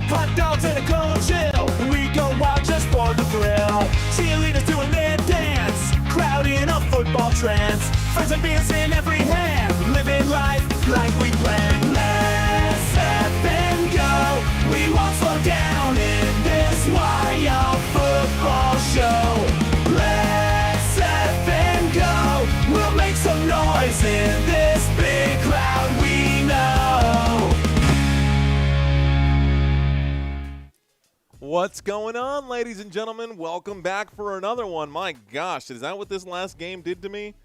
Hot dogs and a cold chill. We go wild just for the thrill. Cheerleaders doing their dance. Crowd in a football trance. Friends and beers in every hand. Living life like we planned. Let's up and go. We won't slow down in this wild football show. Let's up and go. We'll make some noise in this big crowd we know. What's going on, ladies and gentlemen? Welcome back for another one. My gosh, is that what this last game did to me?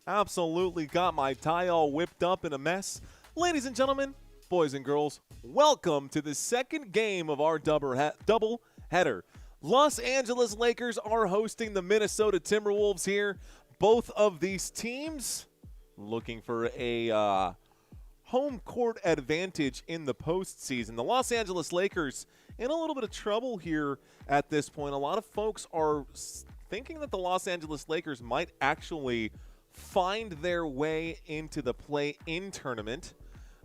Absolutely got my tie all whipped up in a mess. Ladies and gentlemen, boys and girls, welcome to the second game of our double header. Los Angeles Lakers are hosting the Minnesota Timberwolves here. Both of these teams looking for a home court advantage in the postseason. The Los Angeles Lakers in a little bit of trouble here at this point. A lot of folks are thinking that the Los Angeles Lakers might actually find their way into the play-in tournament.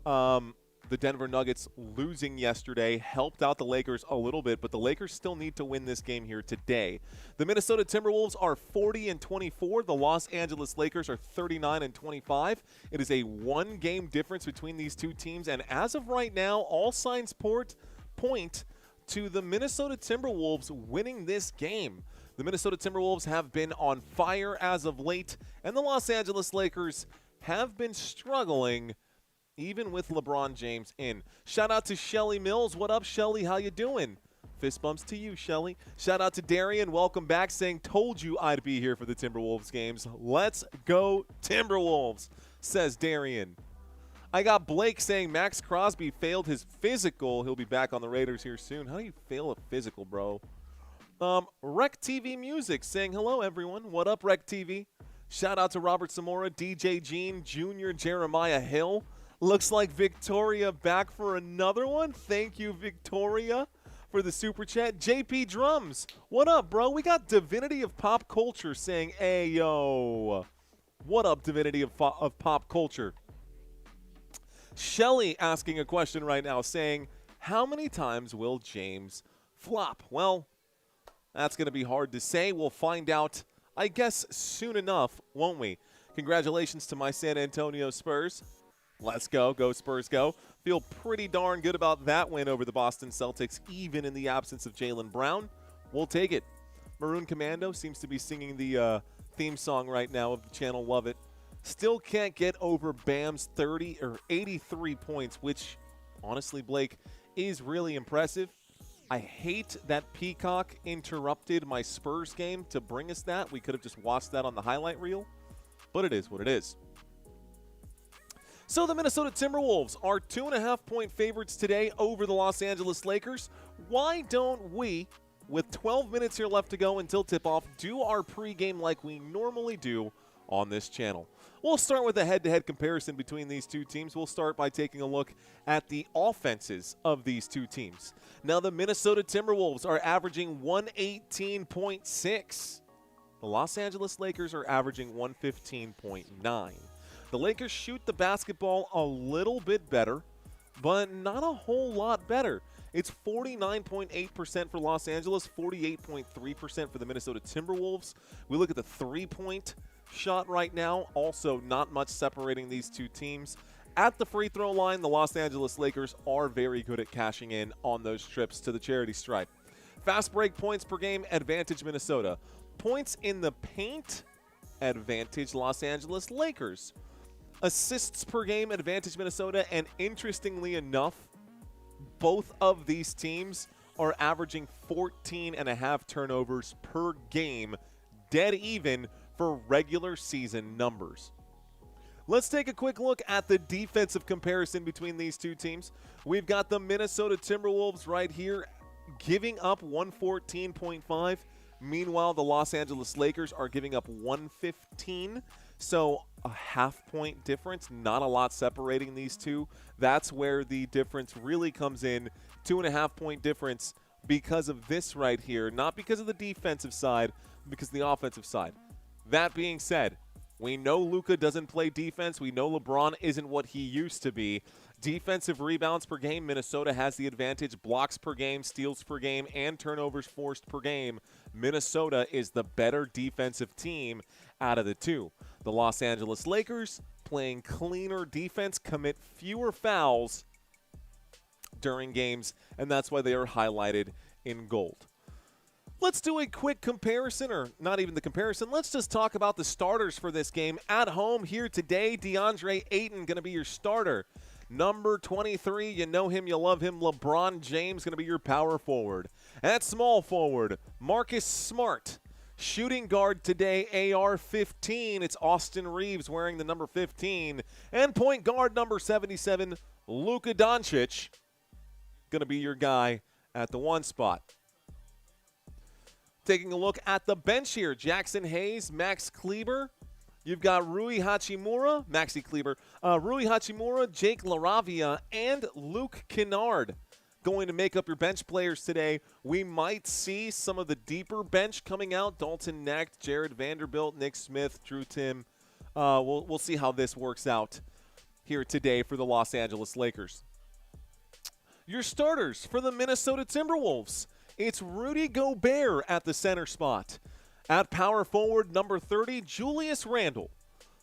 The Denver Nuggets losing yesterday helped out the Lakers a little bit, but the Lakers still need to win this game here today. The Minnesota Timberwolves are 40-24. The Los Angeles Lakers are 39-25. It is a one-game difference between these two teams, and as of right now, all signs point to the Minnesota Timberwolves winning this game. The Minnesota Timberwolves have been on fire as of late, and the Los Angeles Lakers have been struggling even with LeBron James in. Shout out to Shelly Mills. What up, Shelly? How you doing? Fist bumps to you, Shelly. Shout out to Darian. Welcome back, saying, told you I'd be here for the Timberwolves games. Let's go Timberwolves, says Darian. I got Blake saying Max Crosby failed his physical. He'll be back on the Raiders here soon. How do you fail a physical, bro? Rec TV Music saying hello, everyone. What up, Rec TV? Shout out to Robert Zamora, DJ Jean, Junior Jeremiah Hill. Looks like Victoria back for another one. Thank you, Victoria, for the super chat. JP Drums, what up, bro? We got Divinity of Pop Culture saying, hey, yo. What up, Divinity of Pop Culture? Shelly asking a question right now saying, how many times will James flop? Well, that's going to be hard to say. We'll find out, I guess, soon enough, won't we? Congratulations to my San Antonio Spurs. Let's go. Go Spurs, go. Feel pretty darn good about that win over the Boston Celtics, even in the absence of Jaylen Brown. We'll take it. Maroon Commando seems to be singing the theme song right now of the channel. Love it. Still can't get over Bam's 83 points, which, honestly, Blake, is really impressive. I hate that Peacock interrupted my Spurs game to bring us that. We could have just watched that on the highlight reel, but it is what it is. So the Minnesota Timberwolves are 2.5-point favorites today over the Los Angeles Lakers. Why don't we, with 12 minutes here left to go until tip-off, do our pregame like we normally do on this channel? We'll start with a head-to-head comparison between these two teams. We'll start by taking a look at the offenses of these two teams. Now, the Minnesota Timberwolves are averaging 118.6. The Los Angeles Lakers are averaging 115.9. The Lakers shoot the basketball a little bit better, but not a whole lot better. It's 49.8% for Los Angeles, 48.3% for the Minnesota Timberwolves. We look at the three-point shot right now. Also, not much separating these two teams. At the free throw line, the Los Angeles Lakers are very good at cashing in on those trips to the charity stripe. Fast break points per game, advantage Minnesota. Points in the paint, advantage Los Angeles Lakers. Assists per game, advantage Minnesota, and interestingly enough, both of these teams are averaging 14.5 turnovers per game, dead even for regular season numbers. Let's take a quick look at the defensive comparison between these two teams. We've got the Minnesota Timberwolves right here giving up 114.5. Meanwhile, the Los Angeles Lakers are giving up 115. So a half-point difference, not a lot separating these two. That's where the difference really comes in. 2.5-point difference because of this right here, not because of the defensive side, because of the offensive side. That being said, We know Luka doesn't play defense. We know LeBron isn't what he used to be. Defensive rebounds per game, Minnesota has the advantage. Blocks per game, steals per game, and turnovers forced per game. Minnesota is the better defensive team out of the two. The Los Angeles Lakers playing cleaner defense, commit fewer fouls during games, and that's why they are highlighted in gold. Let's do a quick comparison, or not even the comparison. Let's just talk about the starters for this game. At home here today, DeAndre Ayton going to be your starter. Number 23, you know him, you love him. LeBron James going to be your power forward. At small forward, Marcus Smart. Shooting guard today, AR-15. It's Austin Reeves wearing the number 15. And point guard number 77, Luka Doncic. Going to be your guy at the 1 spot. Taking a look at the bench here, Jackson Hayes, Max Kleber. You've got Rui Hachimura, Maxi Kleber, Rui Hachimura, Jake LaRavia, and Luke Kennard going to make up your bench players today. We might see some of the deeper bench coming out. Dalton Knecht, Jared Vanderbilt, Nick Smith, Drew Tim. We'll see how this works out here today for the Los Angeles Lakers. Your starters for the Minnesota Timberwolves. It's Rudy Gobert at the center spot. At power forward, number 30, Julius Randle.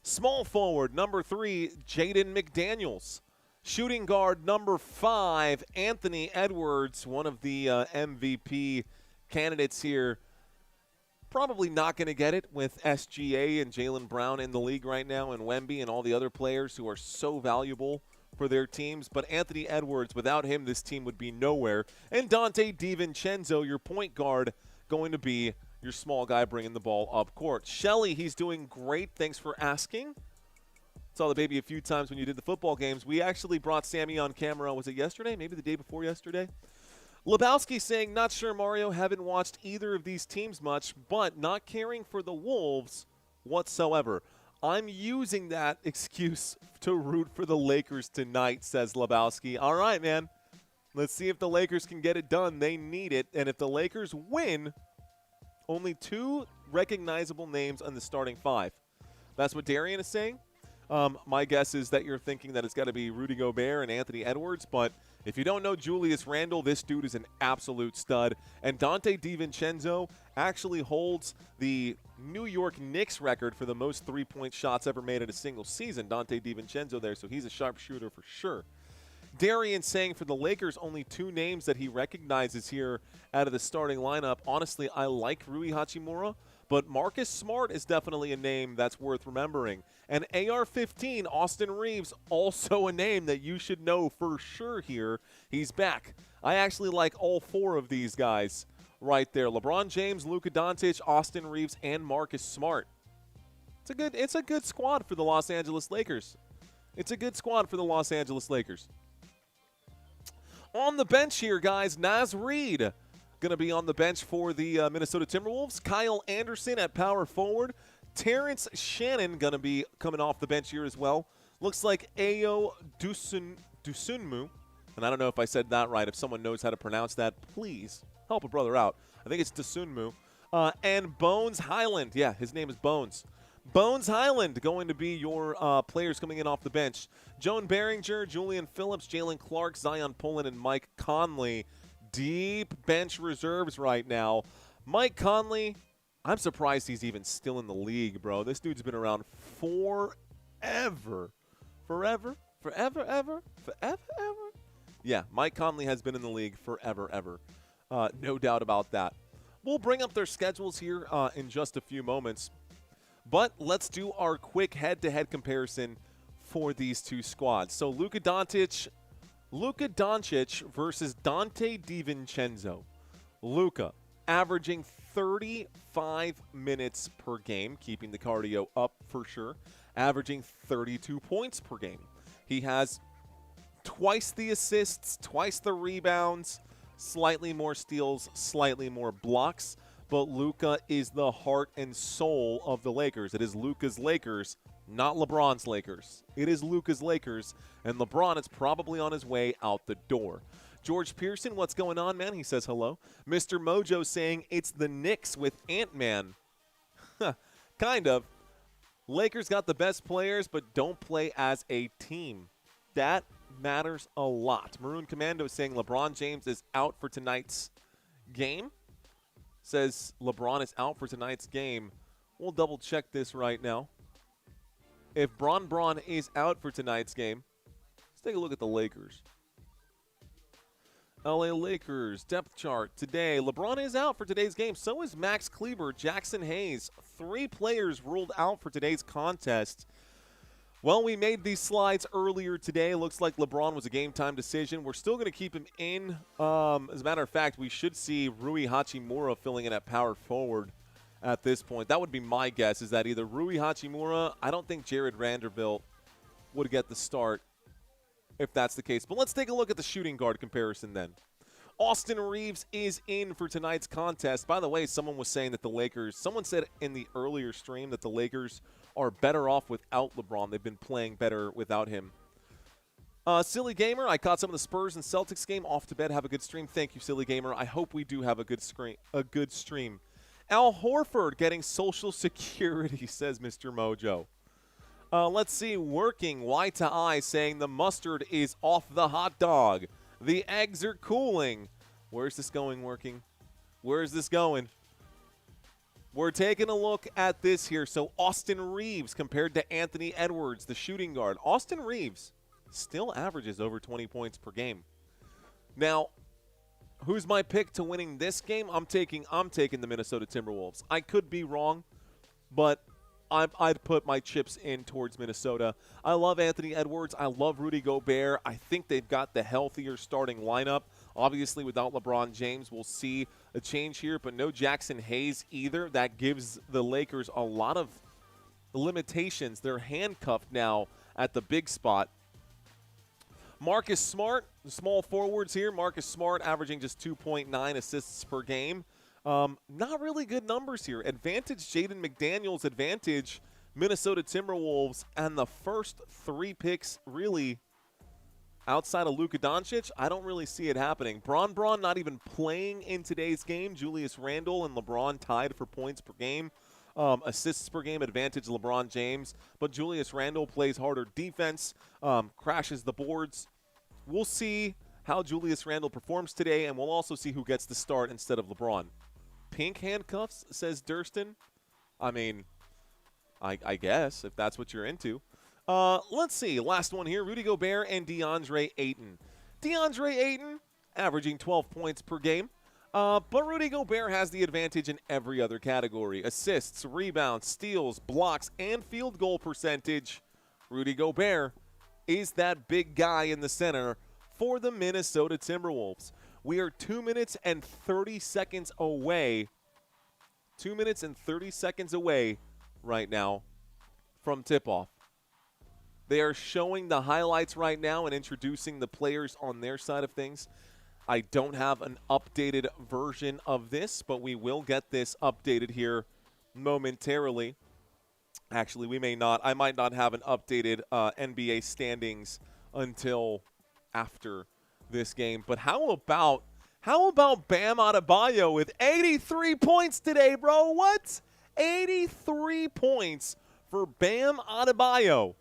Small forward, number 3, Jaden McDaniels. Shooting guard, number 5, Anthony Edwards, one of the MVP candidates here. Probably not going to get it with SGA and Jaylen Brown in the league right now, and Wemby and all the other players who are so valuable for their teams. But Anthony Edwards, without him, this team would be nowhere. And Dante DiVincenzo, your point guard, going to be your small guy bringing the ball up court. Shelly, he's doing great. Thanks for asking. Saw the baby a few times when you did the football games. We actually brought Sammy on camera. Was it yesterday? Maybe the day before yesterday? Lebowski saying, not sure, Mario. Haven't watched either of these teams much, but not caring for the Wolves whatsoever. I'm using that excuse to root for the Lakers tonight, says Lebowski. All right, man. Let's see if the Lakers can get it done. They need it. And if the Lakers win, only 2 recognizable names on the starting 5. That's what Darian is saying. My guess is that you're thinking that it's got to be Rudy Gobert and Anthony Edwards, but if you don't know Julius Randle, this dude is an absolute stud. And Dante DiVincenzo actually holds the New York Knicks record for the most three-point shots ever made in a single season. Dante DiVincenzo there, so he's a sharpshooter for sure. Darian saying for the Lakers, only 2 names that he recognizes here out of the starting lineup. Honestly, I like Rui Hachimura, but Marcus Smart is definitely a name that's worth remembering. And AR-15, Austin Reeves, also a name that you should know for sure here. He's back. I actually like all 4 of these guys right there. LeBron James, Luka Doncic, Austin Reeves, and Marcus Smart. It's a good squad for the Los Angeles Lakers. It's a good squad for the Los Angeles Lakers. On the bench here, guys, Naz Reid going to be on the bench for the Minnesota Timberwolves. Kyle Anderson at power forward. Terrence Shannon going to be coming off the bench here as well. Looks like Ayo Dosunmu, and I don't know if I said that right. If someone knows how to pronounce that, please help a brother out. I think it's Dosunmu. And Bones Highland. Yeah, his name is Bones. Bones Highland going to be your players coming in off the bench. Joan Behringer, Julian Phillips, Jalen Clark, Zion Pullen, and Mike Conley. Deep bench reserves right now. Mike Conley, I'm surprised he's even still in the league, bro. This dude's been around forever. Forever, ever. Yeah, Mike Conley has been in the league forever, ever. No doubt about that. We'll bring up their schedules here in just a few moments. But let's do our quick head-to-head comparison for these 2 squads. So Luka Doncic versus Dante DiVincenzo. Luka averaging 35 minutes per game, keeping the cardio up for sure, averaging 32 points per game. He has twice the assists, twice the rebounds, slightly more steals, slightly more blocks. But Luka is the heart and soul of the Lakers. It is Luka's Lakers, not LeBron's Lakers. It is Luka's Lakers, and LeBron is probably on his way out the door. George Pearson, what's going on, man? He says hello. Mr. Mojo saying it's the Knicks with Ant-Man. Kind of. Lakers got the best players, but don't play as a team. That matters a lot. Maroon Commando saying LeBron James is out for tonight's game. Says LeBron is out for tonight's game. We'll double check this right now. If Bron is out for tonight's game, let's take a look at the Lakers. LA Lakers depth chart today. LeBron is out for today's game. So is Max Kleber, Jackson Hayes. 3 players ruled out for today's contest. Well, we made these slides earlier today. Looks like LeBron was a game-time decision. We're still going to keep him in. As a matter of fact, we should see Rui Hachimura filling in at power forward at this point. That would be my guess, is that either Rui Hachimura, I don't think Jared Vanderbilt would get the start if that's the case. But let's take a look at the shooting guard comparison then. Austin Reeves is in for tonight's contest. By the way, someone was saying that the Lakers, someone said in the earlier stream that the Lakers are better off without LeBron. They've been playing better without him. Silly Gamer, I caught some of the Spurs and Celtics game. Off to bed. Have a good stream. Thank you, Silly Gamer. I hope we do have a good stream. Al Horford getting Social Security, says Mr. Mojo. Let's see, working Y to I saying the mustard is off the hot dog. The eggs are cooling. Where's this going, working? Where is this going? We're taking a look at this here. So Austin Reeves compared to Anthony Edwards, the shooting guard. Austin Reeves still averages over 20 points per game. Now, who's my pick to winning this game? I'm taking the Minnesota Timberwolves. I could be wrong, but I'd put my chips in towards Minnesota. I love Anthony Edwards. I love Rudy Gobert. I think they've got the healthier starting lineup. Obviously, without LeBron James, we'll see a change here, but no Jackson Hayes either. That gives the Lakers a lot of limitations. They're handcuffed now at the big spot. Marcus Smart, the small forwards here. Marcus Smart averaging just 2.9 assists per game. Not really good numbers here. Advantage Jaden McDaniels, advantage Minnesota Timberwolves, and the first 3 picks really outside of Luka Doncic, I don't really see it happening. Bron not even playing in today's game. Julius Randle and LeBron tied for points per game. Assists per game, advantage LeBron James. But Julius Randle plays harder defense, crashes the boards. We'll see how Julius Randle performs today, and we'll also see who gets the start instead of LeBron. Pink handcuffs, says Durston. I mean, I guess, if that's what you're into. Let's see. Last one here, Rudy Gobert and DeAndre Ayton. DeAndre Ayton averaging 12 points per game. But Rudy Gobert has the advantage in every other category. Assists, rebounds, steals, blocks, and field goal percentage. Rudy Gobert is that big guy in the center for the Minnesota Timberwolves. We are 2 minutes and 30 seconds away. 2 minutes and 30 seconds away right now from tip-off. They are showing the highlights right now and introducing the players on their side of things. I don't have an updated version of this, but we will get this updated here momentarily. Actually, we may not. I might not have an updated NBA standings until after this game. But how about Bam Adebayo with 83 points today, bro? What? 83 points for Bam Adebayo.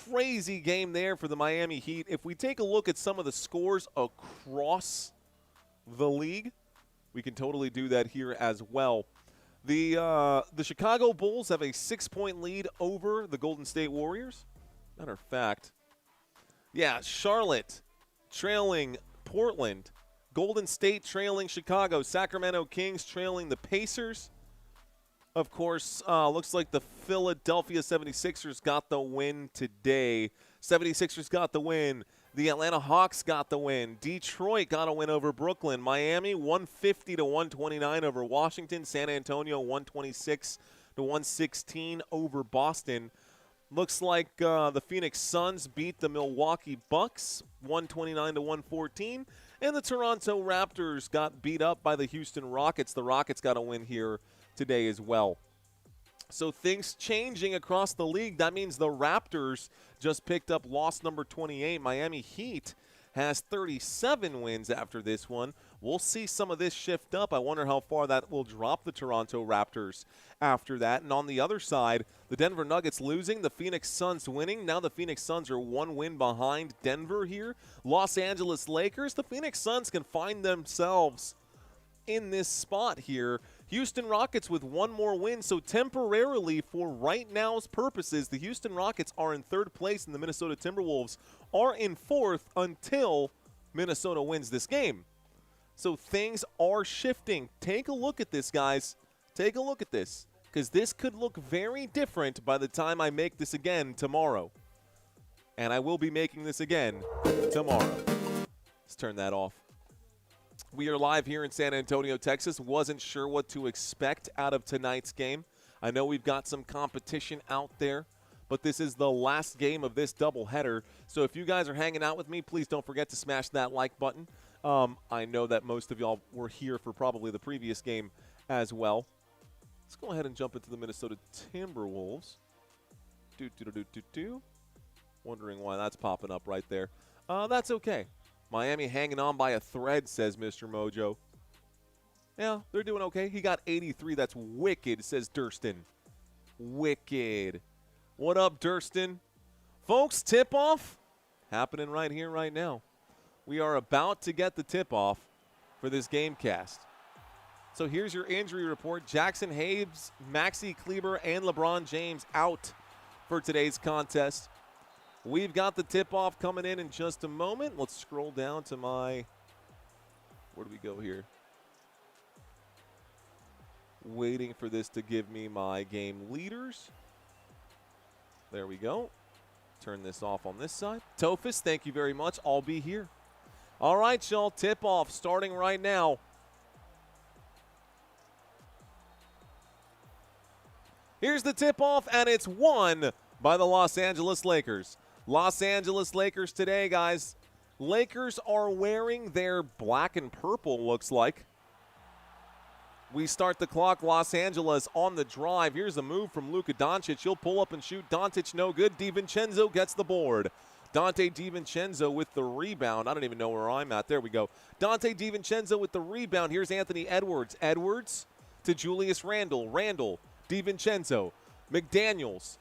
Crazy game there for the Miami Heat. If we take a look at some of the scores across the league, we can totally do that here as well. The Chicago Bulls have a 6-point lead over the Golden State Warriors. Matter of fact, yeah, Charlotte trailing Portland, Golden State trailing Chicago, Sacramento Kings trailing the Pacers. Of course, looks like the Philadelphia 76ers got the win today. 76ers got the win. The Atlanta Hawks got the win. Detroit got a win over Brooklyn. Miami 150-129 over Washington. San Antonio 126-116 over Boston. Looks like the Phoenix Suns beat the Milwaukee Bucks 129-114. And the Toronto Raptors got beat up by the Houston Rockets. The Rockets got a win here today as well. So things changing across the league. That means the Raptors just picked up loss number 28. Miami Heat has 37 wins after this one. We'll see some of this shift up. I wonder how far that will drop the Toronto Raptors after that. And on the other side, the Denver Nuggets losing, the Phoenix Suns winning. Now the Phoenix Suns are 1 win behind Denver here. Los Angeles Lakers, the Phoenix Suns can find themselves in this spot here. Houston Rockets with 1 more win, so temporarily for right now's purposes, the Houston Rockets are in 3rd place and the Minnesota Timberwolves are in 4th until Minnesota wins this game. So things are shifting. Take a look at this, guys. Take a look at this, because this could look very different by the time I make this again tomorrow. And I will be making this again tomorrow. Let's turn that off. We are live here in San Antonio, Texas. Wasn't sure what to expect out of tonight's game. I know we've got some competition out there, but this is the last game of this doubleheader. So if you guys are hanging out with me, please don't forget to smash that like button. I know that most of y'all were here for probably the previous game as well. Let's go ahead and jump into the Minnesota Timberwolves. Wondering why that's popping up right there. That's okay. Miami hanging on by a thread, says Mr. Mojo. Yeah, they're doing okay. He got 83. That's wicked, says Durston. Wicked. What up, Durston? Folks, tip-off happening right here, right now. We are about to get the tip-off for this game cast. So here's your injury report. Jackson Hayes, Maxi Kleber, and LeBron James out for today's contest. We've got the tip-off coming in just a moment. Let's scroll down to my – where do we go here? Waiting for this to give me my game leaders. There we go. Turn this off on this side. Tophus, thank you very much. I'll be here. All right, y'all. Tip-off starting right now. Here's the tip-off, and it's won by the Los Angeles Lakers. Los Angeles Lakers today, guys. Lakers are wearing their black and purple, looks like. We start the clock. Los Angeles on the drive. Here's a move from Luka Doncic. He'll pull up and shoot. Doncic no good. DiVincenzo gets the board. Dante DiVincenzo with the rebound. I don't even know where I'm at. There we go. Dante DiVincenzo with the rebound. Here's Anthony Edwards. Edwards to Julius Randle. Randle, DiVincenzo, McDaniels.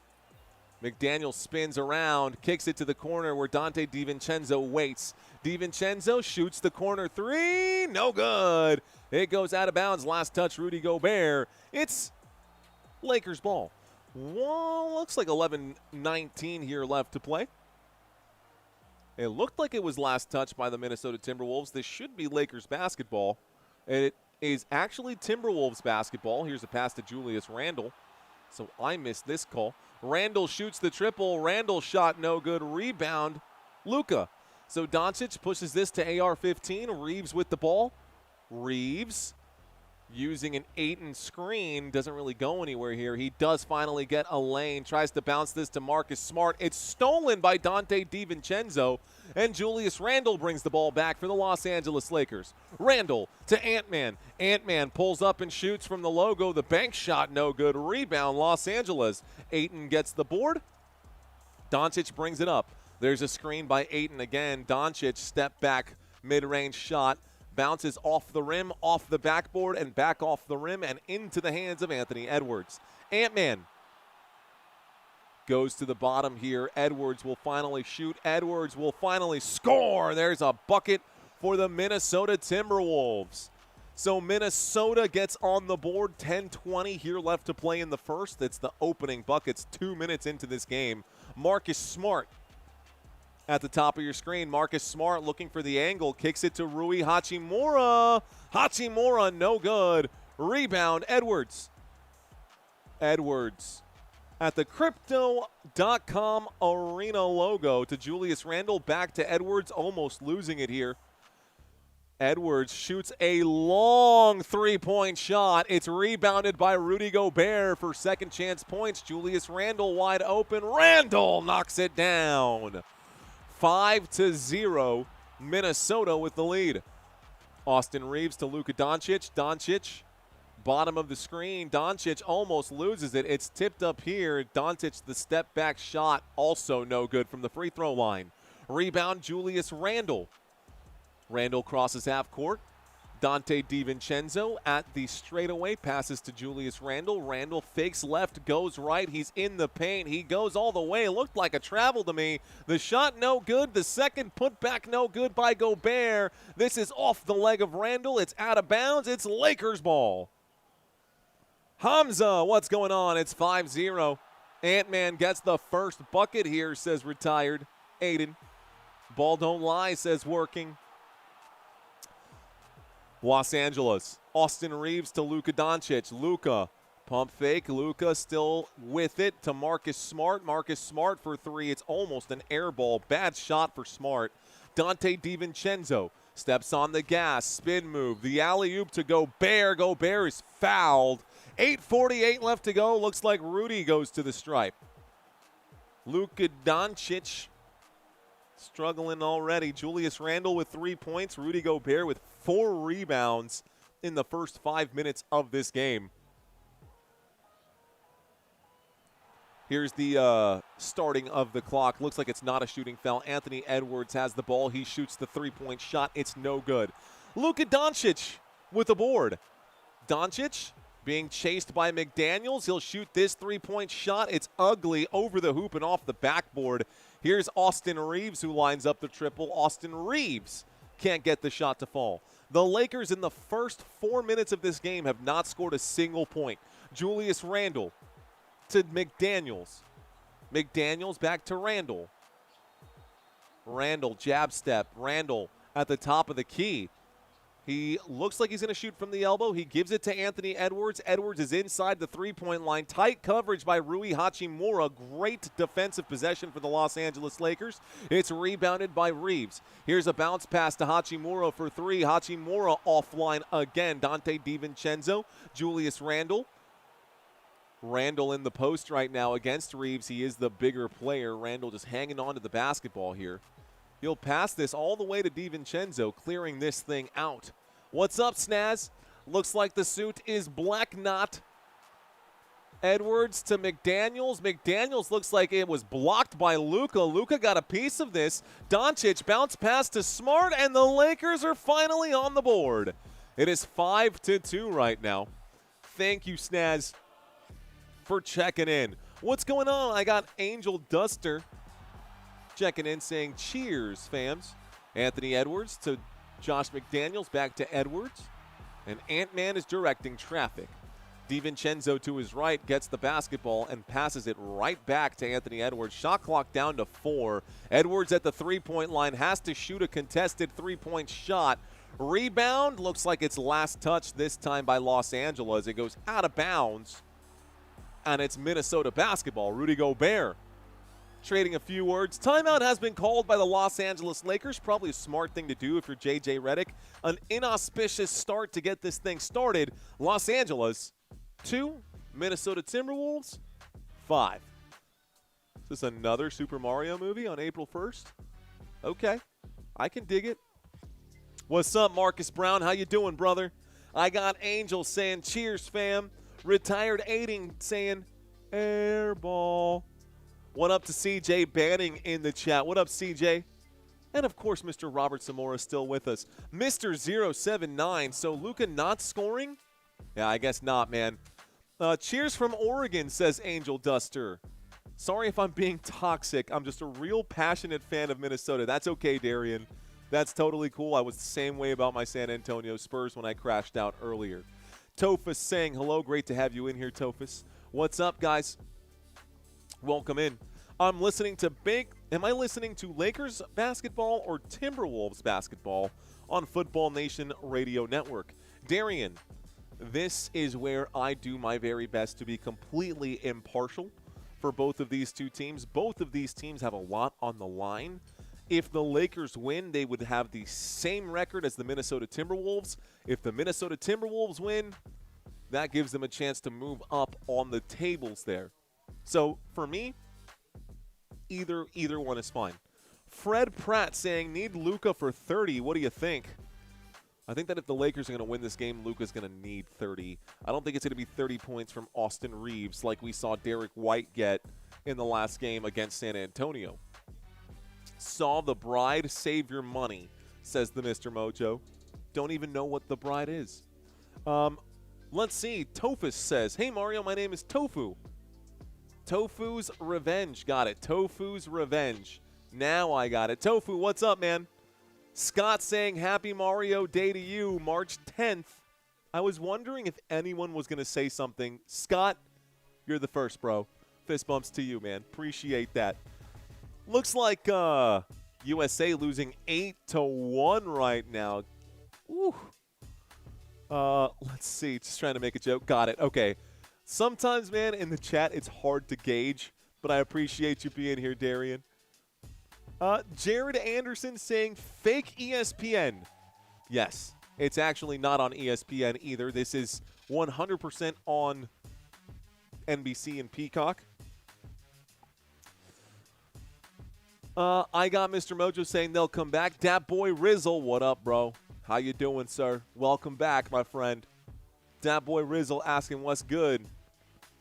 McDaniels spins around, kicks it to the corner where Dante DiVincenzo waits. DiVincenzo shoots the corner three. No good. It goes out of bounds. Last touch, Rudy Gobert. It's Lakers ball. Well, looks like 11:19 here left to play. It looked like it was last touch by the Minnesota Timberwolves. This should be Lakers basketball. It is actually Timberwolves basketball. Here's a pass to Julius Randle. So I missed this call. Randle shoots the triple. Randle shot no good. Rebound, Luka. So Doncic pushes this to AR-15. Reeves with the ball. Reeves using an Ayton screen. Doesn't really go anywhere here. He does finally get a lane. Tries to bounce this to Marcus Smart. It's stolen by Dante DiVincenzo. And Julius Randle brings the ball back for the Los Angeles Lakers. Randle to Ant-Man. Ant-Man pulls up and shoots from the logo. The bank shot no good. Rebound, Los Angeles. Ayton gets the board. Doncic brings it up. There's a screen by Ayton again. Doncic step back mid-range shot. Bounces off the rim, off the backboard, and back off the rim and into the hands of Anthony Edwards. Ant-Man goes to the bottom here. Edwards will finally shoot. Edwards will finally score. There's a bucket for the Minnesota Timberwolves. So Minnesota gets on the board. 10:20 here left to play in the first. It's the opening buckets 2 minutes into this game. Marcus Smart at the top of your screen. Marcus Smart looking for the angle. Kicks it to Rui Hachimura. Hachimura, no good. Rebound, Edwards. Edwards at the Crypto.com arena logo to Julius Randle. Back to Edwards, almost losing it here. Edwards shoots a long three-point shot. It's rebounded by Rudy Gobert for second chance points. Julius Randle wide open. Randle knocks it down. 5-0, Minnesota with the lead. Austin Reeves to Luka Doncic. Doncic, bottom of the screen. Doncic almost loses it. It's tipped up here. Doncic, the step-back shot, also no good from the free throw line. Rebound, Julius Randle. Randle crosses half court. Dante DiVincenzo at the straightaway, passes to Julius Randle. Randle fakes left, goes right. He's in the paint. He goes all the way. It looked like a travel to me. The shot no good. The second putback no good by Gobert. This is off the leg of Randle. It's out of bounds. It's Lakers ball. Hamza, what's going on? It's 5-0. Ant-Man gets the first bucket here, says retired Aiden. Ball don't lie, says working. Los Angeles, Austin Reeves to Luka Doncic. Luka, pump fake. Luka still with it to Marcus Smart. Marcus Smart for three. It's almost an air ball. Bad shot for Smart. Dante DiVincenzo steps on the gas. Spin move. The alley-oop to Gobert. Gobert is fouled. 8:48 left to go. Looks like Rudy goes to the stripe. Luka Doncic struggling already. Julius Randle with 3 points. Rudy Gobert with 4 rebounds in the first 5 minutes of this game. Here's the starting of the clock. Looks like it's not a shooting foul. Anthony Edwards has the ball. He shoots the three-point shot. It's no good. Luka Doncic with the board. Doncic being chased by McDaniels. He'll shoot this three-point shot. It's ugly over the hoop and off the backboard. Here's Austin Reeves who lines up the triple. Austin Reeves can't get the shot to fall. The Lakers in the first 4 minutes of this game have not scored a single point. Julius Randle to McDaniels. McDaniels back to Randle. Randle, jab step. Randle at the top of the key. He looks like he's going to shoot from the elbow. He gives it to Anthony Edwards. Edwards is inside the three-point line. Tight coverage by Rui Hachimura. Great defensive possession for the Los Angeles Lakers. It's rebounded by Reeves. Here's a bounce pass to Hachimura for three. Hachimura offline again. Dante DiVincenzo, Julius Randle. Randle in the post right now against Reeves. He is the bigger player. Randle just hanging on to the basketball here. He'll pass this all the way to DiVincenzo, clearing this thing out. What's up, Snaz? Looks like the suit is black knot. Edwards to McDaniels. McDaniels looks like it was blocked by Luka. Luka got a piece of this. Doncic bounce pass to Smart, and the Lakers are finally on the board. It is 5-2 right now. Thank you, Snaz, for checking in. What's going on? I got Angel Duster checking in saying, cheers, fams. Anthony Edwards to Josh McDaniels, back to Edwards. And Ant-Man is directing traffic. DiVincenzo to his right gets the basketball and passes it right back to Anthony Edwards. Shot clock down to 4. Edwards at the three-point line has to shoot a contested three-point shot. Rebound looks like it's last touch this time by Los Angeles. It goes out of bounds, and it's Minnesota basketball. Rudy Gobert trading a few words. Timeout has been called by the Los Angeles Lakers. Probably a smart thing to do if you're J.J. Redick. An inauspicious start to get this thing started. Los Angeles 2, Minnesota Timberwolves 5. Is this another Super Mario movie on April 1st? Okay, I can dig it. What's up, Marcus Brown? How you doing, brother? I got Angel saying, cheers, fam. Retired Aiding saying, airball. What up to CJ Banning in the chat? What up, CJ? And, of course, Mr. Robert Zamora still with us. Mr. 079. So, Luka not scoring? Yeah, I guess not, man. Cheers from Oregon, says Angel Duster. Sorry if I'm being toxic. I'm just a real passionate fan of Minnesota. That's okay, Darian. That's totally cool. I was the same way about my San Antonio Spurs when I crashed out earlier. Tofus saying hello. Great to have you in here, Tofus. What's up, guys? Welcome in. I'm listening to am I listening to Lakers basketball or Timberwolves basketball on Football Nation Radio Network? Darian, this is where I do my very best to be completely impartial for both of these two teams. Both of these teams have a lot on the line. If the Lakers win, they would have the same record as the Minnesota Timberwolves. If the Minnesota Timberwolves win, that gives them a chance to move up on the tables there. So, for me, either one is fine. Fred Pratt saying, need Luka for 30. What do you think? I think that if the Lakers are going to win this game, Luka's going to need 30. I don't think it's going to be 30 points from Austin Reeves like we saw Derek White get in the last game against San Antonio. So saw the bride, save your money, says the Mr. Mojo. Don't even know what the bride is. Let's see. Tofus says, hey, Mario, my name is Tofu. Tofu's Revenge. Got it. Tofu's Revenge. Now I got it. Tofu, what's up, man? Scott saying, happy Mario Day to you, March 10th. I was wondering if anyone was going to say something. Scott, you're the first, bro. Fist bumps to you, man. Appreciate that. Looks like USA losing 8-1 right now. Woo. Let's see. Just trying to make a joke. Got it. Okay. Sometimes, man, in the chat, it's hard to gauge, but I appreciate you being here, Darian. Jared Anderson saying fake ESPN. Yes, it's actually not on ESPN either. This is 100% on NBC and Peacock. I got Mr. Mojo saying they'll come back. Dat Boy Rizzle, what up, bro? How you doing, sir? Welcome back, my friend. Dat Boy Rizzle asking what's good.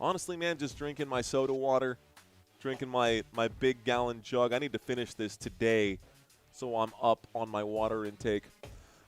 Honestly, man, just drinking my soda water. Drinking my big gallon jug. I need to finish this today so I'm up on my water intake.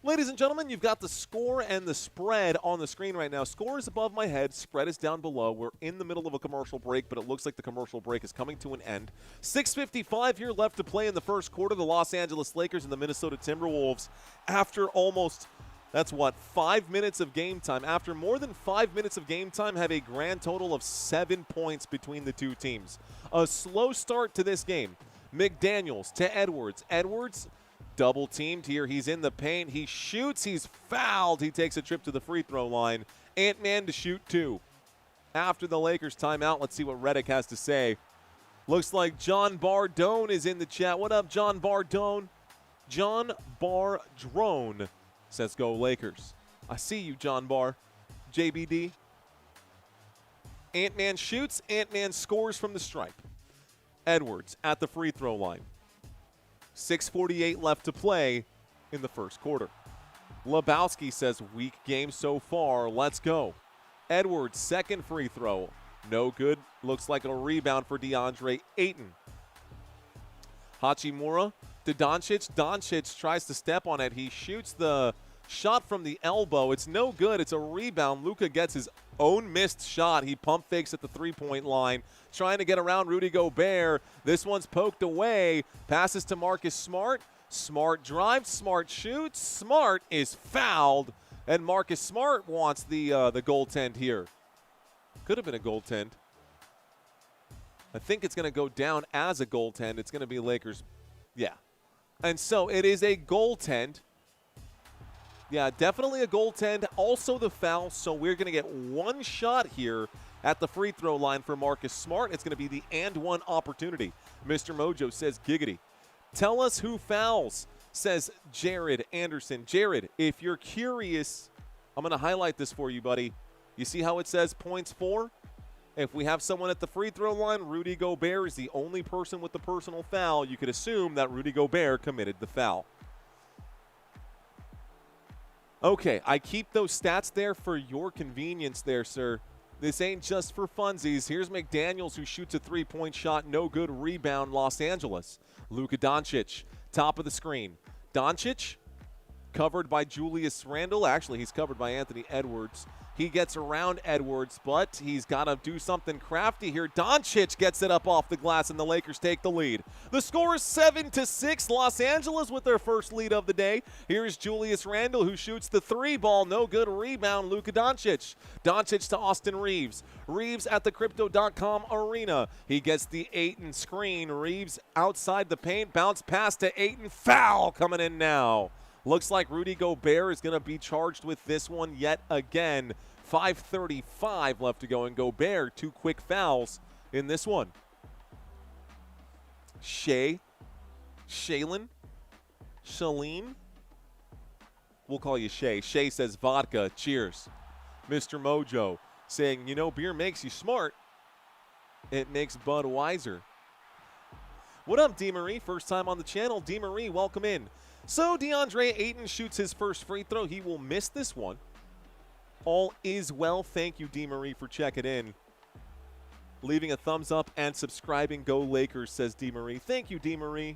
Ladies and gentlemen, you've got the score and the spread on the screen right now. Score is above my head. Spread is down below. We're in the middle of a commercial break, but it looks like the commercial break is coming to an end. 6:55 here left to play in the first quarter. The Los Angeles Lakers and the Minnesota Timberwolves, after almost, that's what, 5 minutes of game time. After more than 5 minutes of game time, have a grand total of 7 points between the two teams. A slow start to this game. McDaniels to Edwards. Edwards double teamed here. He's in the paint. He shoots. He's fouled. He takes a trip to the free throw line. Ant-Man to shoot two. After the Lakers timeout, let's see what Reddick has to say. Looks like John Bardone is in the chat. What up, John Bardone? John Bardrone says go Lakers. I see you, John Barr. JBD. Ant-Man shoots. Ant-Man scores from the stripe. Edwards at the free throw line. 6:48 left to play in the first quarter. Lebowski says, weak game so far. Let's go. Edwards, second free throw. No good. Looks like a rebound for DeAndre Ayton. Hachimura to Doncic. Doncic tries to step on it. He shoots the shot from the elbow. It's no good. It's a rebound. Luka gets his own missed shot. He pump fakes at the three-point line, trying to get around Rudy Gobert. This one's poked away. Passes to Marcus Smart. Smart drives. Smart shoots. Smart is fouled, and Marcus Smart wants the goaltend here. Could have been a goaltend. I think it's going to go down as a goaltend. It's going to be Lakers. Yeah. And so it is a goaltend. Yeah, definitely a goaltend. Also the foul, so we're going to get one shot here at the free throw line for Marcus Smart. It's going to be the and one opportunity. Mr. Mojo says giggity. Tell us who fouls, says Jared Anderson. Jared, if you're curious, I'm going to highlight this for you, buddy. You see how it says points for? If we have someone at the free throw line, Rudy Gobert is the only person with the personal foul. You could assume that Rudy Gobert committed the foul. Okay, I keep those stats there for your convenience there, sir. This ain't just for funsies. Here's McDaniels, who shoots a three-point shot. No good. Rebound, Los Angeles. Luka Doncic, top of the screen. Doncic, covered by Julius Randle. Actually, he's covered by Anthony Edwards. He gets around Edwards, but he's got to do something crafty here. Doncic gets it up off the glass, and the Lakers take the lead. The score is 7-6. Los Angeles with their first lead of the day. Here's Julius Randle, who shoots the three ball. No good. Rebound, Luka Doncic. Doncic to Austin Reeves. Reeves at the Crypto.com arena. He gets the Ayton screen. Reeves outside the paint. Bounce pass to Ayton. Foul coming in now. Looks like Rudy Gobert is going to be charged with this one yet again. 5:35 left to go, and Gobert, two quick fouls in this one. Shaylin? We'll call you Shay. Shay says vodka. Cheers. Mr. Mojo saying, you know, beer makes you smart. It makes Bud wiser. What up, DeMarie? First time on the channel. DeMarie, welcome in. So DeAndre Ayton shoots his first free throw. He will miss this one. All is well. Thank you, DeMarie, for checking in. Leaving a thumbs up and subscribing. Go Lakers, says DeMarie. Thank you, DeMarie.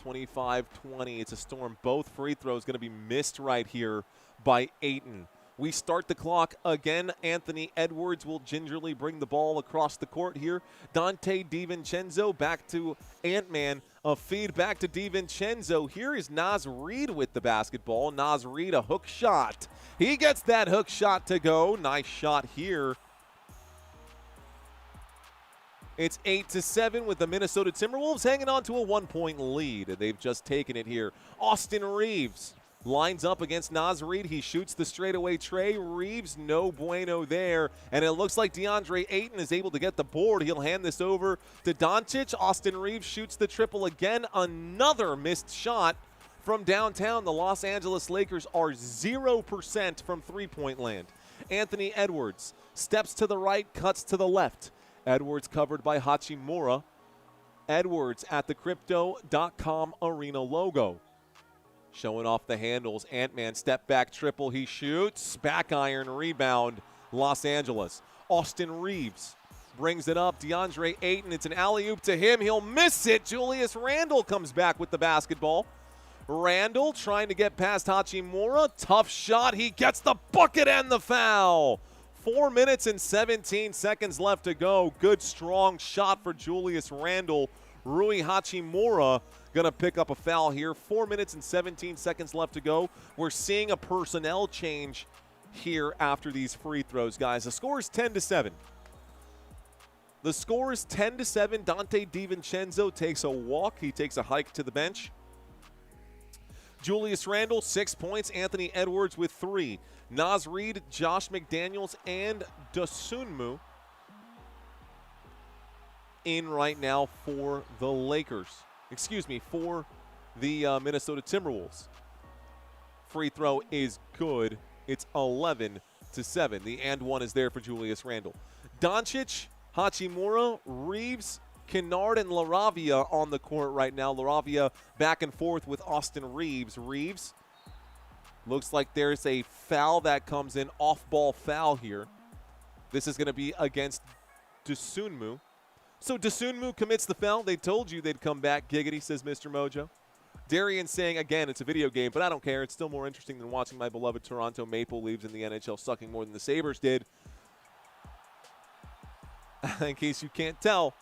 25-20. It's a storm. Both free throws going to be missed right here by Ayton. We start the clock again. Anthony Edwards will gingerly bring the ball across the court here. Dante DiVincenzo back to Ant-Man. A feed back to DiVincenzo. Here is Naz Reid with the basketball. Naz Reid, a hook shot. He gets that hook shot to go. Nice shot here. It's 8-7 with the Minnesota Timberwolves hanging on to a 1-point lead. They've just taken it here. Austin Reaves lines up against Naz Reid. He shoots the straightaway tray. Reaves, no bueno there. And it looks like DeAndre Ayton is able to get the board. He'll hand this over to Doncic. Austin Reaves shoots the triple again. Another missed shot from downtown. The Los Angeles Lakers are 0% from three-point land. Anthony Edwards steps to the right, cuts to the left. Edwards covered by Hachimura. Edwards at the Crypto.com Arena logo. Showing off the handles. Ant-Man step back triple. He shoots. Back iron rebound. Los Angeles. Austin Reaves brings it up. DeAndre Ayton. It's an alley-oop to him. He'll miss it. Julius Randle comes back with the basketball. Randle trying to get past Hachimura. Tough shot. He gets the bucket and the foul. 4 minutes and 17 seconds left to go. Good, strong shot for Julius Randle. Rui Hachimura going to pick up a foul here. 4 minutes and 17 seconds left to go. We're seeing a personnel change here after these free throws, guys. The score is 10-7. The score is 10-7. Dante DiVincenzo takes a walk. He takes a hike to the bench. Julius Randle, 6 points. Anthony Edwards with 3. Naz Reid, Josh McDaniels, and Dosunmu in right now for the Lakers. For the Minnesota Timberwolves. Free throw is good. It's 11-7. The and one is there for Julius Randle. Doncic, Hachimura, Reaves, Kennard, and LaRavia on the court right now. LaRavia back and forth with Austin Reaves. Reaves, looks like there's a foul that comes in, off-ball foul here. This is going to be against Dosunmu. So Dosunmu commits the foul. They told you they'd come back. Giggity, says Mr. Mojo. Darian saying, again, it's a video game, but I don't care. It's still more interesting than watching my beloved Toronto Maple Leafs in the NHL sucking more than the Sabres did. In case you can't tell,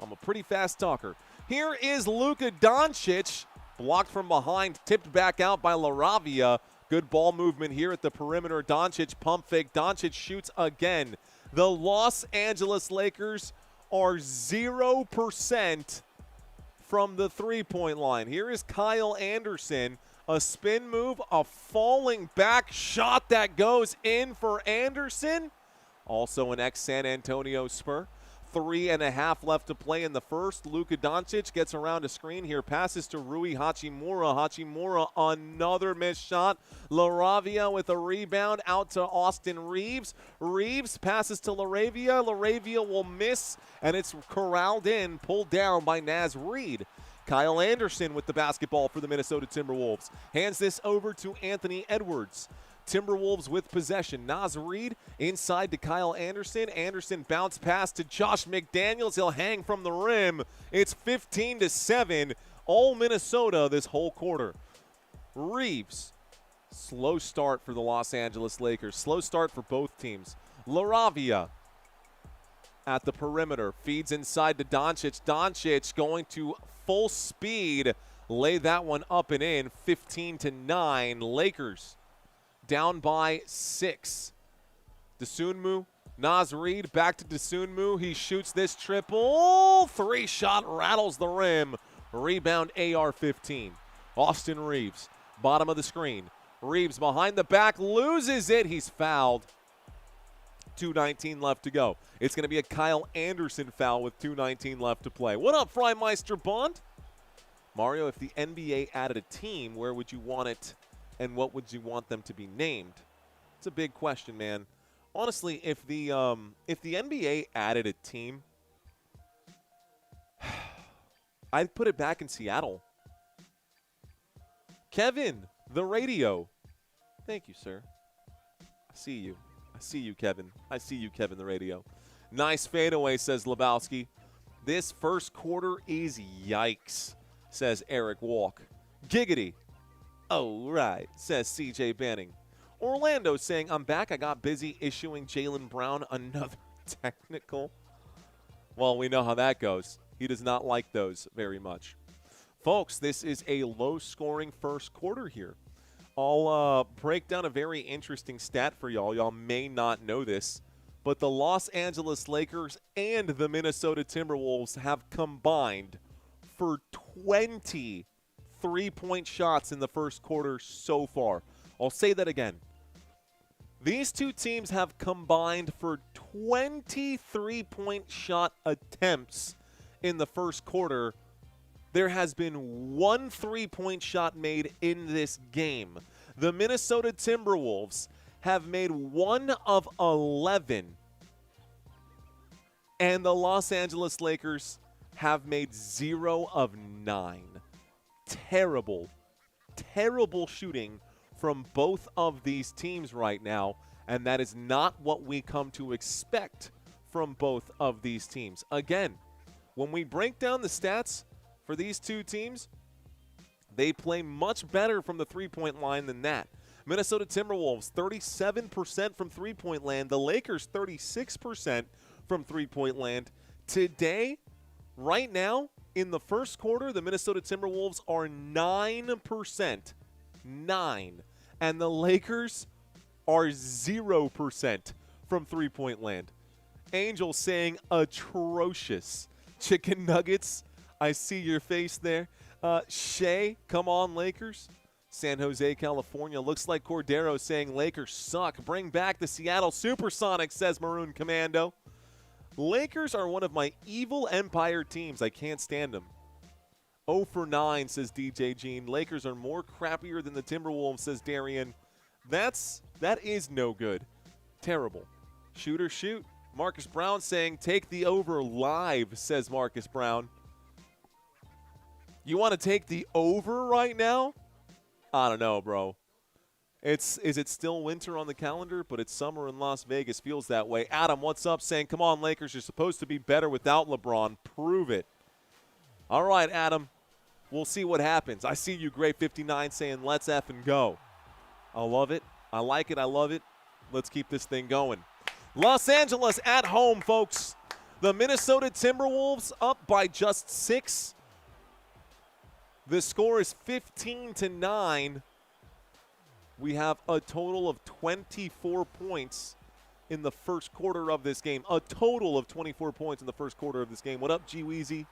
I'm a pretty fast talker. Here is Luka Doncic, blocked from behind, tipped back out by LaRavia. Good ball movement here at the perimeter. Doncic, pump fake. Doncic shoots again. The Los Angeles Lakers are 0% from the three-point line. Here is Kyle Anderson. A spin move, a falling back shot that goes in for Anderson. Also an ex-San Antonio Spur. 3.5 left to play in the first. Luka Doncic gets around a screen here. Passes to Rui Hachimura. Hachimura, another missed shot. LaRavia with a rebound out to Austin Reaves. Reaves passes to LaRavia. LaRavia will miss, and it's corralled in, pulled down by Naz Reid. Kyle Anderson with the basketball for the Minnesota Timberwolves. Hands this over to Anthony Edwards. Timberwolves with possession. Naz Reid inside to Kyle Anderson. Anderson bounce pass to Josh McDaniels. He'll hang from the rim. It's 15-7. All Minnesota this whole quarter. Reaves. Slow start for the Los Angeles Lakers. Slow start for both teams. LaRavia at the perimeter. Feeds inside to Doncic. Doncic going to full speed. Lay that one up and in. 15-9. Lakers down by 6. Dosunmu, Naz Reid back to Dosunmu. He shoots this triple. 3-shot rattles the rim. Rebound AR-15. Austin Reaves, bottom of the screen. Reaves behind the back, loses it. He's fouled. 2:19 left to go. It's going to be a Kyle Anderson foul with 2:19 left to play. What up, Freimeister Bond? Mario, if the NBA added a team, where would you want it? And what would you want them to be named? It's a big question, man. Honestly, if the NBA added a team, I'd put it back in Seattle. Kevin, the radio. Thank you, sir. I see you. I see you, Kevin. I see you, Kevin, the radio. Nice fadeaway, says Lebowski. This first quarter is yikes. says Eric Walk. Giggity. Oh, right, says CJ Banning. Orlando saying, I'm back. I got busy issuing Jaylen Brown another technical. Well, we know how that goes. He does not like those very much. Folks, this is a low-scoring first quarter here. I'll break down a very interesting stat for y'all. Y'all may not know this, but the Los Angeles Lakers and the Minnesota Timberwolves have combined for 20 3-point shots in the first quarter so far. I'll say that again. These two teams have combined for 20 3-point shot attempts in the first quarter. There has been one 3-point shot made in this game. The Minnesota Timberwolves have made 1 of 11. And the Los Angeles Lakers have made 0 of 9. Terrible, terrible shooting from both of these teams right now, and that is not what we come to expect from both of these teams. Again, when we break down the stats for these two teams, they play much better from the three-point line than that. Minnesota Timberwolves, 37% from three-point land. The Lakers, 36% from three-point land. Today, right now, in the first quarter, the Minnesota Timberwolves are 9%. 9. And the Lakers are 0% from three-point land. Angel saying atrocious. Chicken nuggets, I see your face there. Shay, come on, Lakers. San Jose, California. Looks like Cordero saying Lakers suck. Bring back the Seattle Supersonics, says Maroon Commando. Lakers are one of my evil empire teams. I can't stand them. 0 for 9, says DJ Jean. Lakers are more crappier than the Timberwolves, says Darian. That is no good. Terrible. Shooter shoot. Marcus Brown saying take the over live, says Marcus Brown. You want to take the over right now? I don't know, bro. Is it still winter on the calendar? But it's summer in Las Vegas. Feels that way. Adam, what's up? Saying, come on, Lakers. You're supposed to be better without LeBron. Prove it. All right, Adam. We'll see what happens. I see you, Gray59, saying, let's effing go. I love it. I like it. I love it. Let's keep this thing going. Los Angeles at home, folks. The Minnesota Timberwolves up by just 6. The score is 15-9. We have a total of 24 points in the first quarter of this game. A total of 24 points in the first quarter of this game. What up, G-Weezy?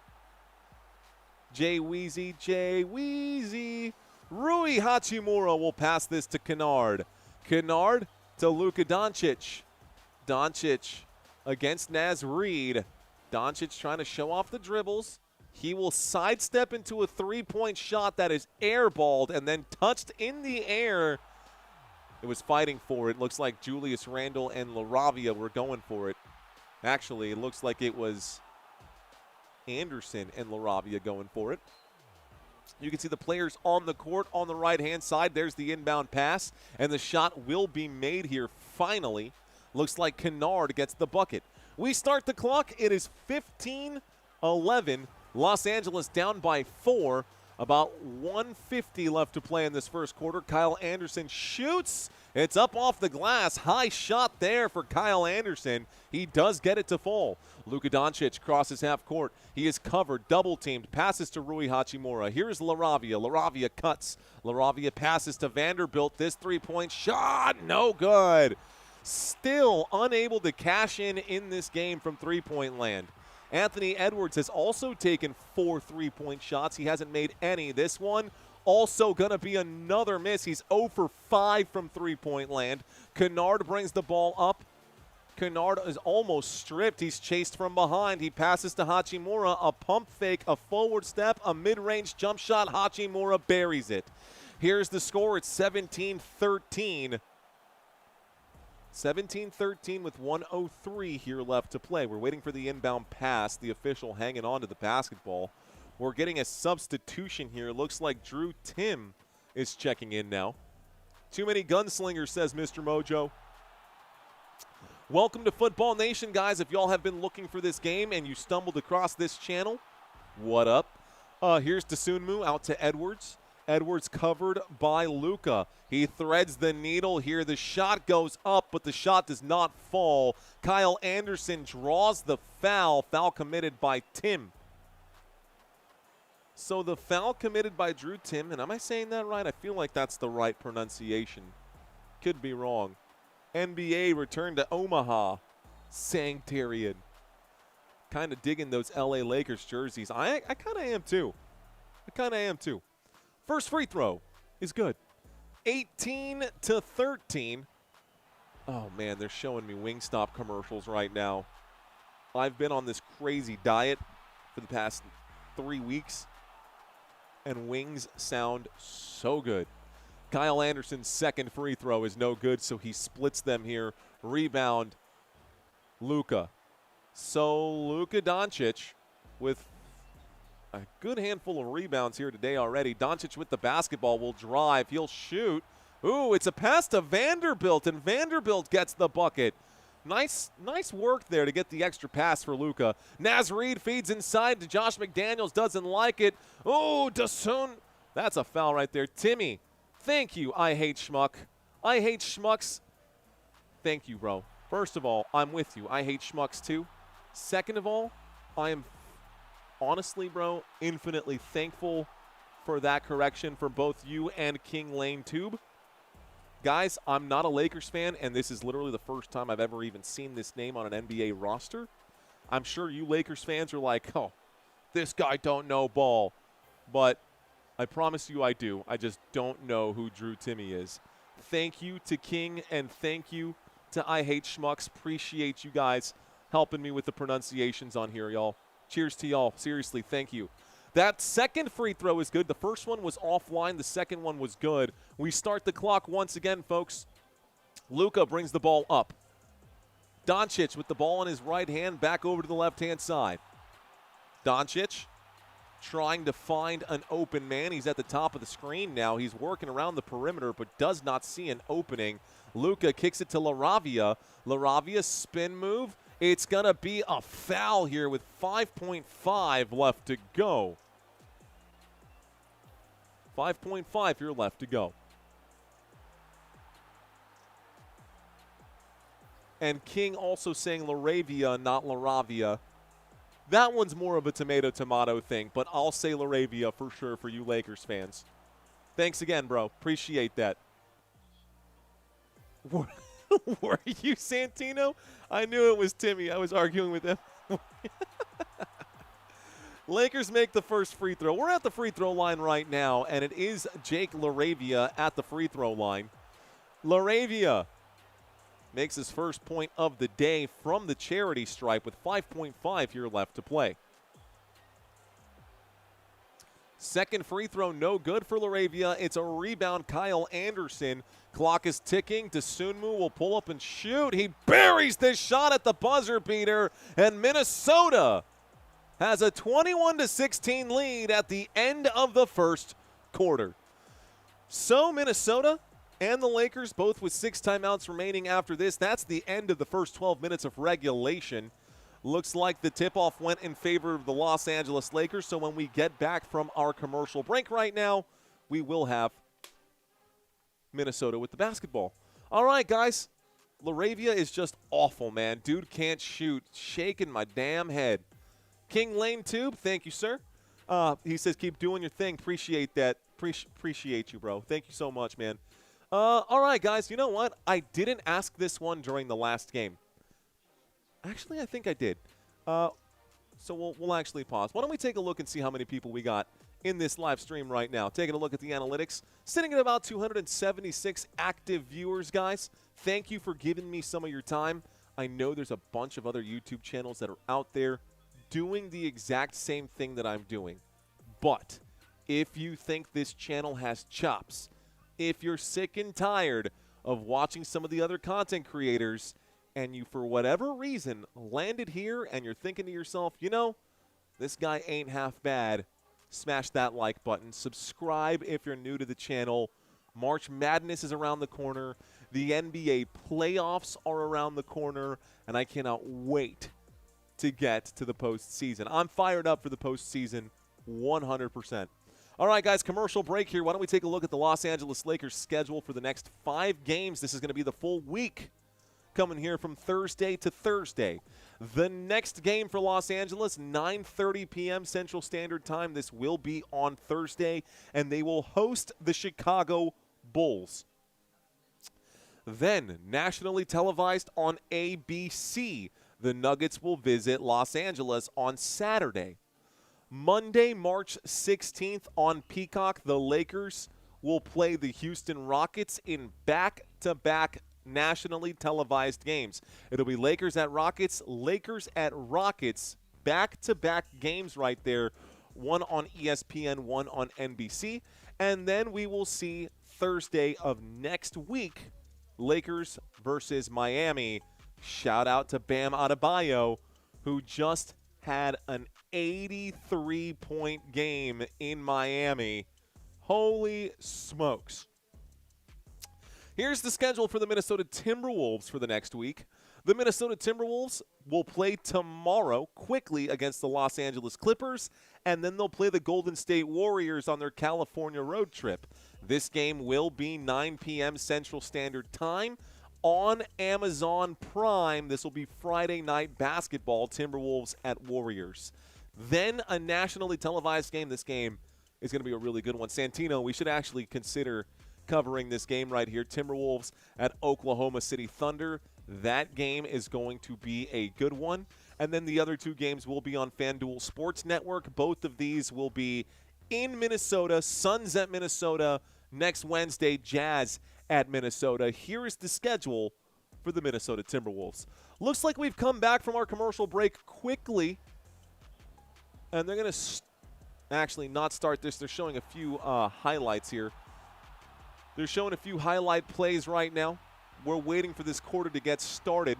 J-Weezy, J-Weezy. Rui Hachimura will pass this to Kennard. Kennard to Luka Doncic. Doncic against Naz Reid. Doncic trying to show off the dribbles. He will sidestep into a three-point shot that is airballed and then touched in the air. It was fighting for it. Looks like Julius Randle and LaRavia were going for it. Actually, it looks like it was Anderson and LaRavia going for it. You can see the players on the court on the right-hand side. There's the inbound pass, and the shot will be made here finally. Looks like Kennard gets the bucket. We start the clock. It is 15-11. Los Angeles down by 4. About 1:50 left to play in this first quarter. Kyle Anderson shoots. It's up off the glass. High shot there for Kyle Anderson. He does get it to fall. Luka Doncic crosses half court. He is covered, double-teamed, passes to Rui Hachimura. Here's LaRavia. LaRavia cuts. LaRavia passes to Vanderbilt. This three-point shot, no good. Still unable to cash in this game from three-point land. Anthony Edwards has also taken 4 3-point shots. He hasn't made any. This one also going to be another miss. He's 0 for 5 from three-point land. Kennard brings the ball up. Kennard is almost stripped. He's chased from behind. He passes to Hachimura. A pump fake, a forward step, a mid-range jump shot. Hachimura buries it. Here's the score. It's 17-13. 17-13 with 1:03 here left to play. We're waiting for the inbound pass. The official hanging on to the basketball. We're getting a substitution here. Looks like Drew Tim is checking in now. Too many gunslingers, says Mr. Mojo. Welcome to Football Nation, guys. If y'all have been looking for this game and you stumbled across this channel, what up? Here's Desunmu out to Edwards. Edwards covered by Luka. He threads the needle here. The shot goes up, but the shot does not fall. Kyle Anderson draws the foul. Foul committed by Tim. So the foul committed by Drew Tim, and am I saying that right? I feel like that's the right pronunciation. Could be wrong. NBA returned to Omaha. Sanktarian. Kind of digging those LA Lakers jerseys. I kind of am too. First free throw is good. 18-13. Oh, man, they're showing me Wingstop commercials right now. I've been on this crazy diet for the past 3 weeks, and wings sound so good. Kyle Anderson's second free throw is no good, so he splits them here. Rebound, Luka. So Luka Doncic with a good handful of rebounds here today already. Doncic with the basketball will drive. He'll shoot. Ooh, it's a pass to Vanderbilt, and Vanderbilt gets the bucket. Nice work there to get the extra pass for Luka. Naz Reid feeds inside to Josh McDaniels. Doesn't like it. Oh, Dasun. That's a foul right there. Timmy, thank you. I hate schmuck. I hate schmucks. Thank you, bro. First of all, I'm with you. I hate schmucks too. Second of all, I am honestly, bro, infinitely thankful for that correction for both you and King Lane Tube. Guys, I'm not a Lakers fan, and this is literally the first time I've ever even seen this name on an NBA roster. I'm sure you Lakers fans are like, oh, this guy don't know ball. But I promise you I do. I just don't know who Drew Timmy is. Thank you to King, and thank you to I Hate Schmucks. Appreciate you guys helping me with the pronunciations on here, y'all. Cheers to y'all. Seriously, thank you. That second free throw is good. The first one was offline. The second one was good. We start the clock once again, folks. Luka brings the ball up. Doncic with the ball in his right hand back over to the left-hand side. Doncic trying to find an open man. He's at the top of the screen now. He's working around the perimeter but does not see an opening. Luka kicks it to LaRavia. LaRavia spin move. It's going to be a foul here with 5.5 left to go. 5.5 here left to go. And King also saying LaRavia, not LaRavia. That one's more of a tomato-tomato thing, but I'll say LaRavia for sure for you Lakers fans. Thanks again, bro. Appreciate that. Were you Santino? I knew it was Timmy. I was arguing with him. Lakers make the first free throw. We're at the free throw line right now, and it is Jake LaRavia at the free throw line. LaRavia makes his first point of the day from the charity stripe with 5.5 here left to play. Second free throw, no good for LaRavia. It's a rebound, Kyle Anderson. Clock is ticking. Desunmu will pull up and shoot. He buries this shot at the buzzer beater, and Minnesota has a 21-16 lead at the end of the first quarter. So Minnesota and the Lakers, both with 6 timeouts remaining after this. That's the end of the first 12 minutes of regulation. Looks like the tip-off went in favor of the Los Angeles Lakers, so when we get back from our commercial break right now, we will have Minnesota with the basketball. All right, guys. LaRavia is just awful, man. Dude can't shoot. Shaking my damn head. King Lane Tube, thank you, sir. He says, keep doing your thing. Appreciate that. Appreciate you, bro. Thank you so much, man. All right, guys. You know what? I didn't ask this one during the last game. Actually, I think I did. So we'll actually pause. Why don't we take a look and see how many people we got in this live stream right now. Taking a look at the analytics. Sitting at about 276 active viewers, guys. Thank you for giving me some of your time. I know there's a bunch of other YouTube channels that are out there doing the exact same thing that I'm doing. But if you think this channel has chops, if you're sick and tired of watching some of the other content creators, and you, for whatever reason, landed here and you're thinking to yourself, you know, this guy ain't half bad, smash that like button. Subscribe if you're new to the channel. March Madness is around the corner. The NBA playoffs are around the corner, and I cannot wait to get to the postseason. I'm fired up for the postseason 100%. All right, guys, commercial break here. Why don't we take a look at the Los Angeles Lakers schedule for the next 5 games. This is going to be the full week coming here from Thursday to Thursday. The next game for Los Angeles, 9:30 p.m. Central Standard Time. This will be on Thursday, and they will host the Chicago Bulls. Then, nationally televised on ABC, the Nuggets will visit Los Angeles on Saturday. Monday, March 16th on Peacock, the Lakers will play the Houston Rockets in back-to-back nationally televised games. It'll be Lakers at Rockets, back-to-back games right there, one on ESPN, one on NBC. And then we will see Thursday of next week, Lakers versus Miami. Shout out to Bam Adebayo, who just had an 83-point game in Miami. Holy smokes. Here's the schedule for the Minnesota Timberwolves for the next week. The Minnesota Timberwolves will play tomorrow quickly against the Los Angeles Clippers, and then they'll play the Golden State Warriors on their California road trip. This game will be 9 p.m. Central Standard Time on Amazon Prime. This will be Friday night basketball, Timberwolves at Warriors. Then a nationally televised game. This game is going to be a really good one. Santino, we should actually consider covering this game right here. Timberwolves at Oklahoma City Thunder. That game is going to be a good one. And then the other 2 games will be on FanDuel Sports Network. Both of these will be in Minnesota. Suns at Minnesota next Wednesday. Jazz at Minnesota. Here is the schedule for the Minnesota Timberwolves. Looks like we've come back from our commercial break quickly. And they're going to actually not start this. They're showing a few highlights here. They're showing a few highlight plays right now. We're waiting for this quarter to get started.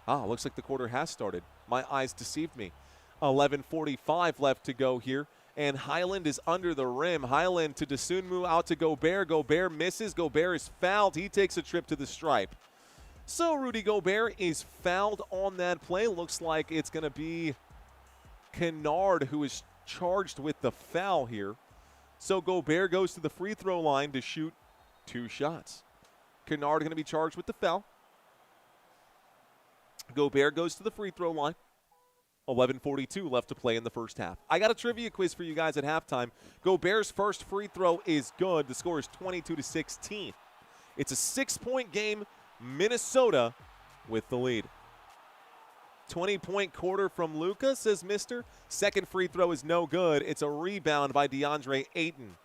Looks like the quarter has started. My eyes deceived me. 11:45 left to go here. And Highland is under the rim. Highland to Dosunmu, out to Gobert. Gobert misses. Gobert is fouled. He takes a trip to the stripe. So Rudy Gobert is fouled on that play. Looks like it's going to be Kennard who is charged with the foul here. So Gobert goes to the free throw line to shoot 2 shots. Kennard going to be charged with the foul. Gobert goes to the free throw line. 11:42 left to play in the first half. I got a trivia quiz for you guys at halftime. Gobert's first free throw is good. The score is 22-16. It's a 6-point game. Minnesota with the lead. 20-point quarter from Luka, says Mister. Second free throw is no good. It's a rebound by DeAndre Ayton.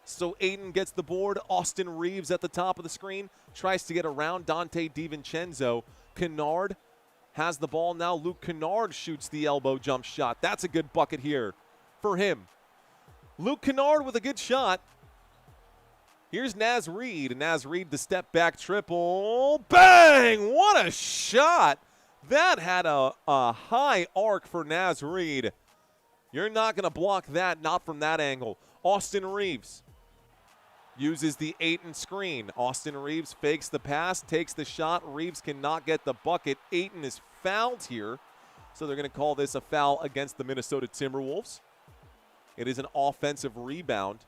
So Ayton gets the board. Austin Reeves at the top of the screen. Tries to get around Dante DiVincenzo. Kennard has the ball now. Luke Kennard shoots the elbow jump shot. That's a good bucket here for him. Luke Kennard with a good shot. Here's Naz Reid. Naz Reid, the step back triple. Bang! What a shot! That had a high arc for Naz Reid. You're not going to block that, not from that angle. Austin Reeves uses the Ayton screen. Austin Reeves fakes the pass, takes the shot. Reeves cannot get the bucket. Ayton is fouled here, so they're going to call this a foul against the Minnesota Timberwolves. It is an offensive rebound.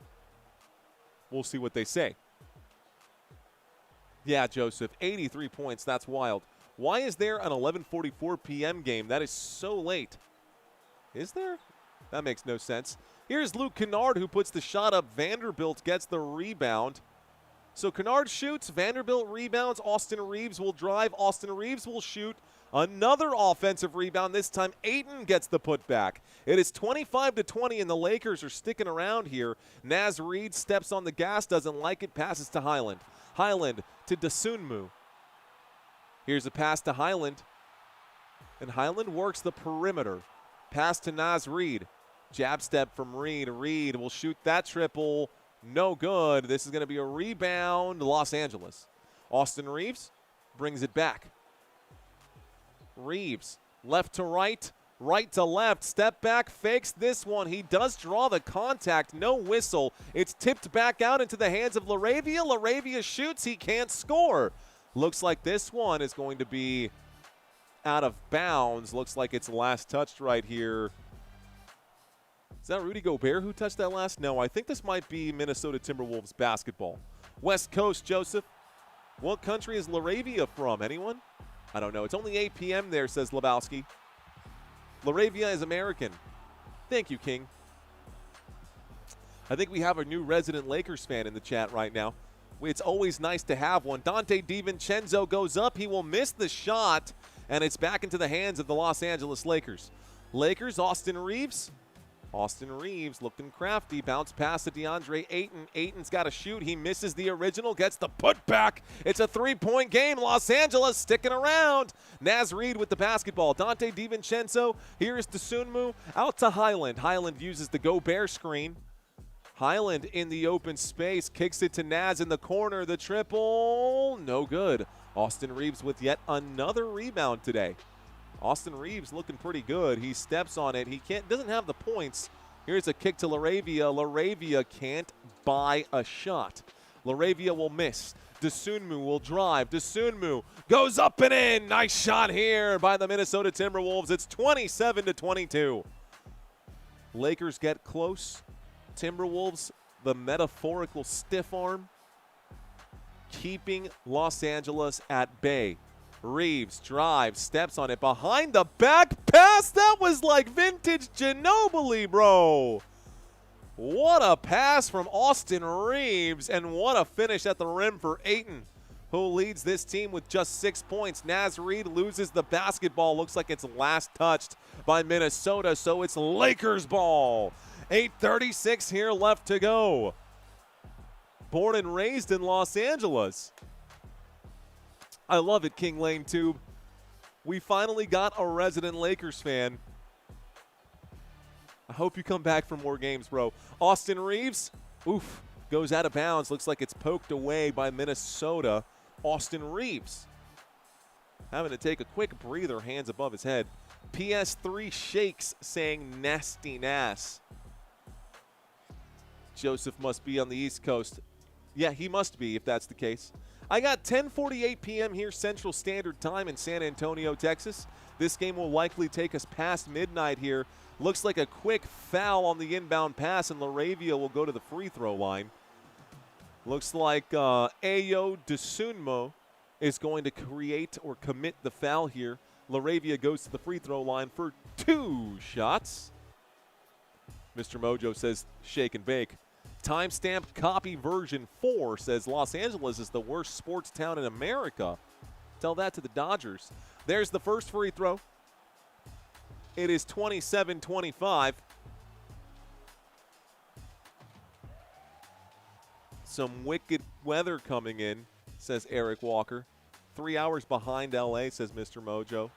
We'll see what they say. Yeah, Joseph, 83 points. That's wild. Why is there an 11:44 p.m. game? That is so late. Is there? That makes no sense. Here's Luke Kennard who puts the shot up. Vanderbilt gets the rebound. So Kennard shoots. Vanderbilt rebounds. Austin Reeves will drive. Austin Reeves will shoot. Another offensive rebound. This time Ayton gets the putback. It is 25-20, and the Lakers are sticking around here. Naz Reid steps on the gas, doesn't like it, passes to Highland. Highland to Dosunmu. Here's a pass to Highland. And Highland works the perimeter. Pass to Naz Reid. Jab step from Reid. Reid will shoot that triple. No good. This is going to be a rebound. Los Angeles. Austin Reeves brings it back. Reeves, left to right, right to left. Step back, fakes this one. He does draw the contact. No whistle. It's tipped back out into the hands of LaRavia. LaRavia shoots. He can't score. Looks like this one is going to be out of bounds. Looks like it's last touched right here. Is that Rudy Gobert who touched that last? No, I think this might be Minnesota Timberwolves basketball. West Coast, Joseph. What country is Laravia from? Anyone? I don't know. It's only 8 p.m. there, says Lebowski. Laravia is American. Thank you, King. I think we have a new resident Lakers fan in the chat right now. It's always nice to have one. Dante DiVincenzo goes up. He will miss the shot, and it's back into the hands of the Los Angeles Lakers. Lakers, Austin Reeves. Austin Reeves looking crafty. Bounce pass to DeAndre Ayton. Ayton's got to shoot. He misses the original. Gets the putback. It's a three-point game. Los Angeles sticking around. Naz Reid with the basketball. Dante DiVincenzo. Here's Dosunmu. Out to Highland. Highland uses the Gobert screen. Highland in the open space. Kicks it to Naz in the corner. The triple. No good. Austin Reeves with yet another rebound today. Austin Reeves looking pretty good. He steps on it. He doesn't have the points. Here's a kick to Laravia. Laravia can't buy a shot. Laravia will miss. Dosunmu will drive. Dosunmu goes up and in. Nice shot here by the Minnesota Timberwolves. It's 27-22. Lakers get close. Timberwolves, the metaphorical stiff arm, keeping Los Angeles at bay. Reeves drives, steps on it, behind the back pass. That was like vintage Ginobili, bro. What a pass from Austin Reeves, and what a finish at the rim for Ayton, who leads this team with just 6 points. Naz Reid loses the basketball. Looks like it's last touched by Minnesota, so it's Lakers ball. 8:36 here left to go. Born and raised in Los Angeles. I love it, King Lane Tube. We finally got a resident Lakers fan. I hope you come back for more games, bro. Austin Reeves, oof, goes out of bounds. Looks like it's poked away by Minnesota. Austin Reeves having to take a quick breather, hands above his head. PS3 shakes saying nasty Nas. Joseph must be on the East Coast. Yeah, he must be if that's the case. I got 10:48 p.m. here Central Standard Time in San Antonio, Texas. This game will likely take us past midnight here. Looks like a quick foul on the inbound pass, and Laravia will go to the free throw line. Looks like Ayo Dosunmu is going to create or commit the foul here. Laravia goes to the free throw line for 2 shots. Mr. Mojo says shake and bake. Timestamp copy version 4 says Los Angeles is the worst sports town in America. Tell that to the Dodgers. There's the first free throw. It is 27-25. Some wicked weather coming in, says Eric Walker. 3 hours behind LA, says Mr. Mojo.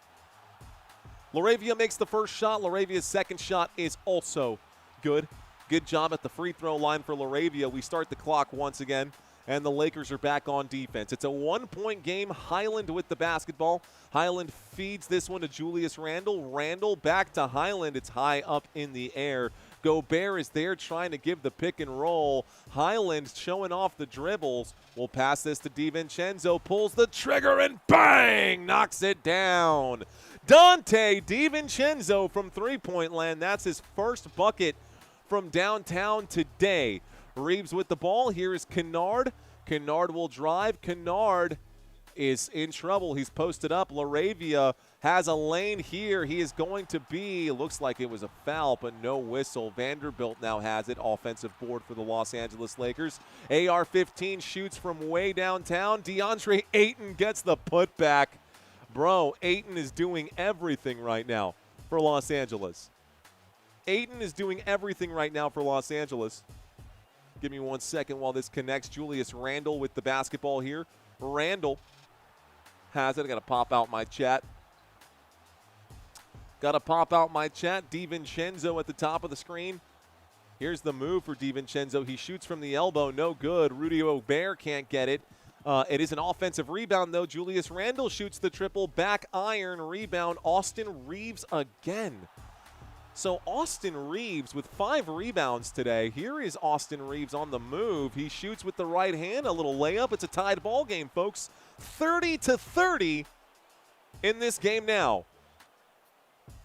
Laravia makes the first shot. Laravia's second shot is also good. Good job at the free throw line for Laravia. We start the clock once again, and the Lakers are back on defense. It's a 1-point game. Highland with the basketball. Highland feeds this one to Julius Randle. Randle back to Highland. It's high up in the air. Gobert is there trying to give the pick and roll. Highland showing off the dribbles. We'll pass this to DiVincenzo. Pulls the trigger and bang! Knocks it down. Dante DiVincenzo from three-point land. That's his first bucket from downtown today. Reeves with the ball. Here is Kennard. Kennard will drive. Kennard is in trouble. He's posted up. Laravia has a lane here. He is going to be, looks like it was a foul, but no whistle. Vanderbilt now has it. Offensive board for the Los Angeles Lakers. AR-15 shoots from way downtown. DeAndre Ayton gets the putback. Bro, Ayton is doing everything right now for Los Angeles. Ayton is doing everything right now for Los Angeles. Give me 1 second while this connects. Julius Randle with the basketball here. Randle has it. I got to pop out my chat. DiVincenzo at the top of the screen. Here's the move for DiVincenzo. He shoots from the elbow. No good. Rudy Gobert can't get it. It is an offensive rebound, though. Julius Randle shoots the triple. Back iron rebound. Austin Reeves again. So Austin Reeves with 5 rebounds today. Here is Austin Reeves on the move. He shoots with the right hand, a little layup. It's a tied ball game, folks. 30-30 in this game now.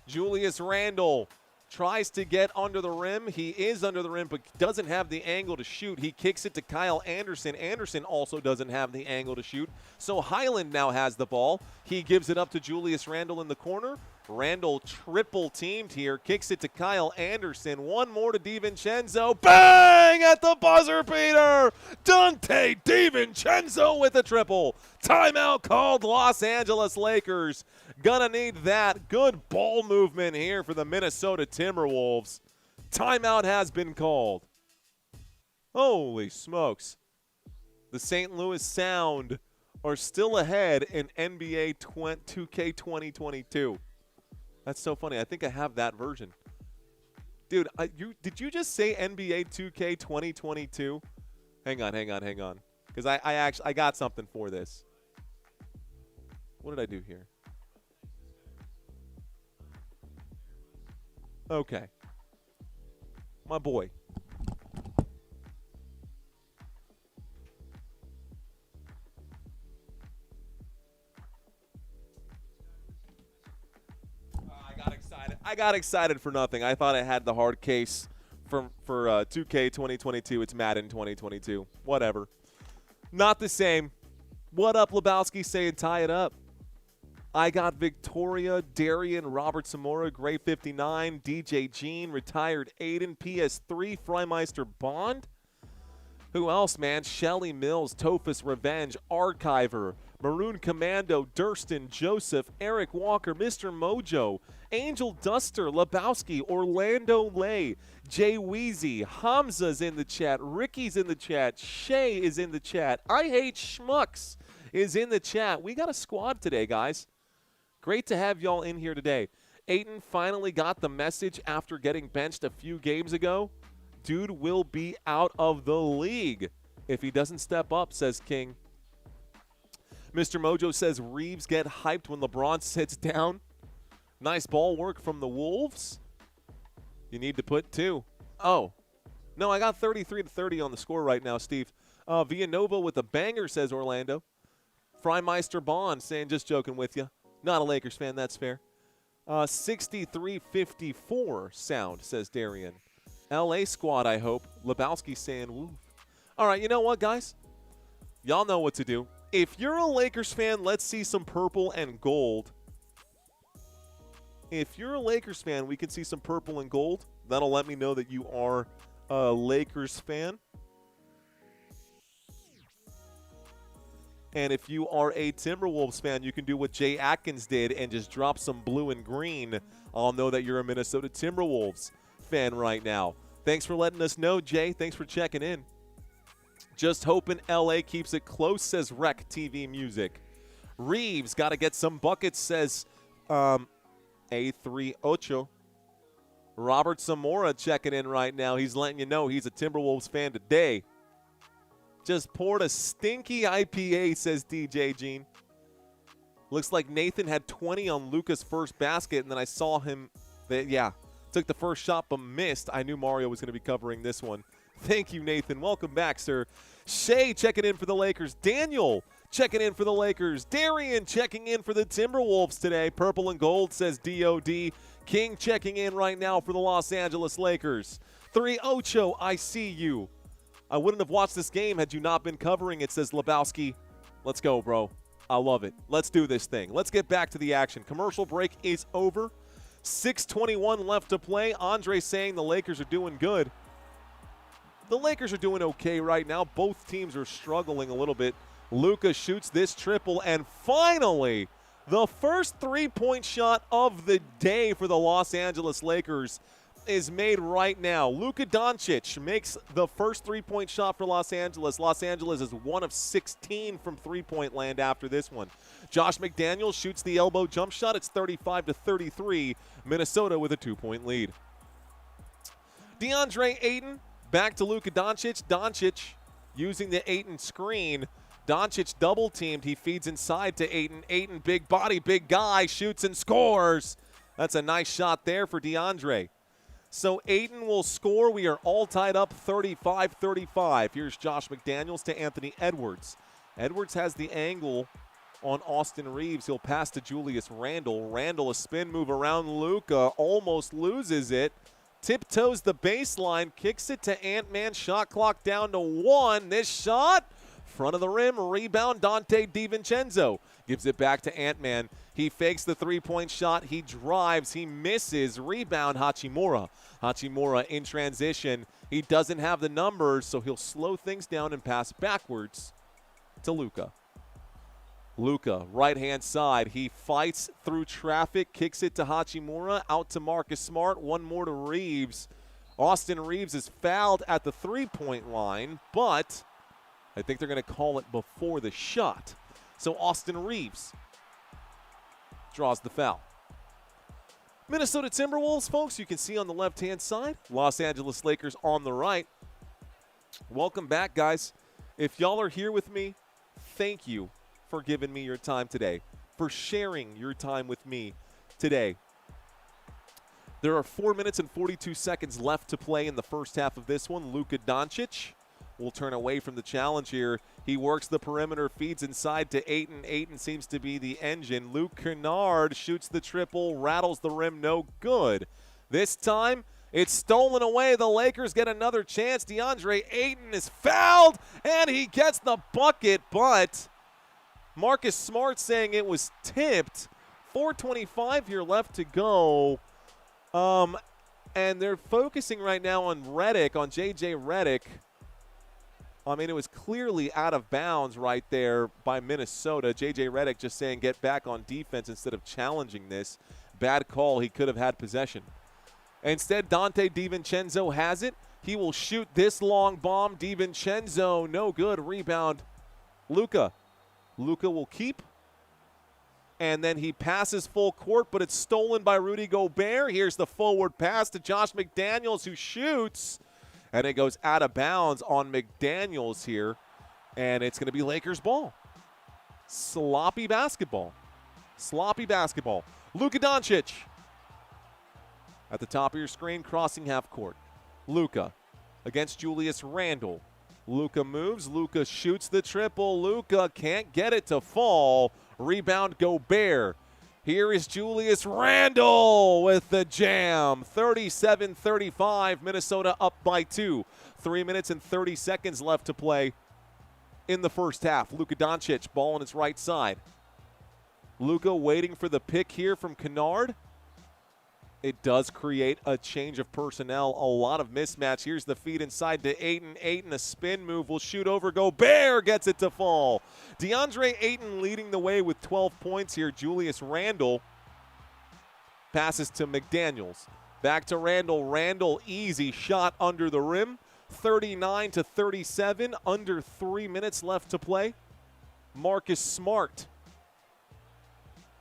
Julius Randle Tries to get under the rim. He is under the rim, but doesn't have the angle to shoot. He kicks it to Kyle Anderson. Anderson also doesn't have the angle to shoot. So Highland now has the ball. He gives it up to Julius Randle in the corner. Randle triple teamed here. Kicks it to Kyle Anderson. One more to DiVincenzo. Bang at the buzzer beater. Dante DiVincenzo with a triple. Timeout called Los Angeles Lakers. Gonna need that. Good ball movement here for the Minnesota Timberwolves. Timeout has been called. Holy smokes. The St. Louis Sound are still ahead in NBA 2K 2022. That's so funny. I think I have that version. Dude, did you just say NBA 2K 2022? Hang on. Because I got something for this. What did I do here? Okay. My boy. I got excited for nothing. I thought I had the hard case for 2K 2022. It's Madden 2022. Whatever. Not the same. What up, Lebowski? Saying tie it up. I got Victoria, Darian, Robert Zamora, Gray 59, DJ Jean, Retired Aiden, PS3, Freimeister Bond. Who else, man? Shelly Mills, Tophus Revenge, Archiver, Maroon Commando, Durston, Joseph, Eric Walker, Mr. Mojo, Angel Duster, Lebowski, Orlando Lay, Jay Weezy, Hamza's in the chat, Ricky's in the chat, Shay is in the chat, I Hate Schmucks is in the chat. We got a squad today, guys. Great to have y'all in here today. Aiden finally got the message after getting benched a few games ago. Dude will be out of the league if he doesn't step up, says King. Mr. Mojo says Reeves get hyped when LeBron sits down. Nice ball work from the Wolves. You need to put 2. Oh. No, I got 33-30 on the score right now, Steve. Villanova with a banger, says Orlando. Freimeister Bond saying just joking with you. Not a Lakers fan, that's fair. 63-54 sound, says Darian. LA squad, I hope. Lebowski saying woo. All right, you know what, guys? Y'all know what to do. If you're a Lakers fan, let's see some purple and gold. If you're a Lakers fan, we can see some purple and gold. That'll let me know that you are a Lakers fan. And if you are a Timberwolves fan, you can do what Jay Atkins did and just drop some blue and green. I'll know that you're a Minnesota Timberwolves fan right now. Thanks for letting us know, Jay. Thanks for checking in. Just hoping LA keeps it close, says Rec TV Music. Reeves got to get some buckets, says A38. Robert Zamora checking in right now. He's letting you know he's a Timberwolves fan today. Just poured a stinky IPA, says DJ Jean. Looks like Nathan had 20 on Luka's first basket, and then I saw him, took the first shot but missed. I knew Mario was going to be covering this one. Thank you, Nathan. Welcome back, sir. Shay checking in for the Lakers. Daniel checking in for the Lakers. Darian checking in for the Timberwolves today. Purple and gold, says DOD. King checking in right now for the Los Angeles Lakers. 3-Ocho, I see you. I wouldn't have watched this game had you not been covering it, says Lebowski. Let's go, bro. I love it. Let's do this thing. Let's get back to the action. Commercial break is over. 6:21 left to play. Andre saying the Lakers are doing good. The Lakers are doing okay right now. Both teams are struggling a little bit. Luka shoots this triple, and finally, the first three-point shot of the day for the Los Angeles Lakers is made right now. Luka Doncic makes the first three-point shot for Los Angeles. Los Angeles is 1 of 16 from three-point land after this one. Josh McDaniels shoots the elbow jump shot. It's 35-33. Minnesota with a 2-point lead. DeAndre Ayton back to Luka Doncic. Doncic using the Ayton screen. Doncic double-teamed. He feeds inside to Ayton. Ayton, big body, big guy, shoots and scores. That's a nice shot there for DeAndre. So Ayton will score. We are all tied up 35-35. Here's Josh McDaniels to Anthony Edwards. Edwards has the angle on Austin Reeves. He'll pass to Julius Randle. Randle, a spin move around Luka, almost loses it. Tiptoes the baseline, kicks it to Ant-Man. Shot clock down to 1. This shot, front of the rim, rebound, Dante DiVincenzo. Gives it back to Ant-Man. He fakes the three-point shot. He drives. He misses. Rebound, Hachimura. Hachimura in transition. He doesn't have the numbers, so he'll slow things down and pass backwards to Luka. Luka, right-hand side. He fights through traffic, kicks it to Hachimura, out to Marcus Smart, one more to Reeves. Austin Reeves is fouled at the three-point line, but I think they're going to call it before the shot. So Austin Reeves draws the foul. Minnesota Timberwolves, folks, you can see on the left-hand side. Los Angeles Lakers on the right. Welcome back, guys. If y'all are here with me, thank you for giving me your time today, for sharing your time with me today. There are 4 minutes and 42 seconds left to play in the first half of this one. Luka Doncic will turn away from the challenge here. He works the perimeter, feeds inside to Ayton. Ayton seems to be the engine. Luke Kennard shoots the triple, rattles the rim, no good. This time, it's stolen away. The Lakers get another chance. DeAndre Ayton is fouled, and he gets the bucket, but Marcus Smart saying it was tipped. 4:25 here left to go. And they're focusing right now on Redick, on J.J. Redick. I mean, it was clearly out of bounds right there by Minnesota. J.J. Redick just saying get back on defense instead of challenging this. Bad call. He could have had possession. Instead, Dante DiVincenzo has it. He will shoot this long bomb. DiVincenzo, no good. Rebound, Luka. Luka will keep. And then he passes full court, but it's stolen by Rudy Gobert. Here's the forward pass to Josh McDaniels, who shoots. And it goes out of bounds on McDaniels here. And it's going to be Lakers ball. Sloppy basketball. Sloppy basketball. Luka Doncic. At the top of your screen, crossing half court. Luka against Julius Randle. Luka moves. Luka shoots the triple. Luka can't get it to fall. Rebound Gobert. Here is Julius Randle with the jam. 37-35. Minnesota up by 2. 3 minutes and 30 seconds left to play in the first half. Luka Doncic, ball on his right side. Luka waiting for the pick here from Kennard. It does create a change of personnel, a lot of mismatch. Here's the feed inside to Ayton. Ayton, a spin move, will shoot over. Gobert gets it to fall. DeAndre Ayton leading the way with 12 points here. Julius Randle passes to McDaniels. Back to Randle. Randle, easy shot under the rim. 39-37, under 3 minutes left to play. Marcus Smart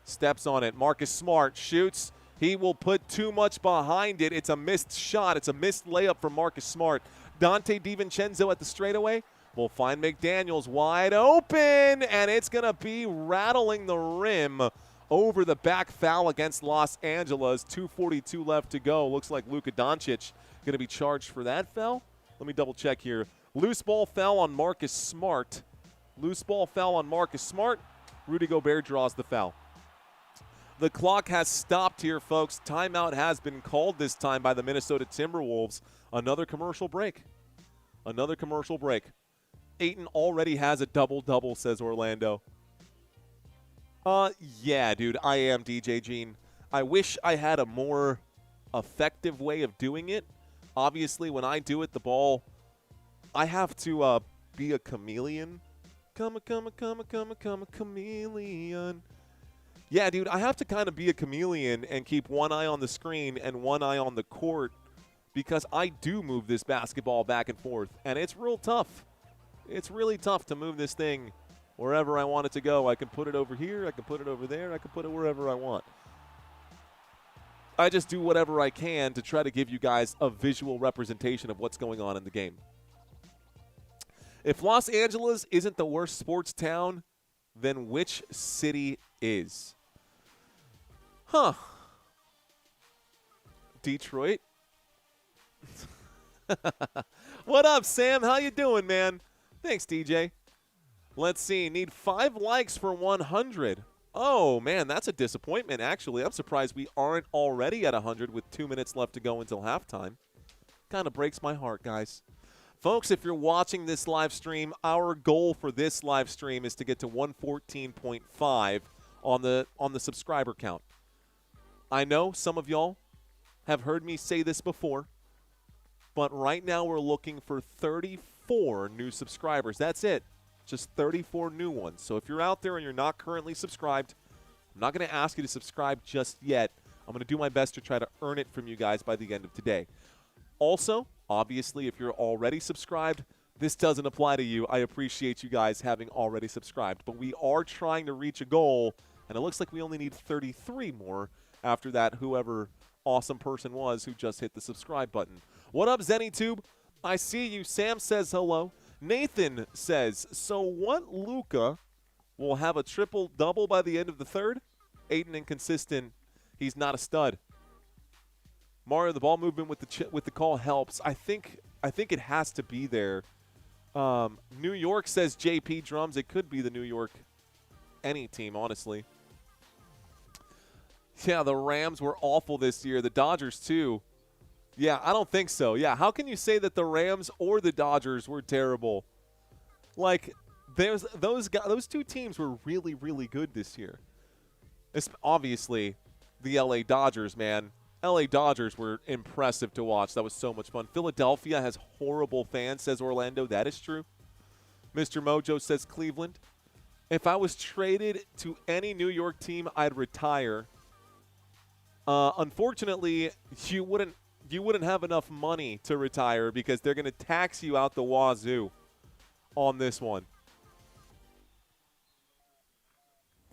steps on it. Marcus Smart shoots. He will put too much behind it. It's a missed shot. It's a missed layup from Marcus Smart. Dante DiVincenzo at the straightaway will find McDaniels wide open, and it's going to be rattling the rim over the back. Foul against Los Angeles. 2:42 left to go. Looks like Luka Doncic going to be charged for that foul. Let me double check here. Loose ball foul on Marcus Smart. Loose ball foul on Marcus Smart. Rudy Gobert draws the foul. The clock has stopped here, folks. Timeout has been called this time by the Minnesota Timberwolves. Another commercial break. Another commercial break. Ayton already has a double-double, says Orlando. Yeah, dude, I am DJ Gene. I wish I had a more effective way of doing it. Obviously, when I do it, the ball, I have to be a chameleon. Come a chameleon. Yeah, dude, I have to kind of be a chameleon and keep one eye on the screen and one eye on the court because I do move this basketball back and forth, and it's real tough. It's really tough to move this thing wherever I want it to go. I can put it over here. I can put it over there. I can put it wherever I want. I just do whatever I can to try to give you guys a visual representation of what's going on in the game. If Los Angeles isn't the worst sports town, then which city is? Huh. Detroit? What up, Sam? How you doing, man? Thanks, DJ. Let's see. Need 5 likes for 100. Oh, man, that's a disappointment, actually. I'm surprised we aren't already at 100 with 2 minutes left to go until halftime. Kind of breaks my heart, guys. Folks, if you're watching this live stream, our goal for this live stream is to get to 114.5 on the subscriber count. I know some of y'all have heard me say this before, but right now we're looking for 34 new subscribers. That's it. Just 34 new ones. So if you're out there and you're not currently subscribed, I'm not going to ask you to subscribe just yet. I'm going to do my best to try to earn it from you guys by the end of today. Also, obviously, if you're already subscribed, this doesn't apply to you. I appreciate you guys having already subscribed. But we are trying to reach a goal, and it looks like we only need 33 more after that whoever awesome person was who just hit the subscribe button. What up, ZennyTube? I see you. Sam says hello. Nathan says, so what Luka will have a triple-double by the end of the third? Aiden inconsistent. He's not a stud. Mario, the ball movement with the call helps. I think it has to be there. New York says JP drums. It could be the New York any team, honestly. Yeah, the Rams were awful this year. The Dodgers, too. Yeah, I don't think so. Yeah, how can you say that the Rams or the Dodgers were terrible? Like, those two teams were really, really good this year. It's obviously, the LA Dodgers, man. LA Dodgers were impressive to watch. That was so much fun. Philadelphia has horrible fans, says Orlando. That is true. Mr. Mojo says Cleveland. If I was traded to any New York team, I'd retire. Unfortunately, you wouldn't have enough money to retire because they're going to tax you out the wazoo on this one.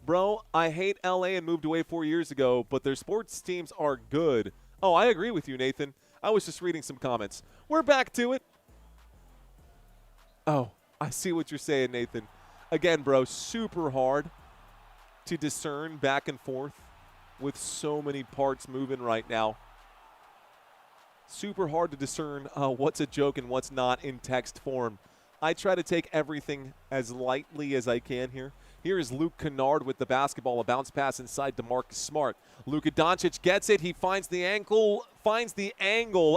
Bro, I hate LA and moved away 4 years ago, but their sports teams are good. Oh, I agree with you, Nathan. I was just reading some comments. We're back to it. Oh, I see what you're saying, Nathan. Again, bro, super hard to discern back and forth with so many parts moving right now. Super hard to discern what's a joke and what's not in text form. I try to take everything as lightly as I can here. Here is Luke Kennard with the basketball. A bounce pass inside to Marcus Smart. Luka Doncic gets it. He finds the angle,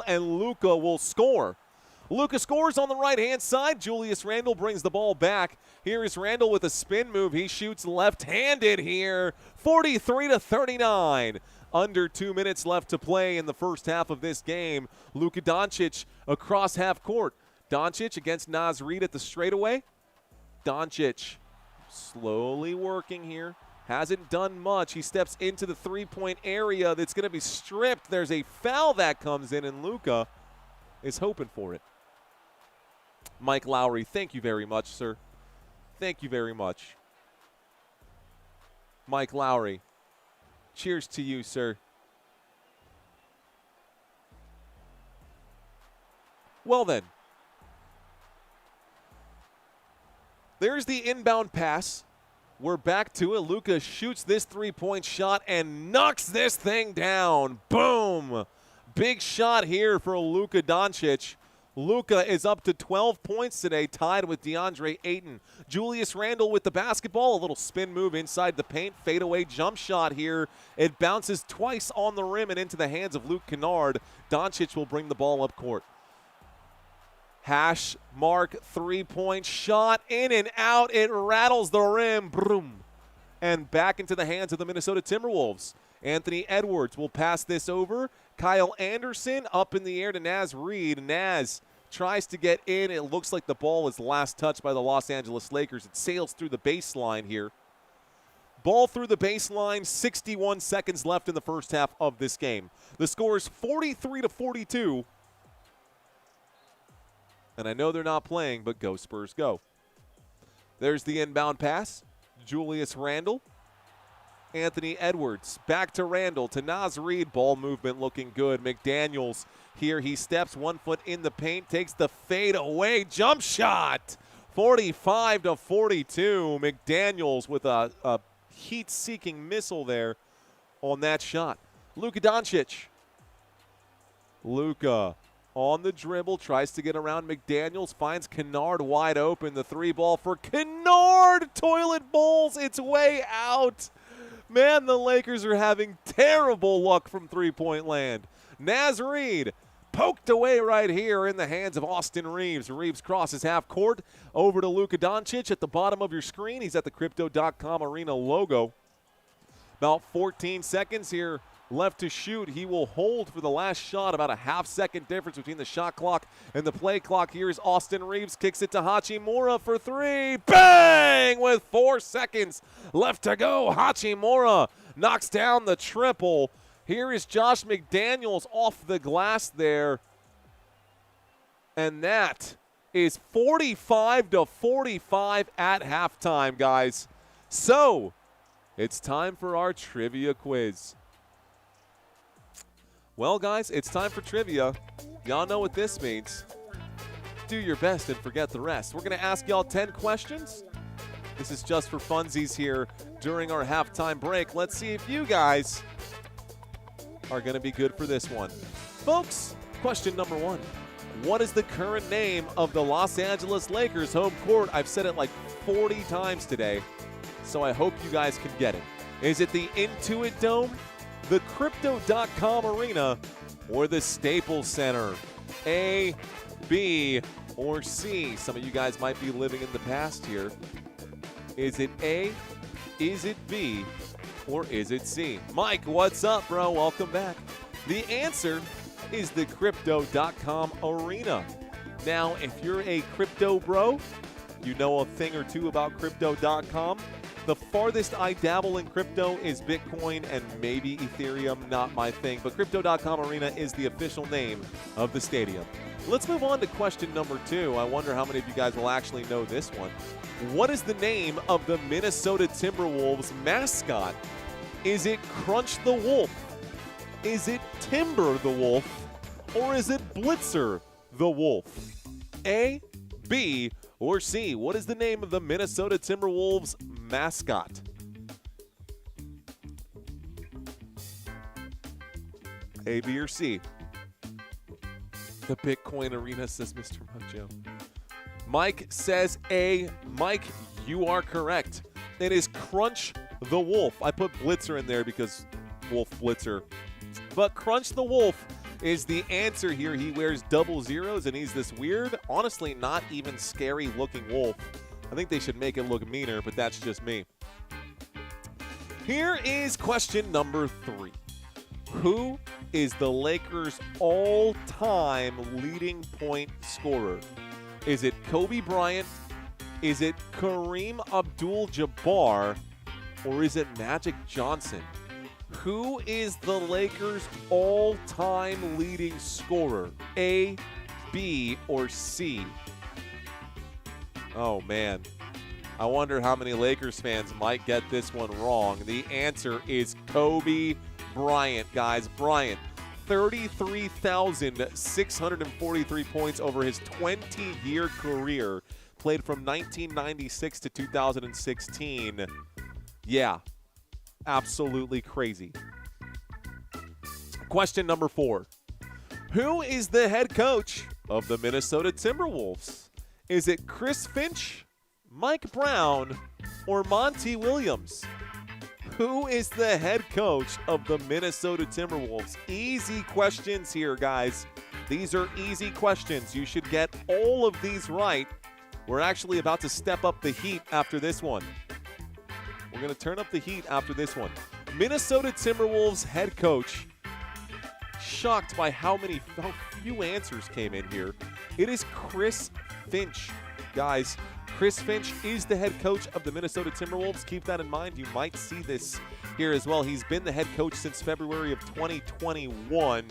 and Luka will score. Luka scores on the right-hand side. Julius Randle brings the ball back. Here is Randle with a spin move. He shoots left-handed here. 43-39. Under 2 minutes left to play in the first half of this game. Luka Doncic across half court. Doncic against Naz Reid at the straightaway. Doncic slowly working here. Hasn't done much. He steps into the three-point area that's going to be stripped. There's a foul that comes in, and Luka is hoping for it. Mike Lowry, thank you very much, sir. Thank you very much. Mike Lowry, cheers to you, sir. Well then, there's the inbound pass. We're back to it. Luka shoots this three-point shot and knocks this thing down. Boom! Big shot here for Luka Doncic. Luka is up to 12 points today, tied with DeAndre Ayton. Julius Randle with the basketball. A little spin move inside the paint. Fadeaway jump shot here. It bounces twice on the rim and into the hands of Luke Kennard. Doncic will bring the ball up court. Hash mark three-point shot. In and out. It rattles the rim. Boom. And back into the hands of the Minnesota Timberwolves. Anthony Edwards will pass this over. Kyle Anderson up in the air to Naz Reid. Naz tries to get in. It looks like the ball is last touched by the Los Angeles Lakers. It sails through the baseline here. Ball through the baseline, 61 seconds left in the first half of this game. The score is 43-42. And I know they're not playing, but go Spurs, go. There's the inbound pass. Julius Randle. Anthony Edwards back to Randle to Naz Reid. Ball movement looking good. McDaniels here. He steps 1 foot in the paint, takes the fade away. Jump shot. 45-42. McDaniels with a heat-seeking missile there on that shot. Luka Doncic. Luka on the dribble, tries to get around McDaniels, finds Kennard wide open. The three ball for Kennard. Toilet bowls its way out. Man, the Lakers are having terrible luck from three-point land. Naz Reid poked away right here in the hands of Austin Reeves. Reeves crosses half court over to Luka Doncic at the bottom of your screen. He's at the Crypto.com Arena logo. About 14 seconds here left to shoot. He will hold for the last shot. About a half-second difference between the shot clock and the play clock. Here's Austin Reeves, kicks it to Hachimura for three. Bang! With 4 seconds left to go, Hachimura knocks down the triple. Here is Josh McDaniels off the glass there. And that is 45-45 at halftime, guys. So, it's time for our trivia quiz. Well, guys, it's time for trivia. Y'all know what this means. Do your best and forget the rest. We're going to ask y'all 10 questions. This is just for funsies here during our halftime break. Let's see if you guys are going to be good for this one. Folks, question number 1. What is the current name of the Los Angeles Lakers home court? I've said it like 40 times today, so I hope you guys can get it. Is it the Intuit Dome, the Crypto.com Arena, or the Staples Center? A, B, or C? Some of you guys might be living in the past here. Is it A, is it B, or is it C? Mike, what's up, bro? Welcome back. The answer is the Crypto.com Arena. Now, if you're a crypto bro, you know a thing or two about Crypto.com. The farthest I dabble in crypto is Bitcoin and maybe Ethereum, not my thing. But Crypto.com Arena is the official name of the stadium. Let's move on to question number 2. I wonder how many of you guys will actually know this one. What is the name of the Minnesota Timberwolves mascot? Is it Crunch the Wolf? Is it Timber the Wolf? Or is it Blitzer the Wolf? A, B, or C? What is the name of the Minnesota Timberwolves mascot? A, B, or C? The Bitcoin Arena, says Mr. Mojo. Mike says A. Mike, you are correct. It is Crunch the Wolf. I put Blitzer in there because Wolf Blitzer. But Crunch the Wolf is the answer here. He wears double zeros, and he's this weird, honestly not even scary looking wolf. I think they should make it look meaner, but that's just me. Here is question number 3. Who is the Lakers' all-time leading point scorer? Is it Kobe Bryant? Is it Kareem Abdul-Jabbar? Or is it Magic Johnson? Who is the Lakers' all-time leading scorer? A, B, or C? Oh, man. I wonder how many Lakers fans might get this one wrong. The answer is Kobe Bryant, guys. Bryant, 33,643 points over his 20-year career. Played from 1996 to 2016. Yeah. Absolutely crazy. Question number 4. Who is the head coach of the Minnesota Timberwolves? Is it Chris Finch, Mike Brown, or Monty Williams? Who is the head coach of the Minnesota Timberwolves? Easy questions here, guys. These are easy questions. You should get all of these right. We're actually about to step up the heat after this one. We're going to turn up the heat after this one. Minnesota Timberwolves head coach. Shocked by how few answers came in here. It is Chris Finch. Guys, Chris Finch is the head coach of the Minnesota Timberwolves. Keep that in mind. You might see this here as well. He's been the head coach since February of 2021.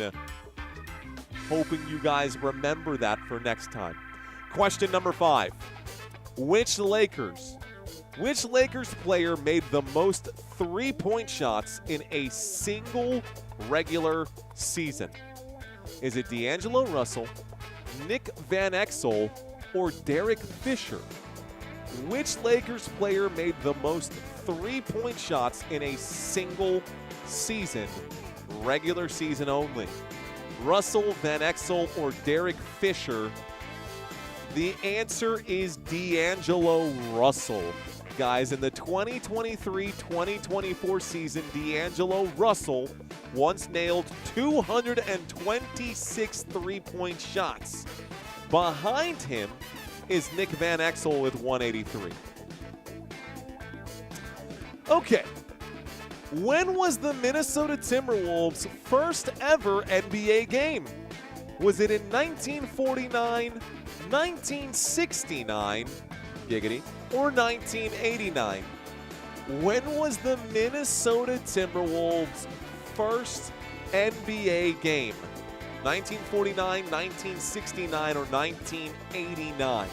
Hoping you guys remember that for next time. Question number 5. Which Lakers player made the most three-point shots in a single regular season? Is it D'Angelo Russell, Nick Van Exel, or Derek Fisher? Which Lakers player made the most three-point shots in a single season, regular season only? Russell, Van Exel, or Derek Fisher? The answer is D'Angelo Russell. Guys, in the 2023-2024 season, D'Angelo Russell once nailed 226 three-point shots. Behind him is Nick Van Exel with 183. Okay. When was the Minnesota Timberwolves' first ever NBA game? Was it in 1949, 1969, giggity, or 1989? When was the Minnesota Timberwolves' first NBA game? 1949, 1969, or 1989?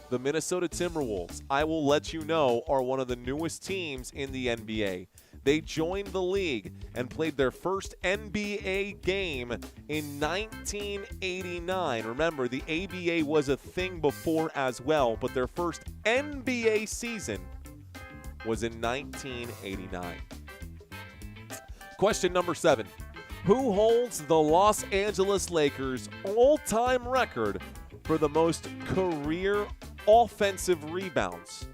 The Minnesota Timberwolves, I will let you know, are one of the newest teams in the NBA. They joined the league and played their first NBA game in 1989. Remember, the ABA was a thing before as well, but their first NBA season was in 1989. Question number 7. Who holds the Los Angeles Lakers' all-time record for the most career offensive rebounds?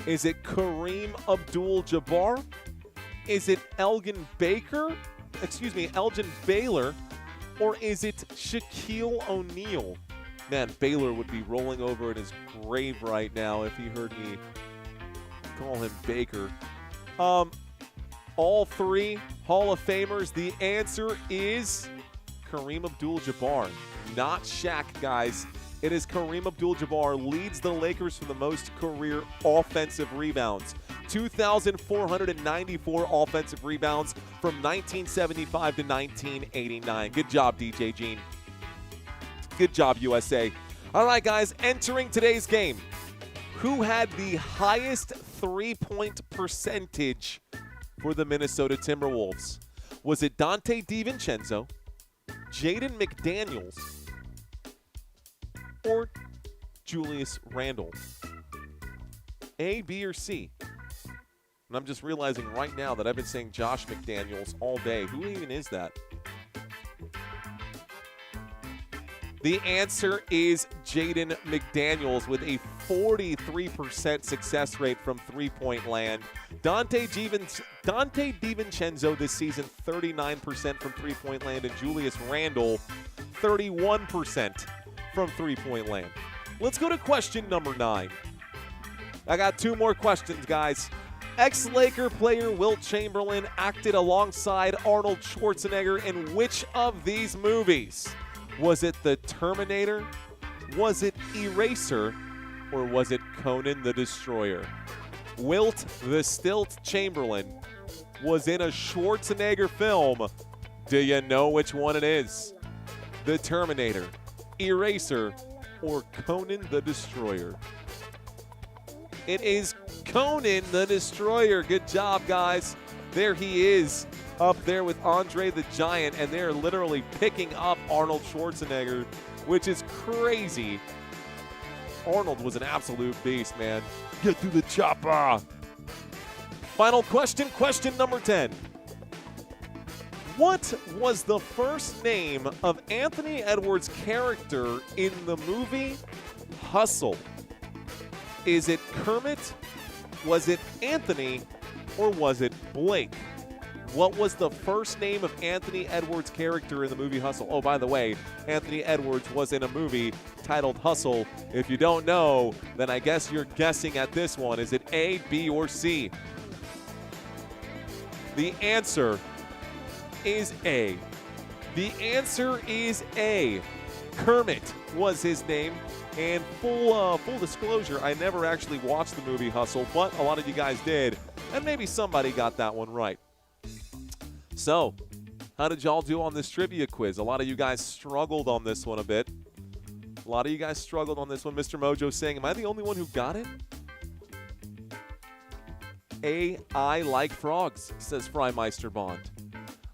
Is it Kareem Abdul-Jabbar? Is it Elgin Baylor? Or is it Shaquille O'Neal? Man, Baylor would be rolling over in his grave right now if he heard me call him Baker. All three Hall of Famers. The answer is Kareem Abdul-Jabbar, not Shaq, guys. It is Kareem Abdul-Jabbar leads the Lakers for the most career offensive rebounds. 2,494 offensive rebounds from 1975 to 1989. Good job, DJ Gene. Good job, USA. All right, guys, entering today's game. Who had the highest three-point percentage for the Minnesota Timberwolves? Was it Dante DiVincenzo, Jaden McDaniels, or Julius Randle? A, B, or C? And I'm just realizing right now that I've been saying Josh McDaniels all day. Who even is that? The answer is Jaden McDaniels with a 43% success rate from three-point land. Dante DiVincenzo this season, 39% from three-point land, and Julius Randle, 31% from three-point land. Let's go to question number 9. I got 2 more questions, guys. Ex-Laker player Wilt Chamberlain acted alongside Arnold Schwarzenegger in which of these movies? Was it The Terminator? Was it Eraser? Or was it Conan the Destroyer? Wilt the Stilt Chamberlain was in a Schwarzenegger film. Do you know which one it is? The Terminator, Eraser, or Conan the Destroyer? It is Conan the Destroyer. Good job, guys. There he is up there with Andre the Giant, and they're literally picking up Arnold Schwarzenegger, which is crazy. Arnold was an absolute beast, man. Get to the chopper. Final question, question number 10. What was the first name of Anthony Edwards' character in the movie Hustle? Is it Kermit? Was it Anthony? Or was it Blake? What was the first name of Anthony Edwards' character in the movie Hustle? Oh, by the way, Anthony Edwards was in a movie titled Hustle. If you don't know, then I guess you're guessing at this one. Is it A, B, or C? The answer is A. The answer is A. Kermit was his name. And full disclosure, I never actually watched the movie Hustle, but a lot of you guys did, and maybe somebody got that one right. So, how did y'all do on this trivia quiz? A lot of you guys struggled on this one a bit. A lot of you guys struggled on this one. Mr. Mojo saying, am I the only one who got it? A, I like frogs, says Frymeister Bond.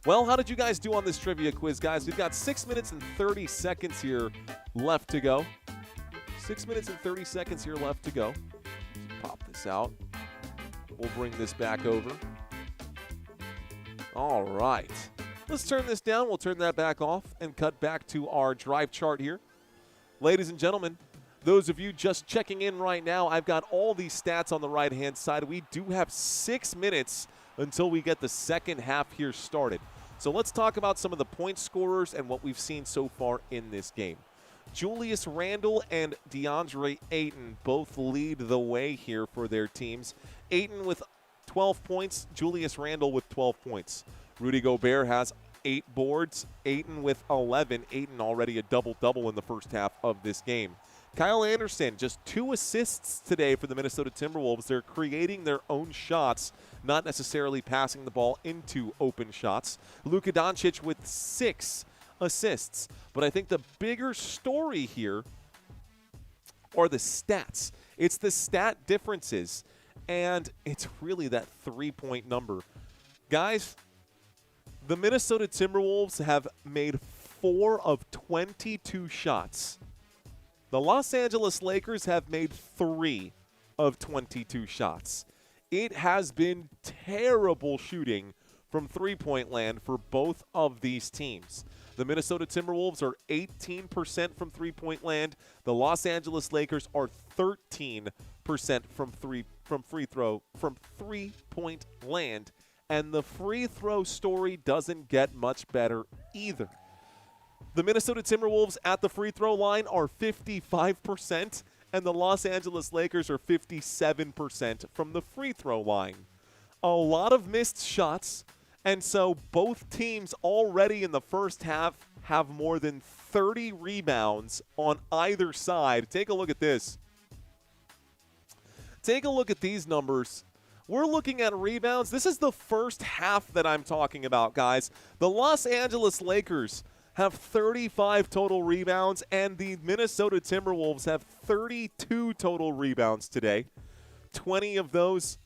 Well, how did you guys do on this trivia quiz, guys? We've got 6 minutes and 30 seconds here left to go. 6 minutes and 30 seconds here left to go. Let's pop this out. We'll bring this back over. All right. Let's turn this down. We'll turn that back off and cut back to our drive chart here. Ladies and gentlemen, those of you just checking in right now, I've got all these stats on the right-hand side. We do have 6 minutes until we get the second half here started. So let's talk about some of the point scorers and what we've seen so far in this game. Julius Randle and DeAndre Ayton both lead the way here for their teams. Ayton with 12 points, Julius Randle with 12 points. Rudy Gobert has 8 boards, Ayton with 11. Ayton already a double-double in the first half of this game. Kyle Anderson, just 2 assists today for the Minnesota Timberwolves. They're creating their own shots, not necessarily passing the ball into open shots. Luka Doncic with 6 assists. But I think the bigger story here are the stats. It's the stat differences, and it's really that three-point number. Guys, the Minnesota Timberwolves have made 4 of 22 shots. The Los Angeles Lakers have made 3 of 22 shots. It has been terrible shooting from three-point land for both of these teams. The Minnesota Timberwolves are 18% from three-point land. The Los Angeles Lakers are 13% from three-point land. And the free throw story doesn't get much better either. The Minnesota Timberwolves at the free throw line are 55%, and the Los Angeles Lakers are 57% from the free throw line. A lot of missed shots, and so both teams already in the first half have more than 30 rebounds on either side. Take a look at this. Take a look at these numbers. We're looking at rebounds. This is the first half that I'm talking about, guys. The Los Angeles Lakers have 35 total rebounds, and the Minnesota Timberwolves have 32 total rebounds today. 20 of those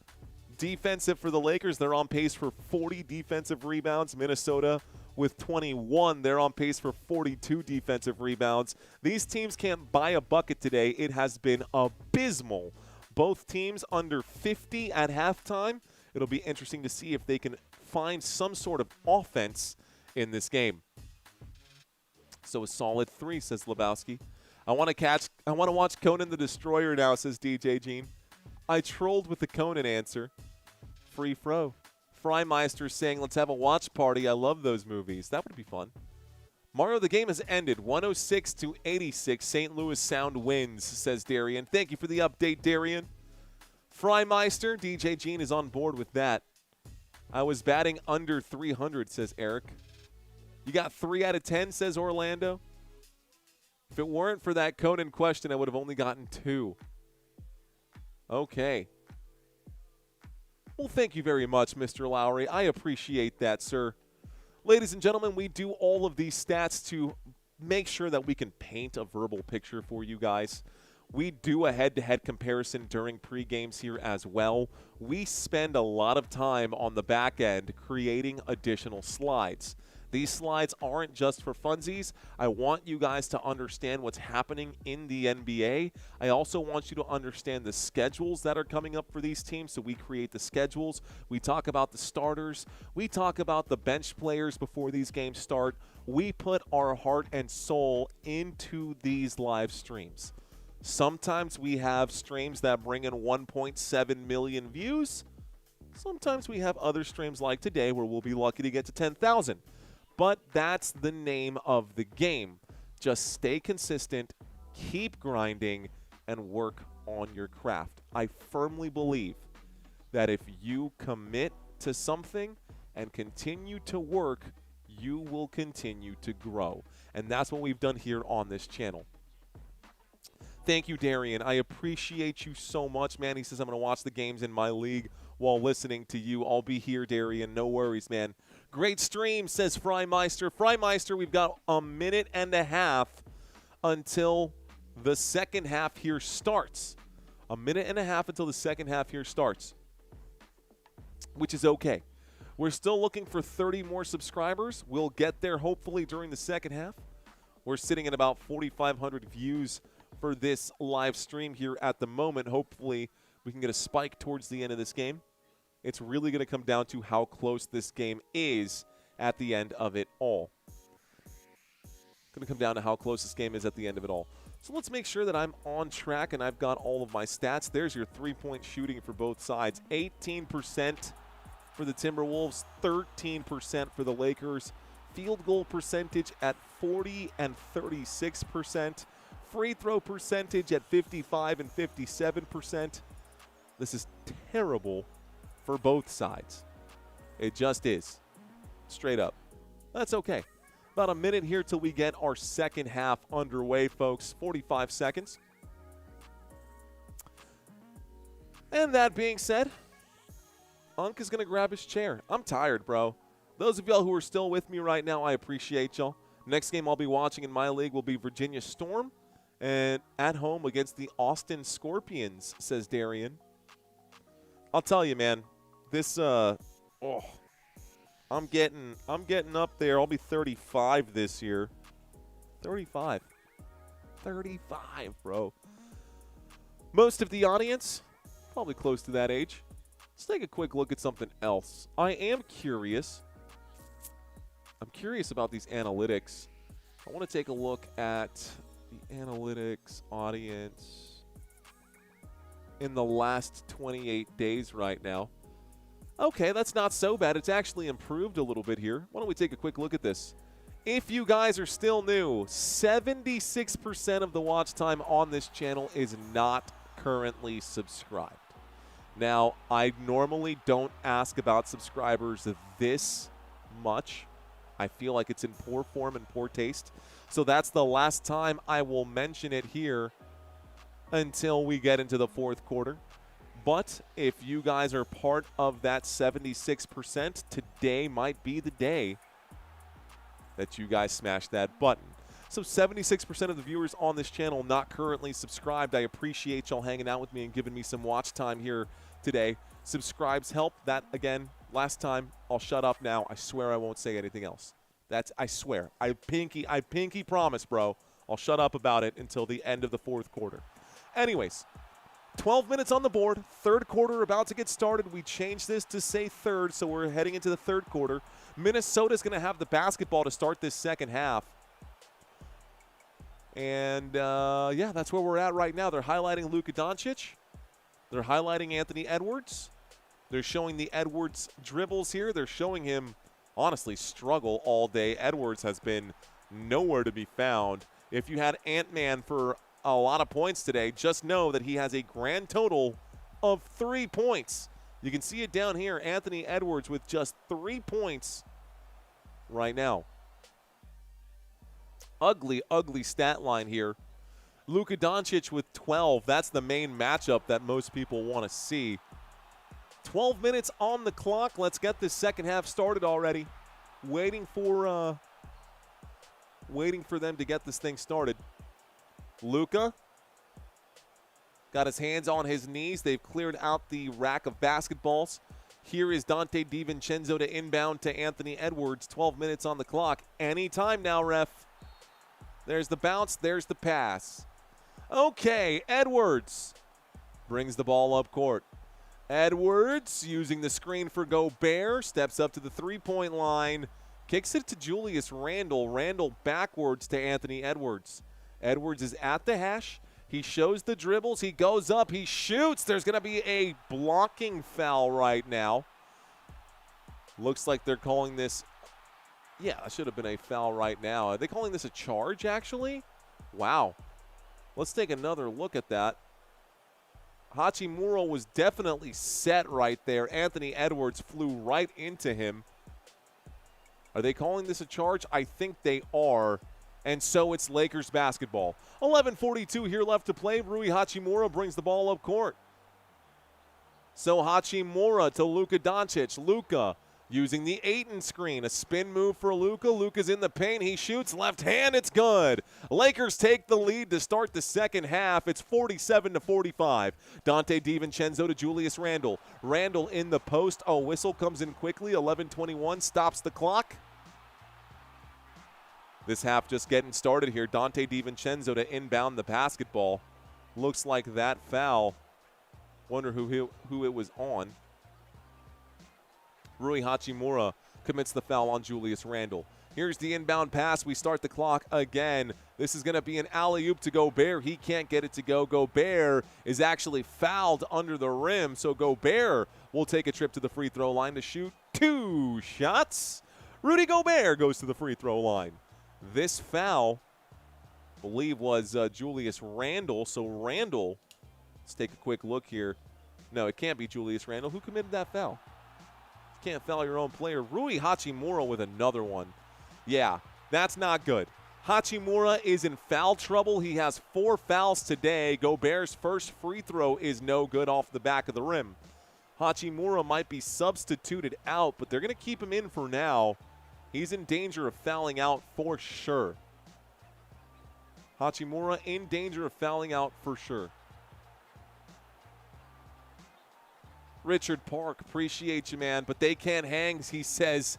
defensive for the Lakers. They're on pace for 40 defensive rebounds. Minnesota with 21. They're on pace for 42 defensive rebounds. These teams can't buy a bucket today. It has been abysmal. Both teams under 50 at halftime. It'll be interesting to see if they can find some sort of offense in this game. So a solid 3, says Lebowski. I want to watch Conan the Destroyer now, says DJ Gene. I trolled with the Conan answer. Free fro. Frymeister saying, let's have a watch party. I love those movies. That would be fun. Mario, the game has ended. 106-86. St. Louis Sound wins, says Darian. Thank you for the update, Darian. Frymeister, DJ Gene is on board with that. I was batting under 300, says Eric. You got 3 out of 10, says Orlando. If it weren't for that Conan question, I would have only gotten 2. Okay. Well, thank you very much, Mr. Lowry. I appreciate that, sir. Ladies and gentlemen, we do all of these stats to make sure that we can paint a verbal picture for you guys. We do a head-to-head comparison during pre-games here as well. We spend a lot of time on the back end creating additional slides. These slides aren't just for funsies. I want you guys to understand what's happening in the NBA. I also want you to understand the schedules that are coming up for these teams. So we create the schedules. We talk about the starters. We talk about the bench players before these games start. We put our heart and soul into these live streams. Sometimes we have streams that bring in 1.7 million views. Sometimes we have other streams like today where we'll be lucky to get to 10,000. But that's the name of the game. Just stay consistent, keep grinding, and work on your craft. I firmly believe that if you commit to something and continue to work, you will continue to grow. And that's what we've done here on this channel. Thank you, Darian. I appreciate you so much, man. He says, I'm going to watch the games in my league while listening to you. I'll be here, Darian. No worries, man. Great stream, says Frymeister. Frymeister, we've got a minute and a half until the second half here starts. A minute and a half until the second half here starts, which is okay. We're still looking for 30 more subscribers. We'll get there hopefully during the second half. We're sitting at about 4,500 views for this live stream here at the moment. Hopefully we can get a spike towards the end of this game. It's really going to come down to how close this game is at the end of it all. Going to come down to how close this game is at the end of it all. So let's make sure that I'm on track and I've got all of my stats. There's your three-point shooting for both sides. 18% for the Timberwolves, 13% for the Lakers. Field goal percentage at 40 and 36%. Free throw percentage at 55 and 57%. This is terrible for both sides. It just is. Straight up. That's okay. About a minute here till we get our second half underway, folks. 45 seconds. And that being said, Unc is going to grab his chair. I'm tired, bro. Those of y'all who are still with me right now, I appreciate y'all. Next game I'll be watching in my league will be Virginia Storm and at home against the Austin Scorpions, says Darian. I'll tell you, man, this I'm getting up there. I'll be 35 this year. 35, bro. Most of the audience, probably close to that age. Let's take a quick look at something else. I am curious. I'm curious about these analytics. I want to take a look at the analytics audience in the last 28 days right now. Okay, that's not so bad. It's actually improved a little bit here. Why don't we take a quick look at this? If you guys are still new, 76% of the watch time on this channel is not currently subscribed. Now, I normally don't ask about subscribers this much. I feel like it's in poor form and poor taste. So that's the last time I will mention it here until we get into the fourth quarter. But if you guys are part of that 76%, today might be the day that you guys smash that button. So 76% of the viewers on this channel not currently subscribed. I appreciate y'all hanging out with me and giving me some watch time here today. Subscribes help. That, again, last time. I'll shut up now. I swear I won't say anything else. I swear. I pinky promise, bro. I'll shut up about it until the end of the fourth quarter. Anyways, 12 minutes on the board. Third quarter about to get started. We changed this to say third, so we're heading into the third quarter. Minnesota's going to have the basketball to start this second half. And, yeah, that's where we're at right now. They're highlighting Luka Doncic. They're highlighting Anthony Edwards. They're showing the Edwards dribbles here. They're showing him, honestly, struggle all day. Edwards has been nowhere to be found. If you had Ant-Man for a lot of points today, just know that he has a grand total of 3 points. You can see it down here. Anthony Edwards with just 3 points right now. Ugly, ugly stat line here. Luka Doncic with 12. That's the main matchup that most people want to see. 12 minutes on the clock. Let's get this second half started already. Waiting for them to get this thing started. Luka got his hands on his knees. They've cleared out the rack of basketballs. Here is Dante DiVincenzo to inbound to Anthony Edwards. 12 minutes on the clock. Anytime now, ref. There's the bounce. There's the pass. Okay, Edwards brings the ball up court. Edwards using the screen for Gobert. Steps up to the three-point line. Kicks it to Julius Randle. Randle backwards to Anthony Edwards. Edwards is at the hash. He shows the dribbles. He goes up. He shoots. There's going to be a blocking foul right now. Looks like they're calling this. Yeah, it should have been a foul right now. Are they calling this a charge, actually? Wow. Let's take another look at that. Hachimura was definitely set right there. Anthony Edwards flew right into him. Are they calling this a charge? I think they are. And so it's Lakers basketball. 11:42 here left to play. Rui Hachimura brings the ball up court. So Hachimura to Luka Doncic. Luka using the Ayton screen. A spin move for Luka. Luka's in the paint. He shoots left hand. It's good. Lakers take the lead to start the second half. It's 47-45. Dante DiVincenzo to Julius Randle. Randle in the post. Oh, whistle comes in quickly. 11:21 stops the clock. This half just getting started here. Dante DiVincenzo to inbound the basketball. Looks like that foul. Wonder who it was on. Rui Hachimura commits the foul on Julius Randle. Here's the inbound pass. We start the clock again. This is going to be an alley-oop to Gobert. He can't get it to go. Gobert is actually fouled under the rim, so Gobert will take a trip to the free throw line to shoot 2 shots. Rudy Gobert goes to the free throw line. This foul, I believe, was Julius Randle. So Randle, let's take a quick look here. No, it can't be Julius Randle. Who committed that foul? You can't foul your own player. Rui Hachimura with another one. Yeah, that's not good. Hachimura is in foul trouble. He has 4 fouls today. Gobert's first free throw is no good off the back of the rim. Hachimura might be substituted out, but they're going to keep him in for now. He's in danger of fouling out for sure. Hachimura in danger of fouling out for sure. Richard Park, appreciate you, man, but they can't hang, he says.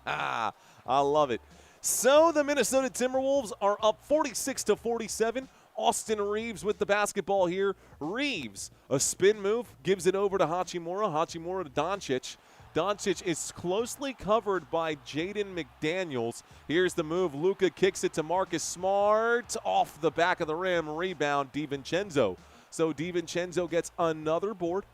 I love it. So the Minnesota Timberwolves are up 46-47. Austin Reaves with the basketball here. Reaves, a spin move, gives it over to Hachimura. Hachimura to Doncic. Doncic is closely covered by Jaden McDaniels. Here's the move. Luka kicks it to Marcus Smart. Off the back of the rim. Rebound, DiVincenzo. So DiVincenzo gets another board.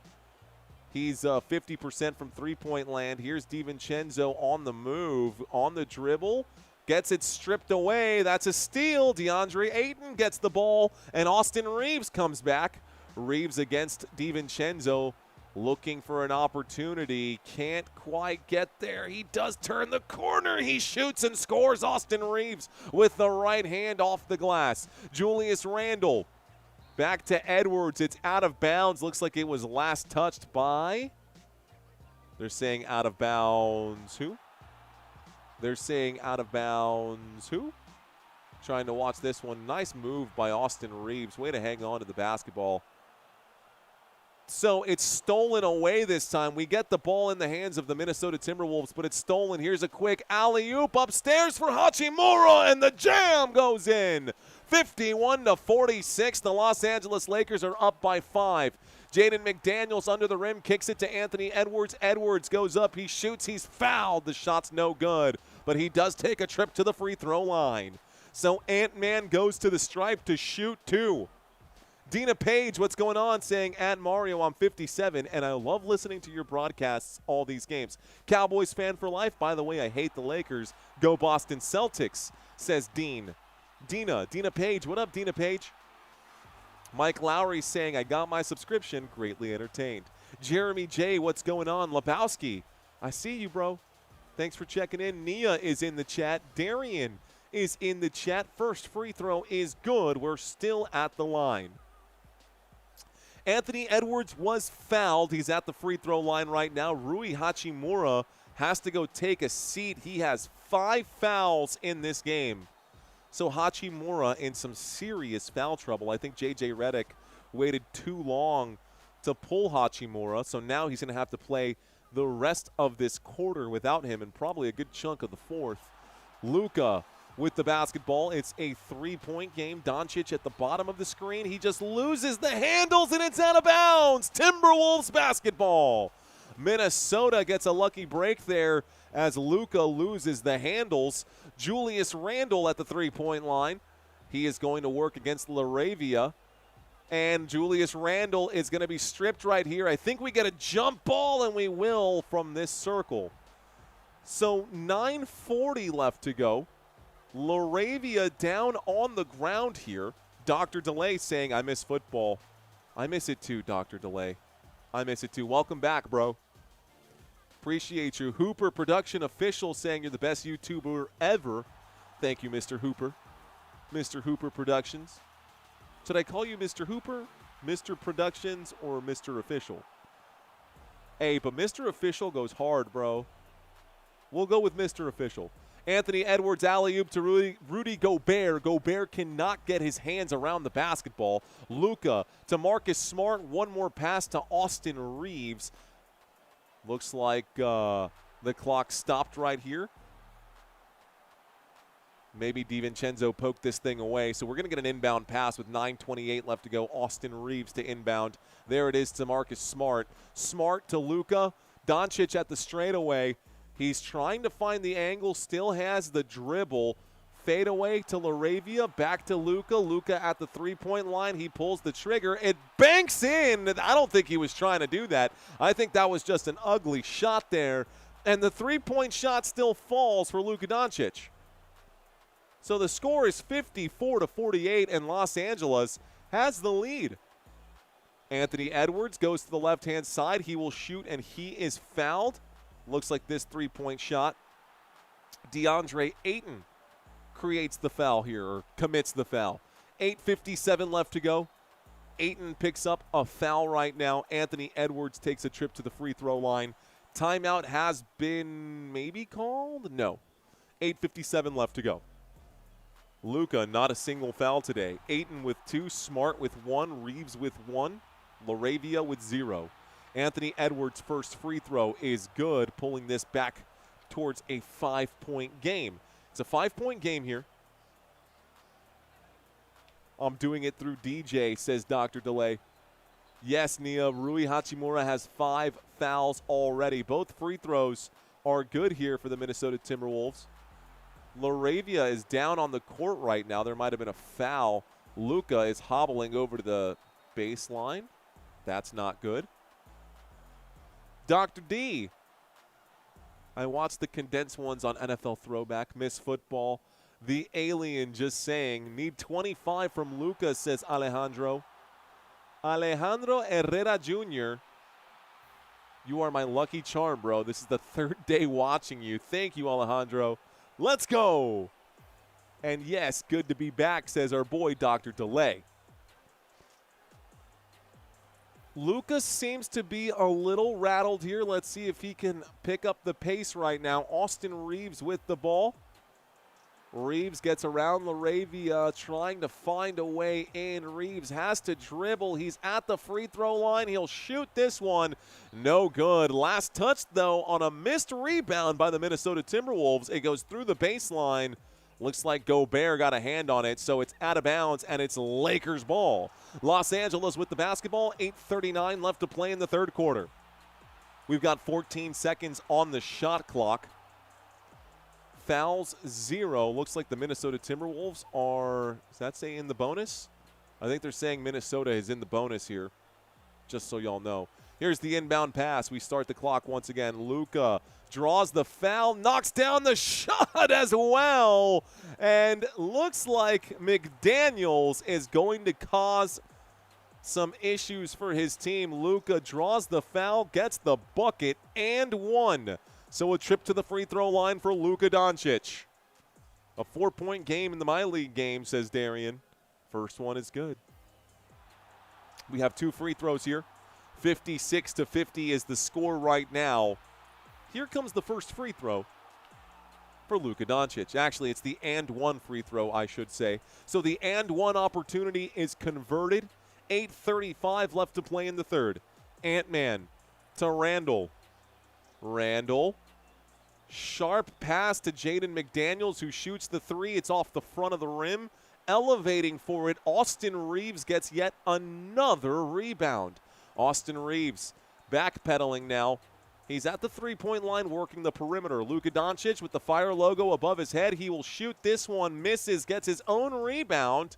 He's 50% from three-point land. Here's DiVincenzo on the move, on the dribble. Gets it stripped away. That's a steal. DeAndre Ayton gets the ball, and Austin Reaves comes back. Reaves against DiVincenzo, looking for an opportunity. Can't quite get there. He does turn the corner. He shoots and scores. Austin Reaves with the right hand off the glass. Julius Randle back to Edwards. It's out of bounds. Looks like it was last touched by, they're saying out of bounds who? They're saying out of bounds who? Trying to watch this one. Nice move by Austin Reaves. Way to hang on to the basketball. So it's stolen away this time. We get the ball in the hands of the Minnesota Timberwolves, but it's stolen. Here's a quick alley-oop upstairs for Hachimura, and the jam goes in. 51-46. The Los Angeles Lakers are up by 5. Jaden McDaniels under the rim, kicks it to Anthony Edwards. Edwards goes up, he shoots, he's fouled. The shot's no good, but he does take a trip to the free throw line. So Ant-Man goes to the stripe to shoot 2. Dina Page, what's going on? Saying, at Mario, I'm 57, and I love listening to your broadcasts all these games. Cowboys fan for life. By the way, I hate the Lakers. Go Boston Celtics, says Dean. Dina Page. What up, Dina Page? Mike Lowry saying, I got my subscription. Greatly entertained. Jeremy J, what's going on? Lebowski, I see you, bro. Thanks for checking in. Nia is in the chat. Darian is in the chat. First free throw is good. We're still at the line. Anthony Edwards was fouled. He's at the free throw line right now. Rui Hachimura has to go take a seat. He has 5 fouls in this game. So Hachimura in some serious foul trouble. I think J.J. Redick waited too long to pull Hachimura, so now he's going to have to play the rest of this quarter without him and probably a good chunk of the fourth. Luka with the basketball. It's a 3-point game. Doncic at the bottom of the screen. He just loses the handles, and it's out of bounds. Timberwolves basketball. Minnesota gets a lucky break there as Luka loses the handles. Julius Randle at the 3-point line. He is going to work against LaRavia. And Julius Randle is going to be stripped right here. I think we get a jump ball, and we will from this circle. So 9:40 left to go. LaRavia down on the ground here. Dr. DeLay saying, I miss football. I miss it too, Dr. DeLay. I miss it too. Welcome back, bro. Appreciate you. Hooper Production Official saying you're the best YouTuber ever. Thank you, Mr. Hooper. Mr. Hooper Productions. Should I call you Mr. Hooper, Mr. Productions, or Mr. Official? Hey, but Mr. Official goes hard, bro. We'll go with Mr. Official. Anthony Edwards alley-oop to Rudy Gobert. Gobert cannot get his hands around the basketball. Luka to Marcus Smart. One more pass to Austin Reaves. Looks like the clock stopped right here. Maybe DiVincenzo poked this thing away. So we're going to get an inbound pass with 9:28 left to go. Austin Reaves to inbound. There it is to Marcus Smart. Smart to Luka. Doncic at the straightaway. He's trying to find the angle, still has the dribble. Fade away to Laravia, back to Luka. Luka at the three-point line. He pulls the trigger. It banks in. I don't think he was trying to do that. I think that was just an ugly shot there. And the three-point shot still falls for Luka Doncic. So the score is 54-48, and Los Angeles has the lead. Anthony Edwards goes to the left-hand side. He will shoot, and he is fouled. Looks like this three-point shot. DeAndre Ayton creates the foul here, or commits the foul. 8:57 left to go. Ayton picks up a foul right now. Anthony Edwards takes a trip to the free throw line. Timeout has been maybe called? No. 8:57 left to go. Luka, not a single foul today. Ayton with 2, Smart with 1, Reeves with 1, Laravia with 0. Anthony Edwards' first free throw is good, pulling this back towards a 5-point game. It's a 5-point game here. I'm doing it through DJ, says Dr. Delay. Yes, Nia, Rui Hachimura has 5 fouls already. Both free throws are good here for the Minnesota Timberwolves. Laravia is down on the court right now. There might have been a foul. Luka is hobbling over to the baseline. That's not good. Dr. D. I watched the condensed ones on NFL Throwback, Miss Football. The Alien just saying, need 25 from Luka, says Alejandro. Alejandro Herrera Jr., you are my lucky charm, bro. This is the 3rd day watching you. Thank you, Alejandro. Let's go. And yes, good to be back, says our boy Dr. Delay. Luka seems to be a little rattled here. Let's see if he can pick up the pace right now. Austin Reeves with the ball. Reeves gets around Laravia, trying to find a way in. Reeves has to dribble. He's at the free throw line. He'll shoot this one. No good. Last touch, though, on a missed rebound by the Minnesota Timberwolves. It goes through the baseline. Looks like Gobert got a hand on it, so it's out of bounds, and it's Lakers ball. Los Angeles with the basketball, 8:39 left to play in the third quarter. We've got 14 seconds on the shot clock. Fouls 0. Looks like the Minnesota Timberwolves are, does that say in the bonus? I think they're saying Minnesota is in the bonus here, just so y'all know. Here's the inbound pass. We start the clock once again. Luka draws the foul, knocks down the shot as well, and looks like McDaniels is going to cause some issues for his team. Luka draws the foul, gets the bucket, and 1. So a trip to the free throw line for Luka Doncic. A 4-point game in the My League game, says Darian. First one is good. We have 2 free throws here. 56-50 is the score right now. Here comes the first free throw for Luka Doncic. Actually, it's the and 1 free throw, I should say. So the and 1 opportunity is converted. 8:35 left to play in the third. Ant-Man to Randall. Randall. Sharp pass to Jaden McDaniels, who shoots the 3. It's off the front of the rim. Elevating for it, Austin Reeves gets yet another rebound. Austin Reeves backpedaling now. He's at the three-point line working the perimeter. Luka Doncic with the Fire logo above his head. He will shoot this one, misses, gets his own rebound.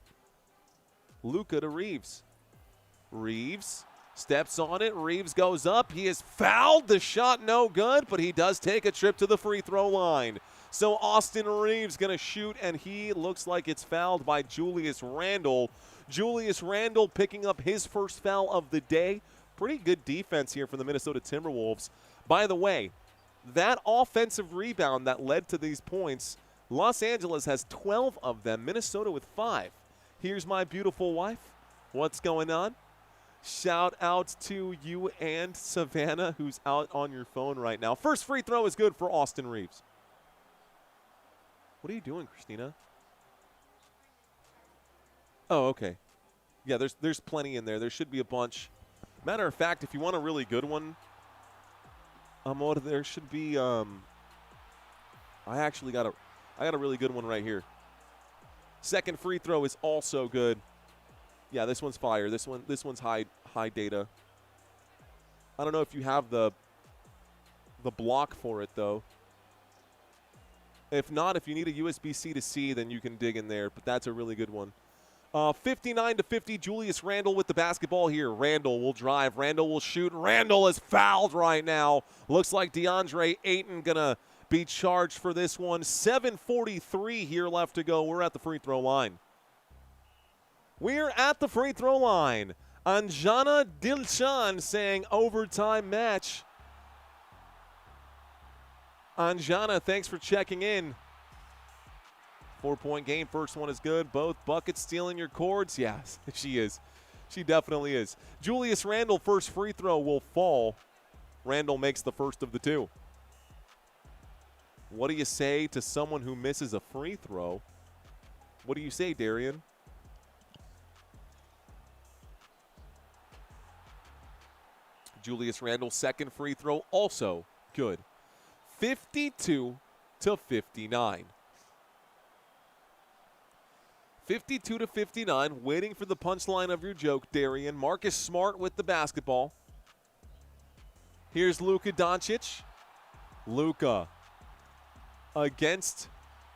Luka to Reeves. Reeves steps on it. Reeves goes up. He is fouled. The shot no good, but he does take a trip to the free throw line. So Austin Reeves going to shoot, and he looks like it's fouled by Julius Randle. Julius Randle picking up his first foul of the day. Pretty good defense here for the Minnesota Timberwolves. By the way, that offensive rebound that led to these points, Los Angeles has 12 of them, Minnesota with 5. Here's my beautiful wife. What's going on? Shout out to you and Savannah, who's out on your phone right now. First free throw is good for Austin Reeves. What are you doing, Christina? Oh, okay. Yeah, there's plenty in there. There should be a bunch. Matter of fact, if you want a really good one, Amor, there should be. I actually got a really good one right here. Second free throw is also good. Yeah, this one's fire. This one's high data. I don't know if you have the block for it though. If not, if you need a USB-C to C, then you can dig in there, but that's a really good one. 59-50, Julius Randle with the basketball here. Randle will drive. Randle will shoot. Randle is fouled right now. Looks like DeAndre Ayton going to be charged for this one. 7:43 here left to go. We're at the free throw line. We're at the free throw line. Anjana Dilshan saying overtime match. Anjana, thanks for checking in. 4-point game. First one is good. Both buckets stealing your cords. Yes, she is. She definitely is. Julius Randle, first free throw will fall. Randle makes the first of the two. What do you say to someone who misses a free throw? What do you say, Darian? Julius Randle, second free throw, also good. 52-59. 52-59, waiting for the punchline of your joke, Darian. Marcus Smart with the basketball. Here's Luka Doncic. Luka against,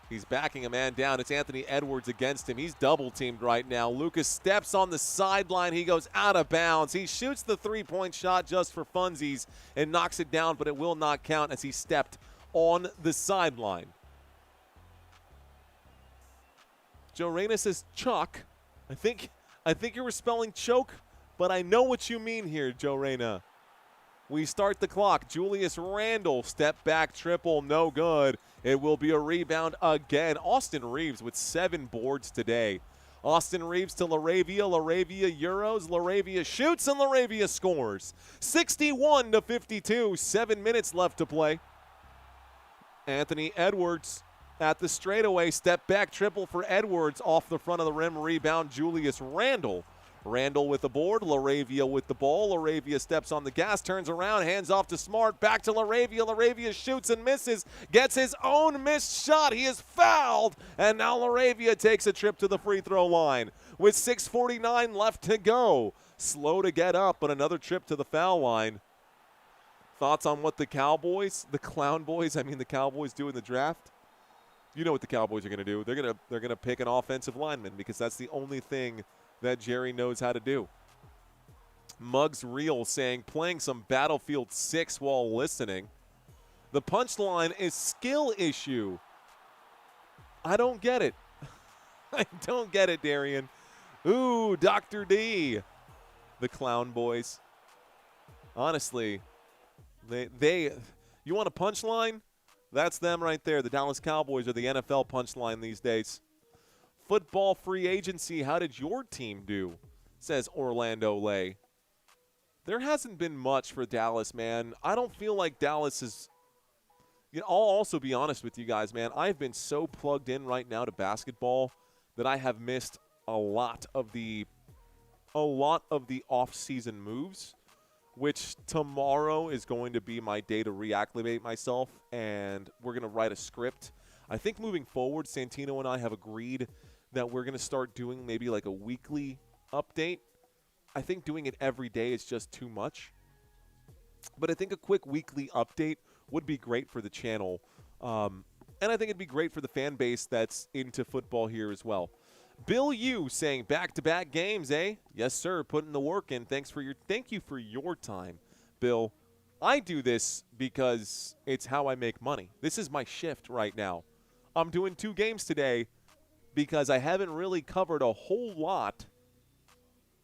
he's backing a man down. It's Anthony Edwards against him. He's double-teamed right now. Luka steps on the sideline. He goes out of bounds. He shoots the three-point shot just for funsies and knocks it down, but it will not count as he stepped on the sideline. Joe Reyna says chalk. I think you were spelling choke, but I know what you mean here, Joe Reyna. We start the clock. Julius Randle, step back triple, no good. It will be a rebound again. Austin Reeves with 7 boards today. Austin Reeves to Laravia. Laravia Euros. Laravia shoots and Laravia scores. 61-52. 7 minutes left to play. Anthony Edwards at the straightaway. Step back triple for Edwards. Off the front of the rim. Rebound Julius Randle. Randle with the board. Laravia with the ball. Laravia steps on the gas. Turns around. Hands off to Smart. Back to Laravia. Laravia shoots and misses. Gets his own missed shot. He is fouled. And now Laravia takes a trip to the free throw line. With 6:49 left to go. Slow to get up, but another trip to the foul line. Thoughts on what the Cowboys, the Clown Boys, the Cowboys do in the draft? You know what the Cowboys are going to do. They're going to pick an offensive lineman because that's the only thing that Jerry knows how to do. Muggs Real saying playing some Battlefield 6 while listening. The punchline is skill issue. I don't get it. I don't get it, Darian. Ooh, Dr. D. The Clown Boys. Honestly, you want a punchline? That's them right there. The Dallas Cowboys are the NFL punchline these days. Football free agency, how did your team do? Says Orlando Lay. There hasn't been much for Dallas, man. I don't feel like Dallas is – I'll also be honest with you guys, man. I've been so plugged in right now to basketball that I have missed a lot of the off-season moves, which tomorrow is going to be my day to reacclimate myself, and we're going to write a script. I think moving forward, Santino and I have agreed that we're going to start doing maybe like a weekly update. I think doing it every day is just too much. But I think a quick weekly update would be great for the channel. And I think it'd be great for the fan base that's into football here as well. Bill Yu saying back-to-back games, eh? Yes, sir. Putting the work in. Thank you for your time, Bill. I do this because it's how I make money. This is my shift right now. I'm doing 2 games today because I haven't really covered a whole lot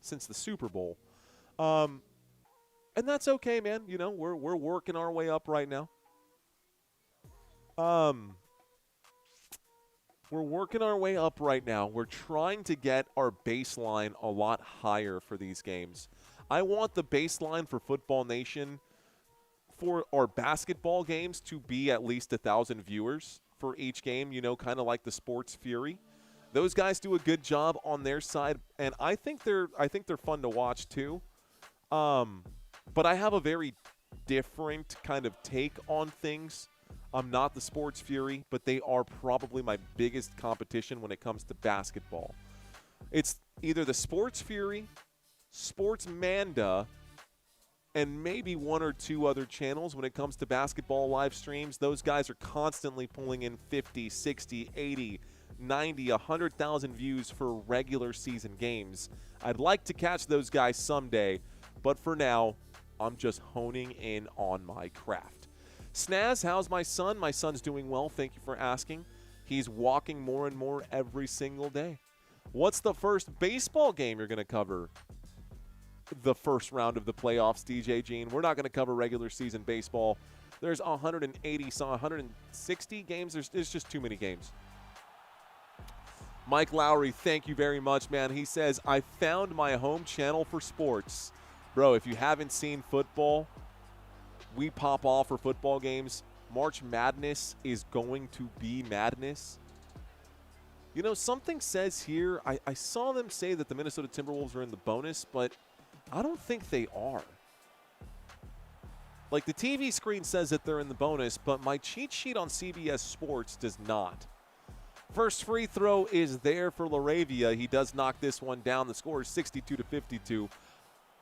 since the Super Bowl. And that's okay, man. We're working our way up right now. We're working our way up right now. We're trying to get our baseline a lot higher for these games. I want the baseline for Football Nation for our basketball games to be at least 1,000 viewers for each game, kind of like the Sports Fury. Those guys do a good job on their side, and I think they're fun to watch too. But I have a very different kind of take on things. I'm not the Sports Fury, but they are probably my biggest competition when it comes to basketball. It's either the Sports Fury, Sports Manda, and maybe one or two other channels when it comes to basketball live streams. Those guys are constantly pulling in 50, 60, 80, 90, 100,000 views for regular season games. I'd like to catch those guys someday, but for now, I'm just honing in on my craft. Snaz, how's my son? My son's doing well. Thank you for asking. He's walking more and more every single day. What's the first baseball game you're going to cover? The first round of the playoffs, DJ Gene. We're not going to cover regular season baseball. There's 160 games. There's just too many games. Mike Lowry, thank you very much, man. He says, I found my home channel for sports. Bro, if you haven't seen football, we pop off for football games. March Madness is going to be madness. You know, something says here, I saw them say that the Minnesota Timberwolves are in the bonus, but I don't think they are. Like, the TV screen says that they're in the bonus, but my cheat sheet on CBS Sports does not. First free throw is there for LaRavia. He does knock this one down. The score is 62-52.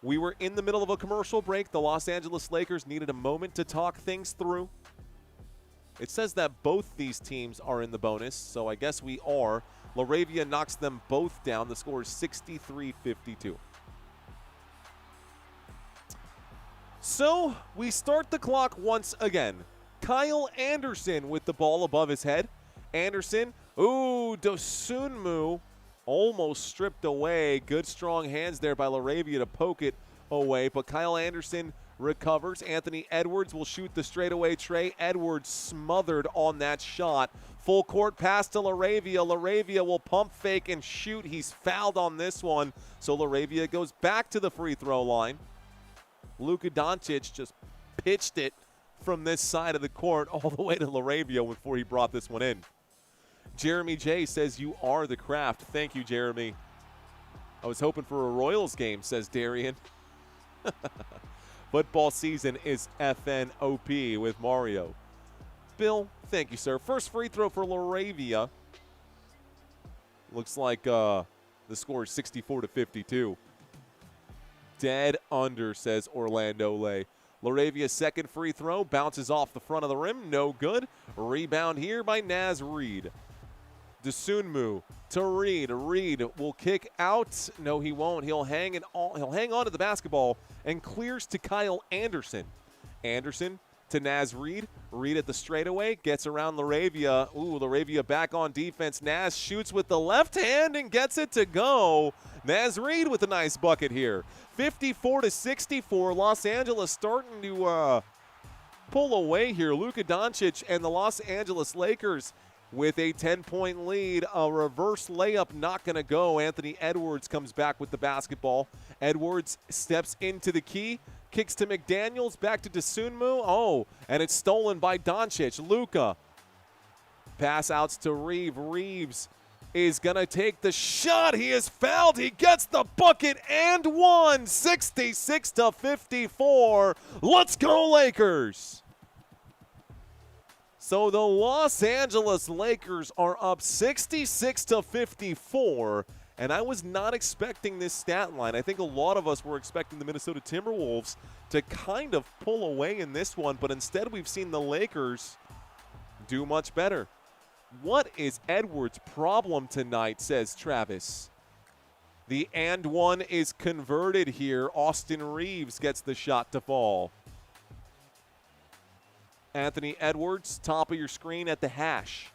We were in the middle of a commercial break. The Los Angeles Lakers needed a moment to talk things through. It says that both these teams are in the bonus, so I guess we are. LaRavia knocks them both down. The score is 63-52. So we start the clock once again. Kyle Anderson with the ball above his head. Anderson, Dosunmu almost stripped away. Good strong hands there by LaRavia to poke it away, but Kyle Anderson recovers. Anthony Edwards will shoot the straightaway tray. Edwards smothered on that shot. Full court pass to LaRavia. LaRavia will pump fake and shoot. He's fouled on this one, so LaRavia goes back to the free throw line. Luka Doncic just pitched it from this side of the court all the way to LaRavia before he brought this one in. Jeremy J says, you are the craft. Thank you, Jeremy. I was hoping for a Royals game, says Darian. Football season is FNOP with Mario. Bill, thank you, sir. First free throw for LaRavia. Looks like the score is 64-52. Dead under, says Orlando Lay. LaRavia's second free throw bounces off the front of the rim. No good. Rebound here by Naz Reid. Dosunmu to Reid. Reid will kick out. No, he won't. He'll hang on to the basketball and clears to Kyle Anderson. Anderson to Naz Reid. Reid at the straightaway. Gets around LaRavia. LaRavia back on defense. Naz shoots with the left hand and gets it to go. Naz Reid with a nice bucket here. 54-64. Los Angeles starting to pull away here. Luka Doncic and the Los Angeles Lakers with a 10-point lead. A reverse layup not going to go. Anthony Edwards comes back with the basketball. Edwards steps into the key. Kicks to McDaniels. Back to Dosunmu. And it's stolen by Doncic. Luka. Pass outs to Reeves. Reeves is going to take the shot. He is fouled. He gets the bucket and one. 66-54. Let's go, Lakers. So the Los Angeles Lakers are up 66-54, and I was not expecting this stat line. I think a lot of us were expecting the Minnesota Timberwolves to kind of pull away in this one, but instead we've seen the Lakers do much better. What is Edwards' problem tonight, says Travis. The and one is converted here. Austin Reeves gets the shot to fall. Anthony Edwards, top of your screen at the hash.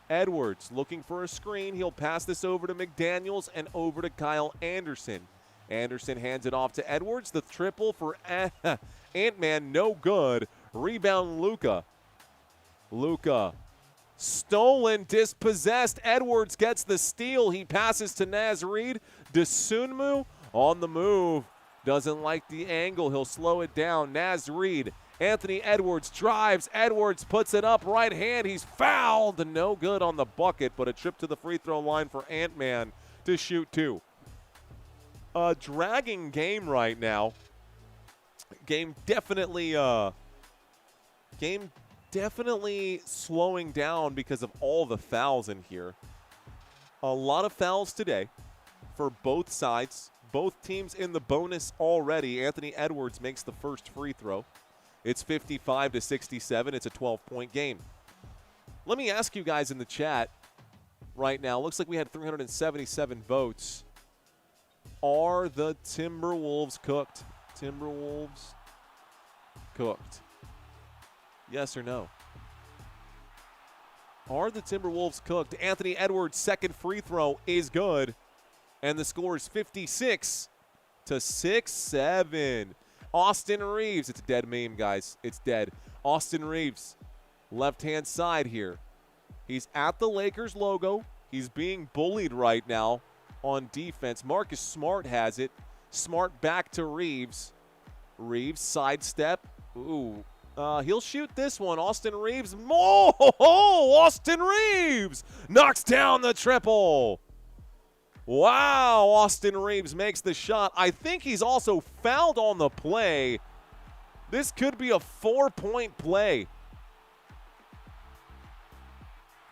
Edwards looking for a screen. He'll pass this over to McDaniels and over to Kyle Anderson. Anderson hands it off to Edwards. The triple for Ant-Man, no good. Rebound, Luka. Luka. Stolen, dispossessed. Edwards gets the steal. He passes to Naz Reid. Dosunmu on the move. Doesn't like the angle. He'll slow it down. Naz Reid. Anthony Edwards drives. Edwards puts it up. Right hand. He's fouled. No good on the bucket, but a trip to the free throw line for Ant-Man to shoot two. A dragging game right now. Game definitely slowing down because of all the fouls in here. A lot of fouls today for both sides. Both teams in the bonus already. Anthony Edwards makes the first free throw. It's 55-67. It's a 12-point game. Let me ask you guys in the chat right now. Looks like we had 377 votes. Are the Timberwolves cooked? Timberwolves cooked. Yes or no? Are the Timberwolves cooked? Anthony Edwards' second free throw is good. And the score is 56-6-7. Austin Reaves. It's a dead meme, guys. It's dead. Austin Reaves, left-hand side here. He's at the Lakers logo. He's being bullied right now on defense. Marcus Smart has it. Smart back to Reaves. Reaves sidestep. Ooh. He'll shoot this one. Austin Reaves. Oh, Austin Reaves knocks down the triple. Wow, Austin Reaves makes the shot. I think he's also fouled on the play. This could be a 4-point play.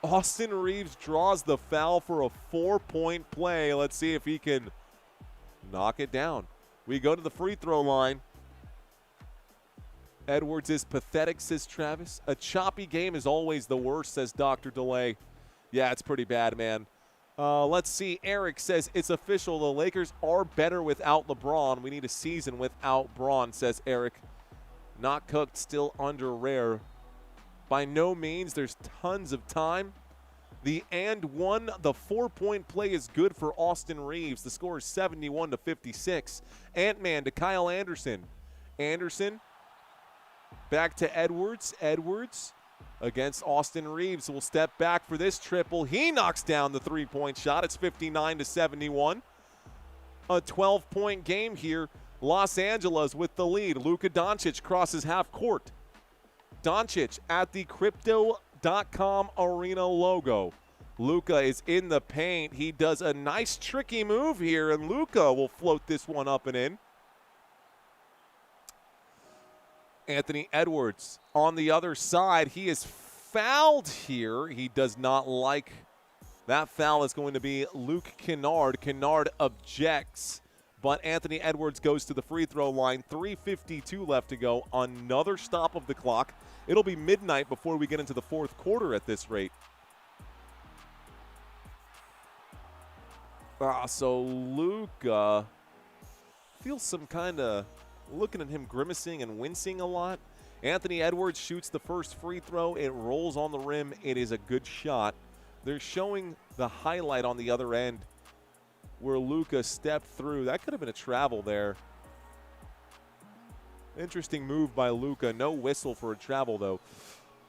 Austin Reaves draws the foul for a 4-point play. Let's see if he can knock it down. We go to the free throw line. Edwards is pathetic, says Travis. A choppy game is always the worst, says Dr. DeLay. Yeah, it's pretty bad, man. Let's see. Eric says, it's official. The Lakers are better without LeBron. We need a season without Braun, says Eric. Not cooked, still under rare. By no means. There's tons of time. The 4-point play is good for Austin Reaves. The score is 71-56. Ant-Man to Kyle Anderson. Anderson back to Edwards. Edwards against Austin Reaves. Will step back for this triple. He knocks down the 3-point shot. It's 59-71. A 12-point game here. Los Angeles with the lead. Luka Doncic crosses half court. Doncic at the Crypto.com Arena logo. Luka is in the paint. He does a nice tricky move here, and Luka will float this one up and in. Anthony Edwards on the other side. He is fouled here. He does not like that foul. Is going to be Luke Kennard. Kennard objects, but Anthony Edwards goes to the free throw line. 3:52 left to go. Another stop of the clock. It'll be midnight before we get into the fourth quarter at this rate. So Luka feels some kind of, looking at him grimacing and wincing a lot. Anthony Edwards shoots the first free throw. It rolls on the rim. It is a good shot. They're showing the highlight on the other end where Luka stepped through. That could have been a travel there. Interesting move by Luka. No whistle for a travel, though.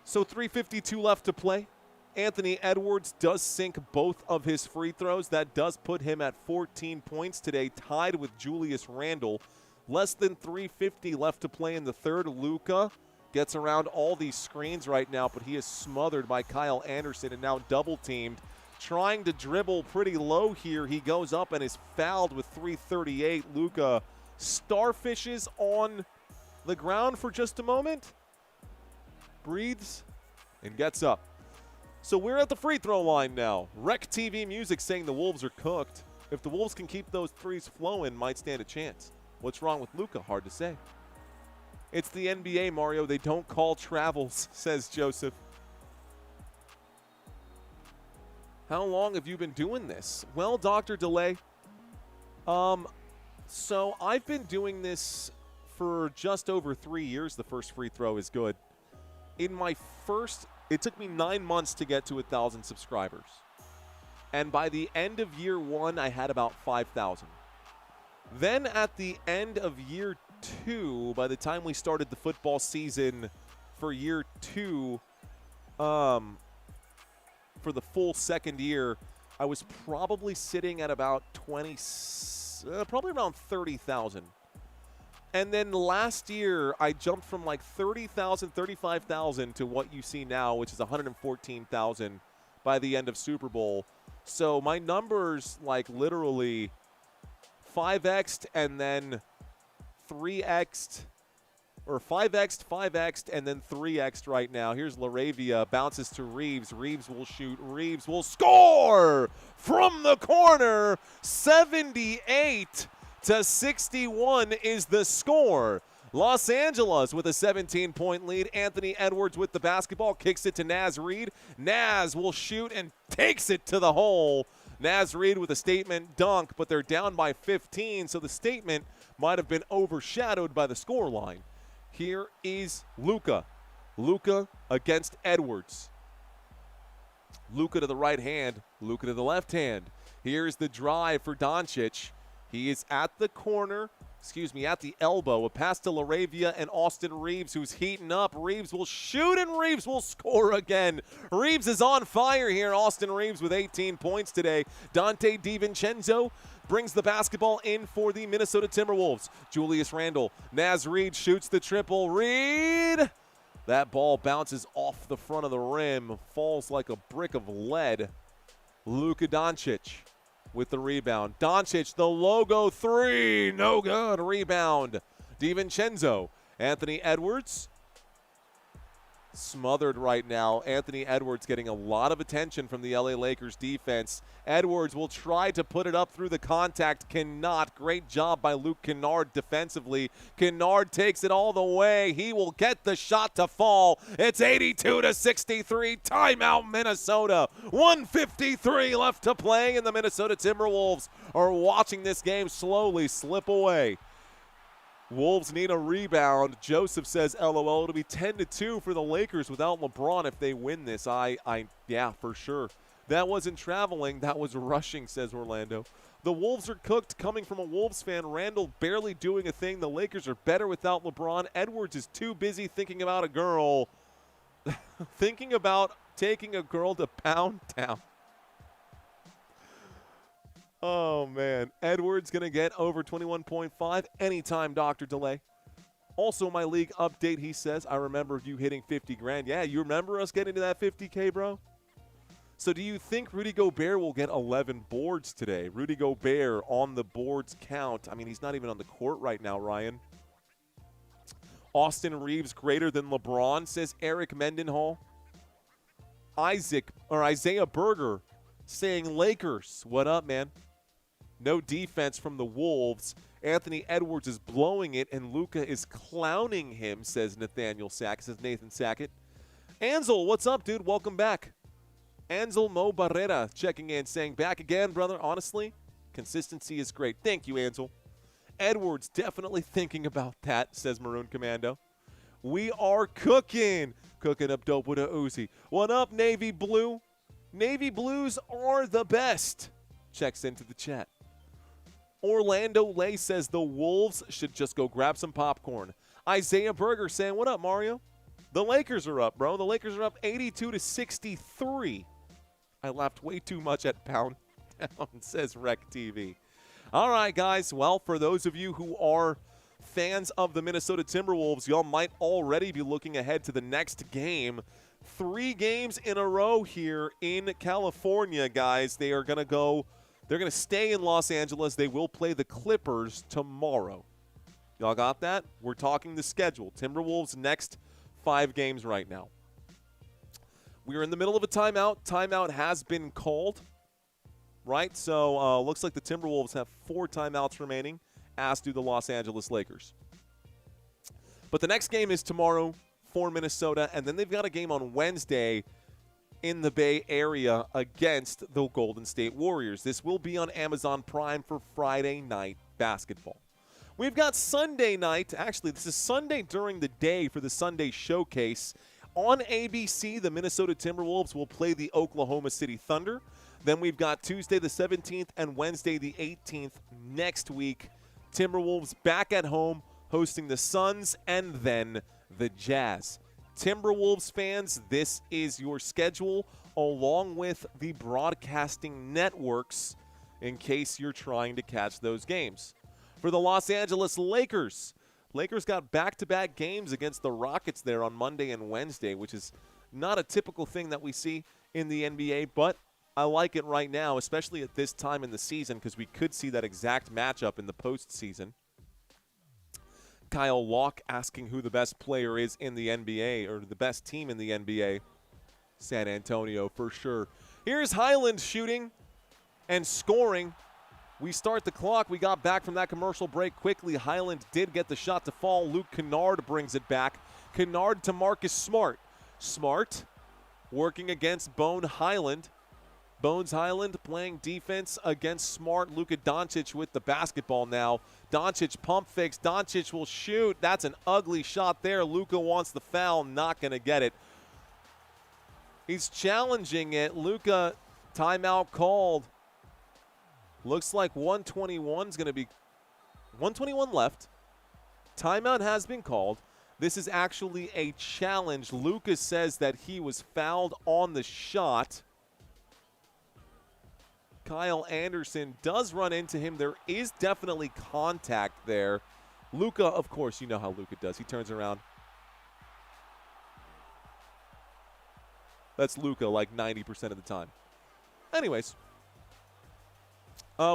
So 3:52 left to play. Anthony Edwards does sink both of his free throws. That does put him at 14 points today, tied with Julius Randle. Less than 3:50 left to play in the third. Luka gets around all these screens right now, but he is smothered by Kyle Anderson and now double-teamed. Trying to dribble pretty low here. He goes up and is fouled with 3:38. Luka starfishes on the ground for just a moment, breathes, and gets up. So we're at the free throw line now. Rec TV Music saying the Wolves are cooked. If the Wolves can keep those threes flowing, might stand a chance. What's wrong with Luka? Hard to say. It's the NBA, Mario. They don't call travels, says Joseph. How long have you been doing this? Well, Dr. DeLay, so I've been doing this for just over 3 years. The first free throw is good. In my first, it took me 9 months to get to 1,000 subscribers. And by the end of year one, I had about 5,000. Then at the end of year two, by the time we started the football season for year two, for the full second year, I was probably sitting at about probably around 30,000. And then last year, I jumped from like 30,000, 35,000 to what you see now, which is 114,000 by the end of Super Bowl. So my numbers like literally 5x'd and then 3x'd, or 5x'd, 5x'd, and then 3x'd right now. Here's Laravia, bounces to Reaves. Reaves will shoot. Reaves will score from the corner. 78 61 is the score. Los Angeles with a 17-point lead. Anthony Edwards with the basketball, kicks it to Naz Reid. Naz will shoot and takes it to the hole. Naz Reid with a statement dunk, but they're down by 15, so the statement might have been overshadowed by the scoreline. Here is Luka. Luka against Edwards. Luka to the right hand, Luka to the left hand. Here's the drive for Doncic. He is at the corner, at the elbow. A pass to LaRavia and Austin Reeves, who's heating up. Reeves will shoot, and Reeves will score again. Reeves is on fire here. Austin Reeves with 18 points today. Dante DiVincenzo brings the basketball in for the Minnesota Timberwolves. Julius Randle. Naz Reid shoots the triple. Reid! That ball bounces off the front of the rim, falls like a brick of lead. Luka Doncic with the rebound. Doncic, the logo three, no good. Rebound. DiVincenzo. Anthony Edwards. Smothered right now. Anthony Edwards getting a lot of attention from the LA Lakers defense. Edwards will try to put it up through the contact. Cannot. Great job by Luke Kennard defensively. Kennard takes it all the way. He will get the shot to fall. It's 82-63. Timeout, Minnesota. 1:53 left to play, and the Minnesota Timberwolves are watching this game slowly slip away. Wolves need a rebound. Joseph says, LOL, it'll be 10-2 for the Lakers without LeBron if they win this. Yeah, for sure. That wasn't traveling, that was rushing, says Orlando. The Wolves are cooked. Coming from a Wolves fan, Randall barely doing a thing. The Lakers are better without LeBron. Edwards is too busy thinking about a girl. Thinking about taking a girl to Pound Town. Oh, man. Edwards going to get over 21.5 anytime, Dr. Delay. Also, my league update, he says, I remember you hitting 50 grand. Yeah, you remember us getting to that 50K, bro? So do you think Rudy Gobert will get 11 boards today? Rudy Gobert on the boards count. I mean, he's not even on the court right now, Ryan. Austin Reeves greater than LeBron, says Eric Mendenhall. Isaiah Berger saying Lakers. What up, man? No defense from the Wolves. Anthony Edwards is blowing it, and Luka is clowning him, says Nathan Sackett. Ansel, what's up, dude? Welcome back. Ansel Mo Barrera checking in, saying, back again, brother. Honestly, consistency is great. Thank you, Ansel. Edwards definitely thinking about that, says Maroon Commando. We are cooking. Cooking up dope with a Uzi. What up, Navy Blue? Navy Blues are the best. Checks into the chat. Orlando Lay says the Wolves should just go grab some popcorn. Isaiah Berger saying, what up, Mario? The Lakers are up, bro. The Lakers are up 82-63. I laughed way too much at Pound Town, says Rec TV. All right, guys. Well, for those of you who are fans of the Minnesota Timberwolves, y'all might already be looking ahead to the next game. 3 games in a row here in California, guys. They are going to go. They're going to stay in Los Angeles. They will play the Clippers tomorrow. Y'all got that? We're talking the schedule. Timberwolves next 5 games right now. We're in the middle of a timeout. Timeout has been called, right? So looks like the Timberwolves have 4 timeouts remaining, as do the Los Angeles Lakers. But the next game is tomorrow for Minnesota, and then they've got a game on Wednesday in the Bay Area against the Golden State Warriors. This will be on Amazon Prime for Friday night basketball. We've got Sunday night. Actually, this is Sunday during the day for the Sunday Showcase. On ABC, the Minnesota Timberwolves will play the Oklahoma City Thunder. Then we've got Tuesday the 17th and Wednesday the 18th next week. Timberwolves back at home hosting the Suns and then the Jazz. Timberwolves fans, this is your schedule along with the broadcasting networks in case you're trying to catch those games. For the Los Angeles Lakers, Lakers got back-to-back games against the Rockets there on Monday and Wednesday, which is not a typical thing that we see in the NBA, but I like it right now, especially at this time in the season because we could see that exact matchup in the postseason. Kyle Locke asking who the best player is in the NBA or the best team in the NBA. San Antonio for sure. Here's Highland shooting and scoring. We start the clock. We got back from that commercial break quickly. Highland did get the shot to fall. Luke Kennard brings it back. Kennard to Marcus Smart. Smart working against Bone Highland. Bones Highland playing defense against Smart. Luka Doncic with the basketball now. Doncic pump fakes. Doncic will shoot. That's an ugly shot there. Luka wants the foul. Not going to get it. He's challenging it. Luka, timeout called. Looks like 121 is going to be 121 left. Timeout has been called. This is actually a challenge. Luka says that he was fouled on the shot. Kyle Anderson does run into him. There is definitely contact there. Luka, of course, you know how Luka does. He turns around. That's Luka like 90% of the time. Anyways,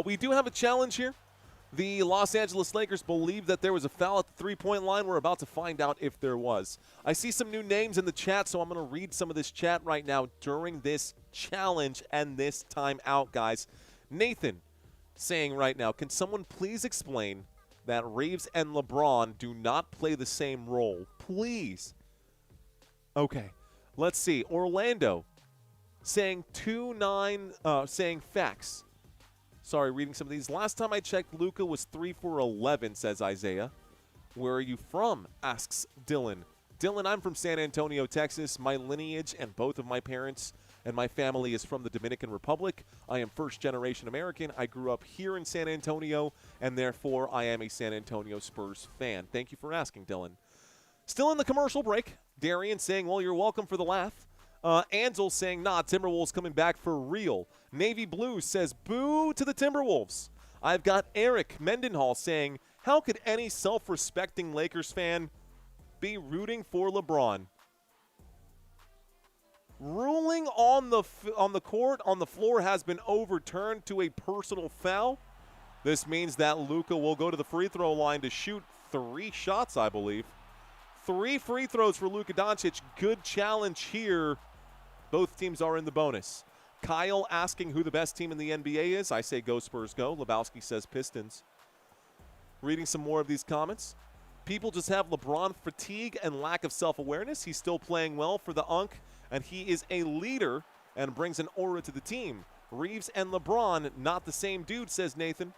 we do have a challenge here. The Los Angeles Lakers believe that there was a foul at the three-point line. We're about to find out if there was. I see some new names in the chat, so I'm going to read some of this chat right now during this challenge and this timeout, guys. Nathan saying right now, can someone please explain that Reeves and LeBron do not play the same role? Please. Okay, let's see. Orlando saying saying facts. Sorry, reading some of these. Last time I checked, Luka was 3 for 11, says Isaiah. Where are you from? Asks Dylan. Dylan, I'm from San Antonio, Texas. My lineage and both of my parents and my family is from the Dominican Republic. I am first-generation American. I grew up here in San Antonio, and therefore I am a San Antonio Spurs fan. Thank you for asking, Dylan. Still in the commercial break. Darian saying, well, you're welcome for the laugh. Ansel saying, nah, Timberwolves coming back for real. Navy Blue says, boo to the Timberwolves. I've got Eric Mendenhall saying, how could any self-respecting Lakers fan be rooting for LeBron? Ruling on the court, on the floor, has been overturned to a personal foul. This means that Luka will go to the free throw line to shoot 3 shots, I believe. 3 free throws for Luka Doncic. Good challenge here. Both teams are in the bonus. Kyle asking who the best team in the NBA is. I say go Spurs go. Lebowski says Pistons. Reading some more of these comments. People just have LeBron fatigue and lack of self-awareness. He's still playing well for the UNC, and he is a leader and brings an aura to the team. Reeves and LeBron, not the same dude, says Nathan.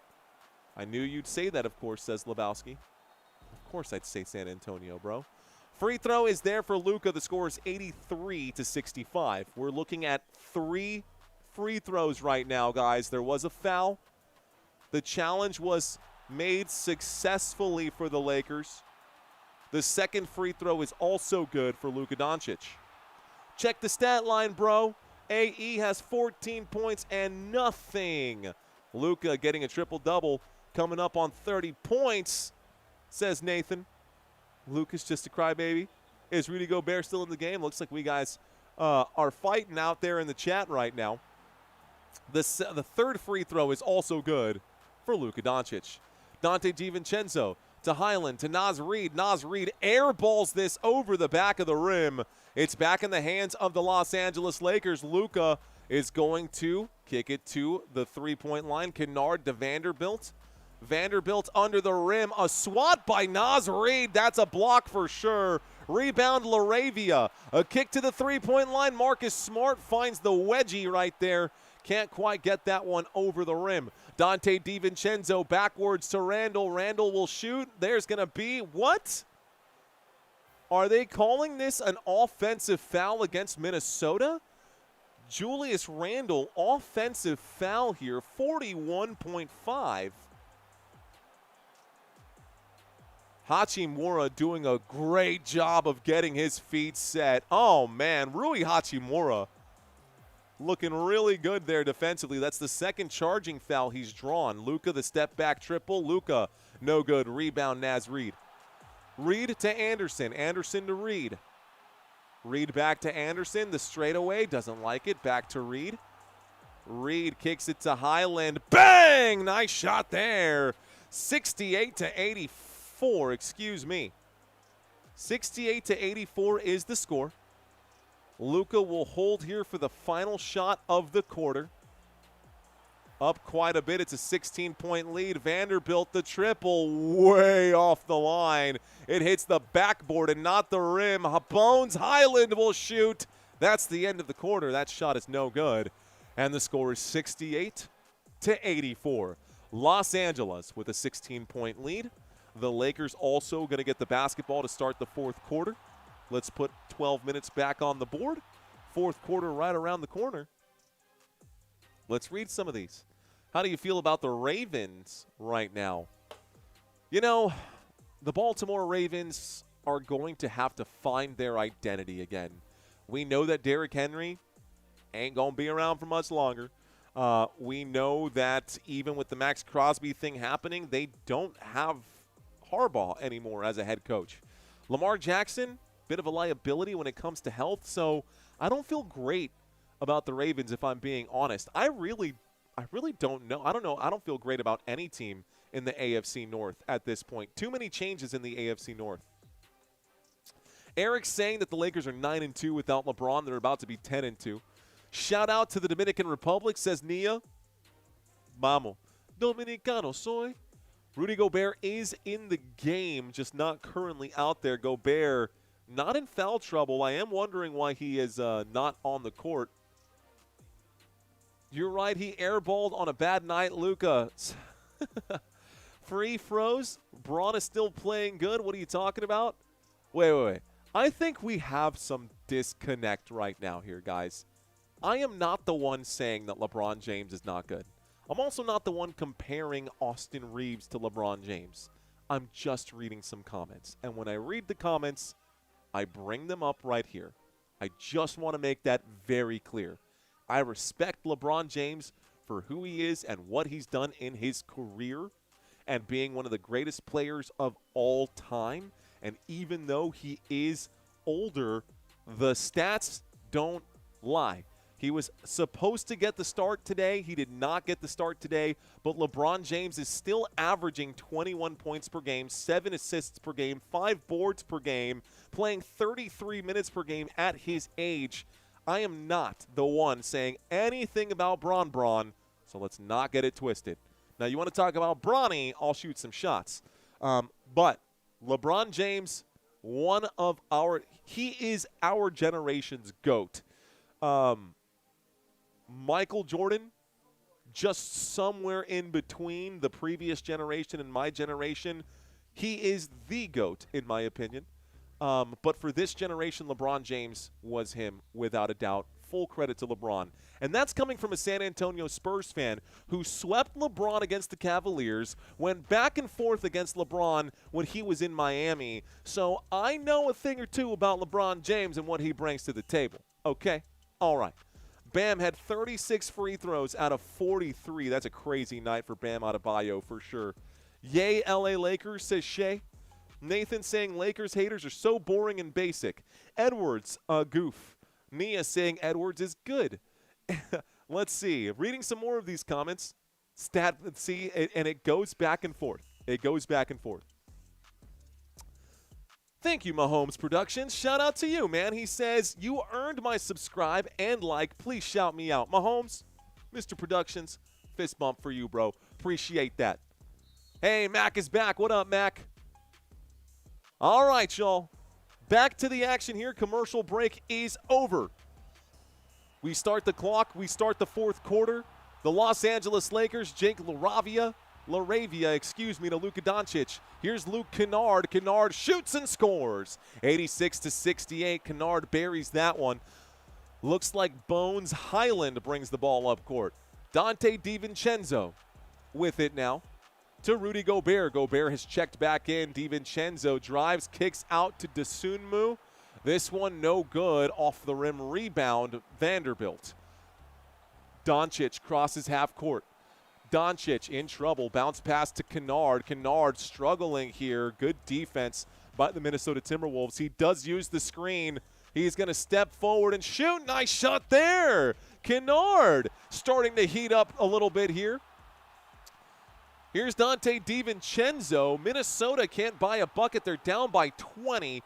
I knew you'd say that, of course, says Lebowski. Of course I'd say San Antonio, bro. Free throw is there for Luka. The score is 83-65. We're looking at 3 free throws right now, guys. There was a foul. The challenge was made successfully for the Lakers. The second free throw is also good for Luka Doncic. Check the stat line, bro. AE has 14 points and nothing. Luka getting a triple-double, coming up on 30 points, says Nathan. Luka's just a crybaby. Is Rudy Gobert still in the game? Looks like we guys are fighting out there in the chat right now. The third free throw is also good for Luka Doncic. Dante DiVincenzo to Highland to Naz Reid. Naz Reid airballs this over the back of the rim. It's back in the hands of the Los Angeles Lakers. Luka is going to kick it to the three-point line. Kennard to Vanderbilt. Vanderbilt under the rim. A swat by Naz Reid. That's a block for sure. Rebound Laravia. A kick to the three-point line. Marcus Smart finds the wedgie right there. Can't quite get that one over the rim. Dante DiVincenzo backwards to Randall. Randall will shoot. There's going to be what? Are they calling this an offensive foul against Minnesota? Julius Randle, offensive foul here, 41.5. Hachimura doing a great job of getting his feet set. Oh, man, Rui Hachimura looking really good there defensively. That's the second charging foul he's drawn. Luka, the step-back triple. Luka, no good. Rebound, Naz Reid. Reid to Anderson. Anderson to Reid. Reid back to Anderson. The straightaway, doesn't like it. Back to Reid. Reid kicks it to Highland. Bang! Nice shot there. 68-84, excuse me. 68-84 is the score. Luka will hold here for the final shot of the quarter. up quite a bit. It's a 16-point lead. Vanderbilt, the triple, way off the line. It hits the backboard and not the rim. Bones Highland will shoot. That's the end of the quarter. That shot is no good. And the score is 68-84. Los Angeles with a 16-point lead. The Lakers also going to get the basketball to start the fourth quarter. Let's put 12 minutes back on the board. Fourth quarter right around the corner. Let's read some of these. How do you feel about the Ravens right now? You know, the Baltimore Ravens are going to have to find their identity again. We know that Derrick Henry ain't going to be around for much longer. We know that even with the Max Crosby thing happening, they don't have Harbaugh anymore as a head coach. Lamar Jackson, bit of a liability when it comes to health, so I don't feel great about the Ravens, if I'm being honest. I really don't know. I don't know. I don't feel great about any team in the AFC North at this point. Too many changes in the AFC North. Eric's saying that the Lakers are 9-2 without LeBron. They're about to be 10-2. Shout out to the Dominican Republic, says Nia. Vamos. Dominicano soy. Rudy Gobert is in the game, just not currently out there. Gobert not in foul trouble. I am wondering why he is not on the court. You're right, he airballed on a bad night, Luka. Free froze. Braun is still playing good. What are you talking about? Wait. I think we have some disconnect right now here, guys. I am not the one saying that LeBron James is not good. I'm also not the one comparing Austin Reeves to LeBron James. I'm just reading some comments. And when I read the comments, I bring them up right here. I just want to make that very clear. I respect LeBron James for who he is and what he's done in his career and being one of the greatest players of all time. And even though he is older, the stats don't lie. He was supposed to get the start today. He did not get the start today, but LeBron James is still averaging 21 points per game, 7 assists per game, 5 boards per game, playing 33 minutes per game at his age. I am not the one saying anything about Braun, so let's not get it twisted. Now, you want to talk about Bronny, I'll shoot some shots. But LeBron James, he is our generation's GOAT. Michael Jordan, just somewhere in between the previous generation and my generation. He is the GOAT, in my opinion. But for this generation, LeBron James was him, without a doubt. Full credit to LeBron. And that's coming from a San Antonio Spurs fan who swept LeBron against the Cavaliers, went back and forth against LeBron when he was in Miami. So I know a thing or two about LeBron James and what he brings to the table. Okay? All right. Bam had 36 free throws out of 43. That's a crazy night for Bam Adebayo for sure. Yay, LA Lakers, says Shay. Nathan saying Lakers haters are so boring and basic. Edwards, goof. Nia saying Edwards is good. Let's see. Reading some more of these comments. And it goes back and forth. It goes back and forth. Thank you, Mahomes Productions. Shout out to you, man. He says, you earned my subscribe and like. Please shout me out. Mahomes, Mr. Productions, fist bump for you, bro. Appreciate that. Hey, Mac is back. What up, Mac? All right, y'all. Back to the action here. Commercial break is over. We start the clock. We start the fourth quarter. The Los Angeles Lakers, Jake LaRavia, to Luka Doncic. Here's Luke Kennard. Kennard shoots and scores. 86-68. Kennard buries that one. Looks like Bones Highland brings the ball up court. Dante DiVincenzo with it now to Rudy Gobert. Gobert has checked back in. DiVincenzo drives, kicks out to Dosunmu. This one no good. Off the rim rebound, Vanderbilt. Doncic crosses half court. Doncic in trouble. Bounce pass to Kennard. Kennard struggling here. Good defense by the Minnesota Timberwolves. He does use the screen. He's going to step forward and shoot. Nice shot there. Kennard starting to heat up a little bit here. Here's Dante DiVincenzo. Minnesota can't buy a bucket. They're down by 20.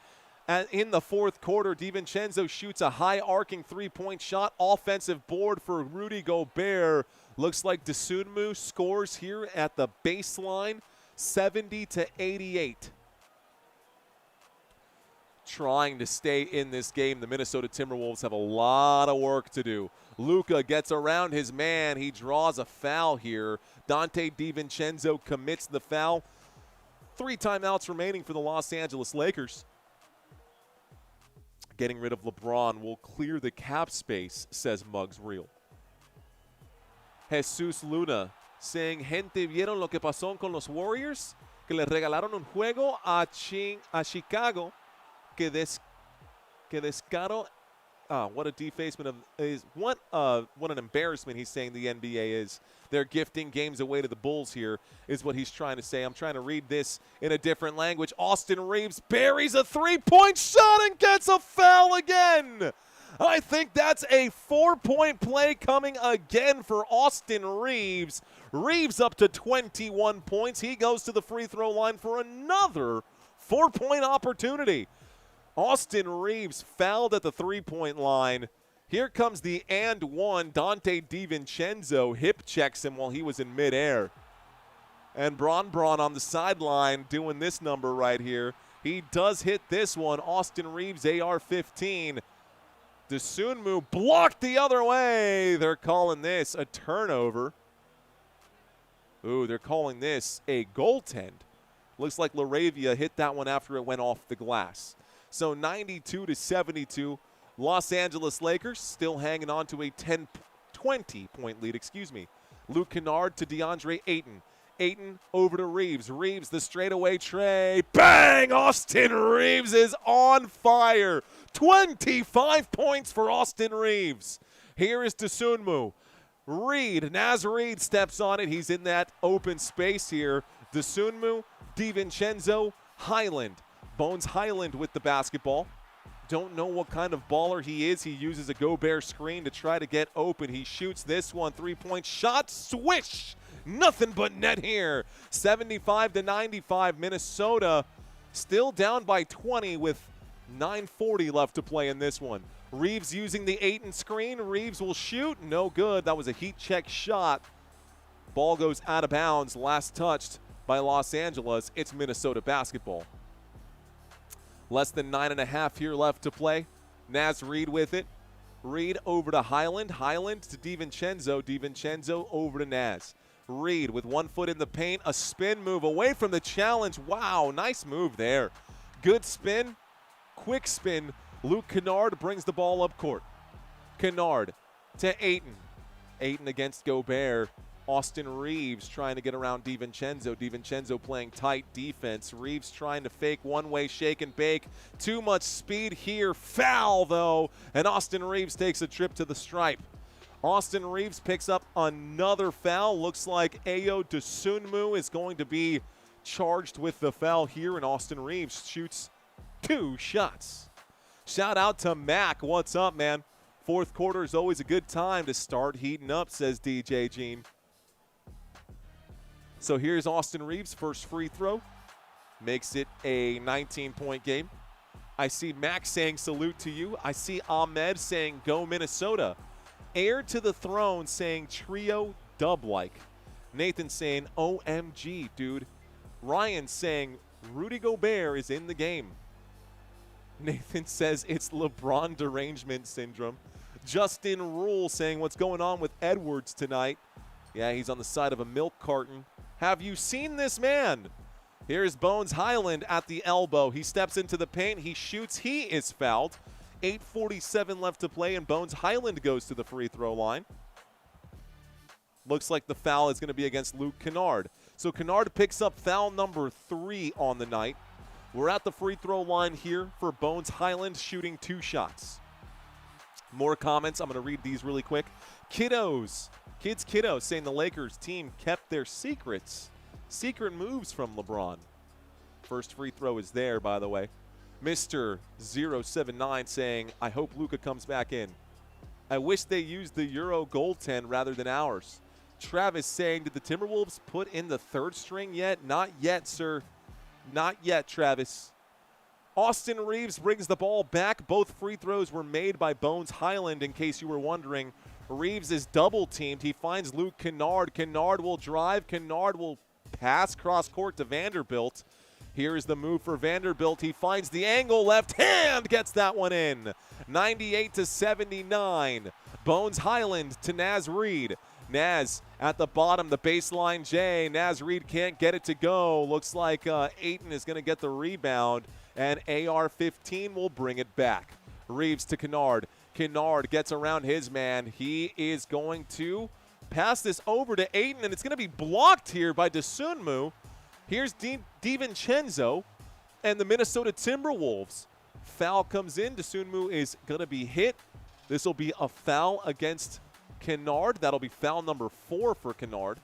In the fourth quarter, DiVincenzo shoots a high arcing three-point shot. Offensive board for Rudy Gobert. Looks like Dosunmu scores here at the baseline, 70-88. Trying to stay in this game. The Minnesota Timberwolves have a lot of work to do. Luka gets around his man. He draws a foul here. Dante DiVincenzo commits the foul. 3 timeouts remaining for the Los Angeles Lakers. Getting rid of LeBron will clear the cap space, says Muggs Real. Jesus Luna saying, gente, ¿vieron lo que pasó con los Warriors? Que le regalaron un juego a Chicago. Que descaro. What a defacement of is what an embarrassment he's saying the NBA is. They're gifting games away to the Bulls here is what he's trying to say. I'm trying to read this in a different language. Austin Reeves buries a 3-point shot and gets a foul again. I think that's a 4-point play coming again for Austin Reeves. Reeves up to 21 points. He goes to the free throw line for another 4-point opportunity. Austin Reeves fouled at the 3-point line. Here comes the and one. Dante DiVincenzo hip checks him while he was in midair. And Bron on the sideline doing this number right here. He does hit this one. Austin Reeves, AR-15. Dosunmu blocked the other way. They're calling this a turnover. Ooh, they're calling this a goaltend. Looks like LaRavia hit that one after it went off the glass. So 92-72, Los Angeles Lakers still hanging on to a 20-point lead, Luke Kennard to DeAndre Ayton. Ayton over to Reeves. Reeves, the straightaway tray. Bang! Austin Reeves is on fire. 25 points for Austin Reeves. Here is Dosunmu. Naz Reid steps on it. He's in that open space here. Dosunmu, DiVincenzo, Highland. Bones Highland with the basketball. Don't know what kind of baller he is. He uses a Gobert screen to try to get open. He shoots this one. 3-point shot. Swish! Nothing but net here. 75-95. Minnesota still down by 20 with 9:40 left to play in this one. Reeves using the Ayton screen. Reeves will shoot. No good. That was a heat check shot. Ball goes out of bounds. Last touched by Los Angeles. It's Minnesota basketball. Less than 9.5 here left to play. Naz Reid with it. Reid over to Highland. Highland to DiVincenzo. DiVincenzo over to Naz. Reid with 1 foot in the paint. A spin move away from the challenge. Wow, nice move there. Good spin. Quick spin. Luke Kennard brings the ball up court. Kennard to Ayton. Ayton against Gobert. Austin Reeves trying to get around DiVincenzo. DiVincenzo playing tight defense. Reeves trying to fake one-way shake and bake. Too much speed here. Foul, though. And Austin Reeves takes a trip to the stripe. Austin Reeves picks up another foul. Looks like Ayo Dosunmu is going to be charged with the foul here. And Austin Reeves shoots 2 shots. Shout out to Mac. What's up, man? Fourth quarter is always a good time to start heating up, says DJ Gene. So here's Austin Reeves' first free throw. Makes it a 19-point game. I see Max saying salute to you. I see Ahmed saying go Minnesota. Heir to the throne saying trio dub-like. Nathan saying OMG, dude. Ryan saying Rudy Gobert is in the game. Nathan says it's LeBron derangement syndrome. Justin Rule saying what's going on with Edwards tonight. Yeah, he's on the side of a milk carton. Have you seen this man? Here's Bones Highland at the elbow. He steps into the paint. He shoots. He is fouled. 8:47 left to play, and Bones Highland goes to the free throw line. Looks like the foul is going to be against Luke Kennard. So Kennard picks up foul number 3 on the night. We're at the free throw line here for Bones Highland shooting 2 shots. More comments. I'm going to read these really quick. Kids Kiddos saying the Lakers team kept their secrets. Secret moves from LeBron. First free throw is there, by the way. Mr. 079 saying, I hope Luka comes back in. I wish they used the Euro goaltend rather than ours. Travis saying, did the Timberwolves put in the 3rd string yet? Not yet, sir. Not yet, Travis. Austin Reeves brings the ball back. Both free throws were made by Bones Highland, in case you were wondering. Reaves is double teamed. He finds Luke Kennard. Kennard will drive. Kennard will pass cross court to Vanderbilt. Here's the move for Vanderbilt. He finds the angle, left hand, gets that one in. 98-79. Bones Highland to Naz Reid. Naz at the bottom, the baseline J. Naz Reid can't get it to go. Looks like Ayton is going to get the rebound, and AR-15 will bring it back. Reaves to Kennard. Kennard gets around his man. He is going to pass this over to Ayton, and it's going to be blocked here by Dosunmu. Here's DiVincenzo and the Minnesota Timberwolves. Foul comes in. Dosunmu is going to be hit. This will be a foul against Kennard. That'll be foul number 4 for Kennard.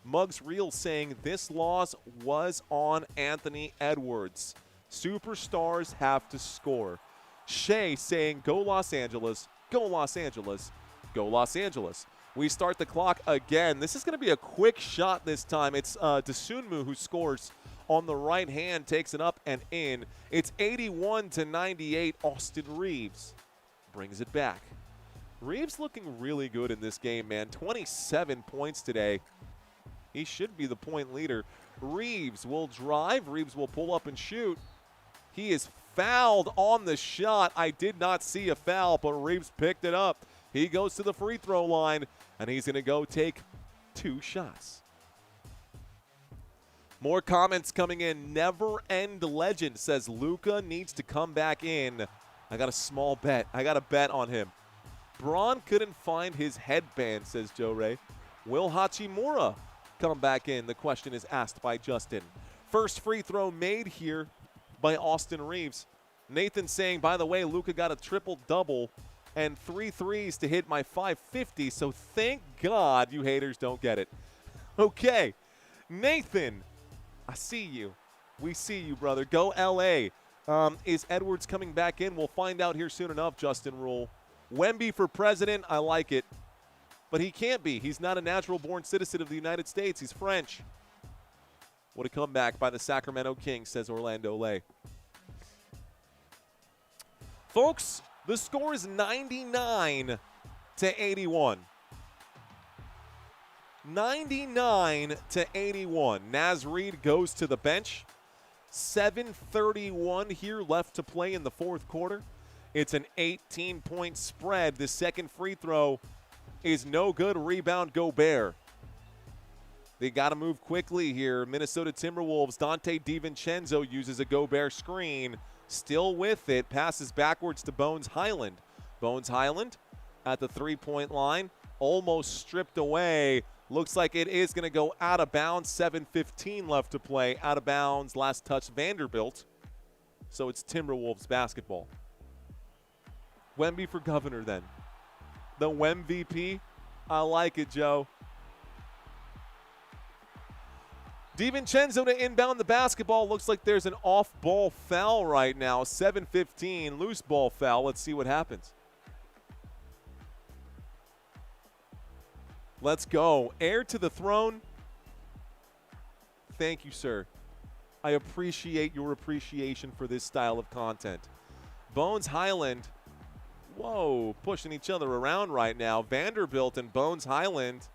Muggs Real saying this loss was on Anthony Edwards. Superstars have to score. Shea saying go Los Angeles, go Los Angeles, go Los Angeles. We start the clock again. This is going to be a quick shot this time. It's Dosunmu who scores on the right hand, takes it up and in. It's 81-98. Austin Reaves brings it back. Reaves looking really good in this game, man. 27 points today. He should be the point leader. Reaves will drive. Reaves will pull up and shoot. He is fouled on the shot. I did not see a foul, but Reaves picked it up. He goes to the free throw line, and he's going to go take 2 shots. More comments coming in. Never End Legend says Luka needs to come back in. I got a small bet. I got a bet on him. Braun couldn't find his headband, says Joe Ray. Will Hachimura come back in? The question is asked by Justin. First free throw made here by Austin Reaves. Nathan saying, by the way, Luka got a triple-double and 3 threes to hit my 550, so thank God you haters don't get it. Okay, Nathan, I see you. We see you, brother. Go L.A. Is Edwards coming back in? We'll find out here soon enough, Justin Rule. Wemby for president, I like it. But he can't be. He's not a natural-born citizen of the United States. He's French. What a comeback by the Sacramento Kings, says Orlando Lay. Folks, the score is 99-81. 99-81. Naz Reid goes to the bench. 7:31 here left to play in the fourth quarter. It's an 18-point spread. The second free throw is no good. Rebound Gobert. They got to move quickly here. Minnesota Timberwolves, Dante DiVincenzo uses a Gobert screen. Still with it. Passes backwards to Bones Highland. Bones Highland at the three-point line. Almost stripped away. Looks like it is going to go out of bounds. 7:15 left to play. Out of bounds. Last touch Vanderbilt. So it's Timberwolves basketball. Wemby for governor then. The WemVP. I like it, Joe. DiVincenzo to inbound the basketball. Looks like there's an off-ball foul right now. 7:15, loose ball foul. Let's see what happens. Let's go. Heir to the throne. Thank you, sir. I appreciate your appreciation for this style of content. Bones Highland. Whoa, pushing each other around right now. Vanderbilt and Bones Highland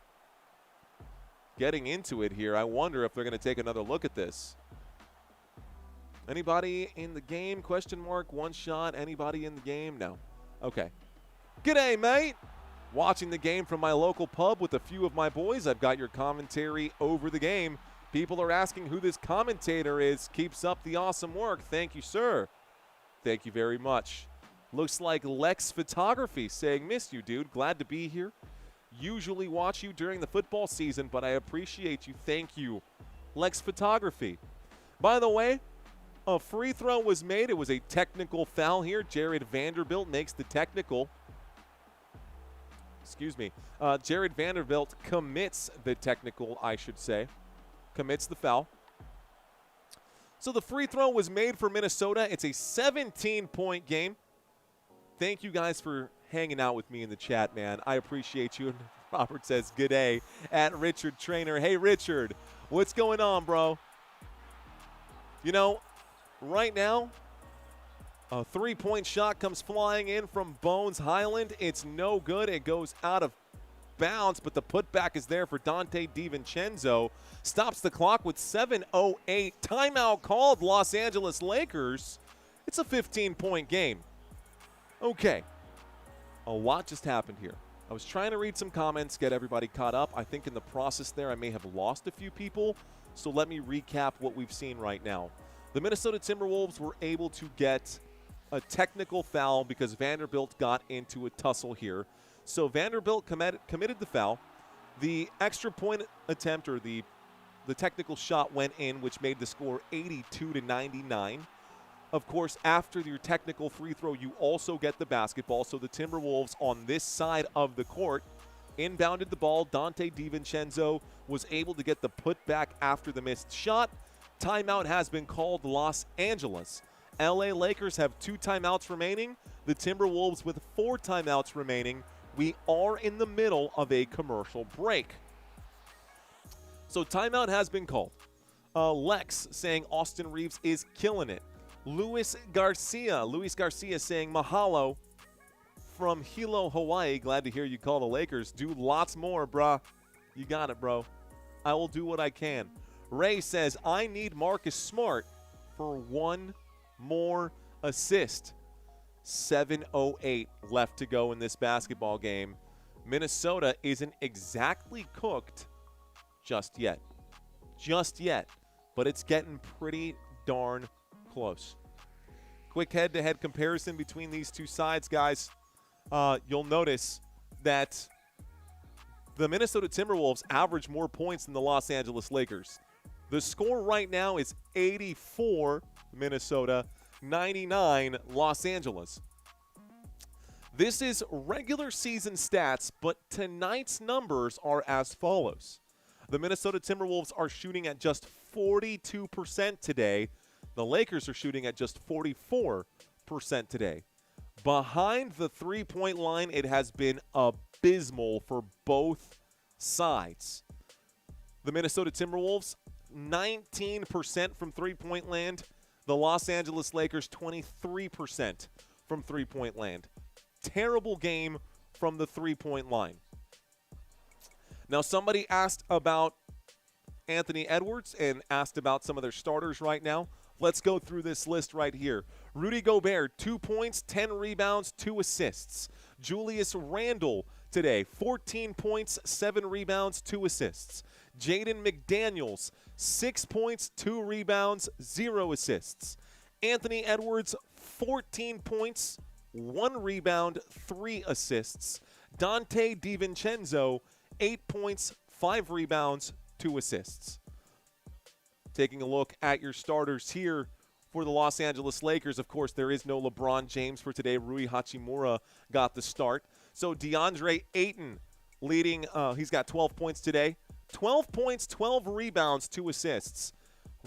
getting into it here. I wonder if they're going to take another look at this. Anybody in the game? Question mark. One shot. Anybody in the game? No. Okay. G'day, mate. Watching the game from my local pub with a few of my boys. I've got your commentary over the game. People are asking who this commentator is. Keeps up the awesome work. Thank you, sir. Thank you very much. Looks like Lex Photography saying, miss you, dude. Glad to be here. Usually watch you during the football season, but I appreciate you. Thank you. Lex Photography. By the way, a free throw was made. It was a technical foul here. Jared Vanderbilt makes the technical. Excuse me. Jared Vanderbilt commits the technical, I should say. Commits the foul. So the free throw was made for Minnesota. It's a 17-point game. Thank you guys for hanging out with me in the chat, man. I appreciate you. And Robert says, good day at Richard Trainer. Hey, Richard, what's going on, bro? You know, right now, A three-point shot comes flying in from Bones Highland. It's no good. It goes out of bounds, but the putback is there for Dante DiVincenzo. Stops the clock with 7:08. Timeout called, Los Angeles Lakers. It's a 15-point game. Okay. A lot just happened here. I was trying to read some comments, get everybody caught up. I think in the process there I may have lost a few people, so let me recap what we've seen right now. The Minnesota Timberwolves were able to get a technical foul because Vanderbilt got into a tussle here. So Vanderbilt committed the foul. The extra point attempt, or the technical shot, went in, which made the score 82-99. Of course, after your technical free throw, you also get the basketball. So the Timberwolves on this side of the court inbounded the ball. Dante DiVincenzo was able to get the putback after the missed shot. Timeout has been called, Los Angeles. LA Lakers have 2 timeouts remaining. The Timberwolves with 4 timeouts remaining. We are in the middle of a commercial break. So timeout has been called. Lex saying Austin Reeves is killing it. Luis Garcia saying mahalo from Hilo, Hawaii. Glad to hear you call the Lakers. Do lots more, bruh. You got it, bro. I will do what I can. Ray says, I need Marcus Smart for 1 more assist. 7:08 left to go in this basketball game. Minnesota isn't exactly cooked just yet. But it's getting pretty darn close. Quick head-to-head comparison between these two sides, guys. You'll notice that the Minnesota Timberwolves average more points than the Los Angeles Lakers. The score right now is 84 Minnesota, 99 Los Angeles. This is regular season stats, but tonight's numbers are as follows. The Minnesota Timberwolves are shooting at just 42% today. The Lakers are shooting at just 44% today. Behind the three-point line, it has been abysmal for both sides. The Minnesota Timberwolves, 19% from three-point land. The Los Angeles Lakers, 23% from three-point land. Terrible game from the three-point line. Now, somebody asked about Anthony Edwards and asked about some of their starters right now. Let's go through this list right here. Rudy Gobert, 2 points, 10 rebounds, 2 assists. Julius Randle today, 14 points, 7 rebounds, 2 assists. Jaden McDaniels, 6 points, 2 rebounds, 0 assists. Anthony Edwards, 14 points, 1 rebound, 3 assists. Dante DiVincenzo, 8 points, 5 rebounds, 2 assists. Taking a look at your starters here for the Los Angeles Lakers. Of course, there is no LeBron James for today. Rui Hachimura got the start. So DeAndre Ayton leading. He's got 12 points today. 12 points, 12 rebounds, 2 assists.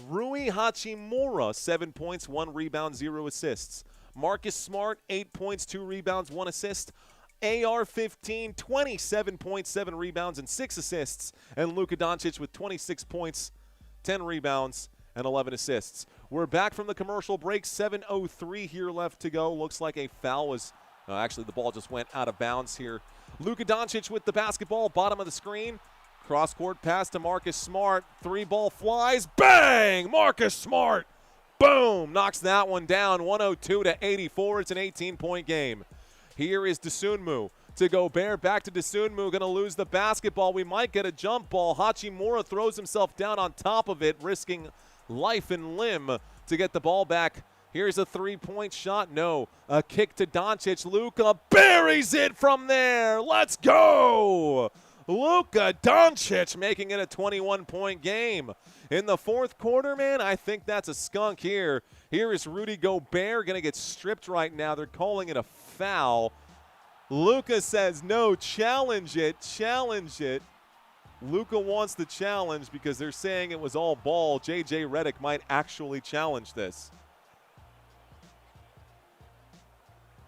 Rui Hachimura, 7 points, 1 rebound, 0 assists. Marcus Smart, 8 points, 2 rebounds, 1 assist. AR-15, 27 points, 7 rebounds, and 6 assists. And Luka Doncic with 26 points, 10 rebounds, and 11 assists. We're back from the commercial break. 7:03 here left to go. Looks like a foul was actually the ball just went out of bounds here. Luka Doncic with the basketball, bottom of the screen. Cross-court pass to Marcus Smart. 3-ball flies. Bang! Marcus Smart. Boom! Knocks that one down. 102-84. It's an 18-point game. Here is Dosunmu to Gobert. Back to Dosunmu. Going to lose the basketball. We might get a jump ball. Hachimura throws himself down on top of it, risking life and limb to get the ball back. Here's a three-point shot. No. A kick to Doncic. Luka buries it from there. Let's go! Luka Doncic making it a 21-point game. In the fourth quarter, man, I think that's a skunk here. Here is Rudy Gobert going to get stripped right now. They're calling it a foul. Luka says, no, challenge it, challenge it. Luka wants the challenge because they're saying it was all ball. J.J. Redick might actually challenge this.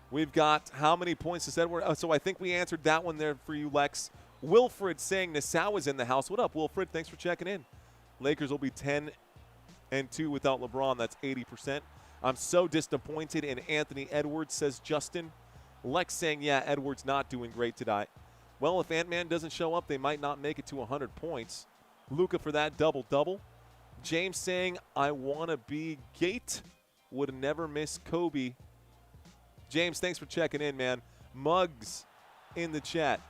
We've got how many points to Edward? Oh, so I think we answered that one there for you, Lex. Wilfred saying Nassau is in the house. What up, Wilfred? Thanks for checking in. Lakers will be 10-2 without LeBron. That's 80%. I'm so disappointed in Anthony Edwards, says Justin. Lex saying, yeah, Edwards not doing great today. Well, if Ant-Man doesn't show up, they might not make it to 100 points. Luka for that double-double. James saying, I want to be Gate. Would never miss Kobe. James, thanks for checking in, man. Muggs in the chat.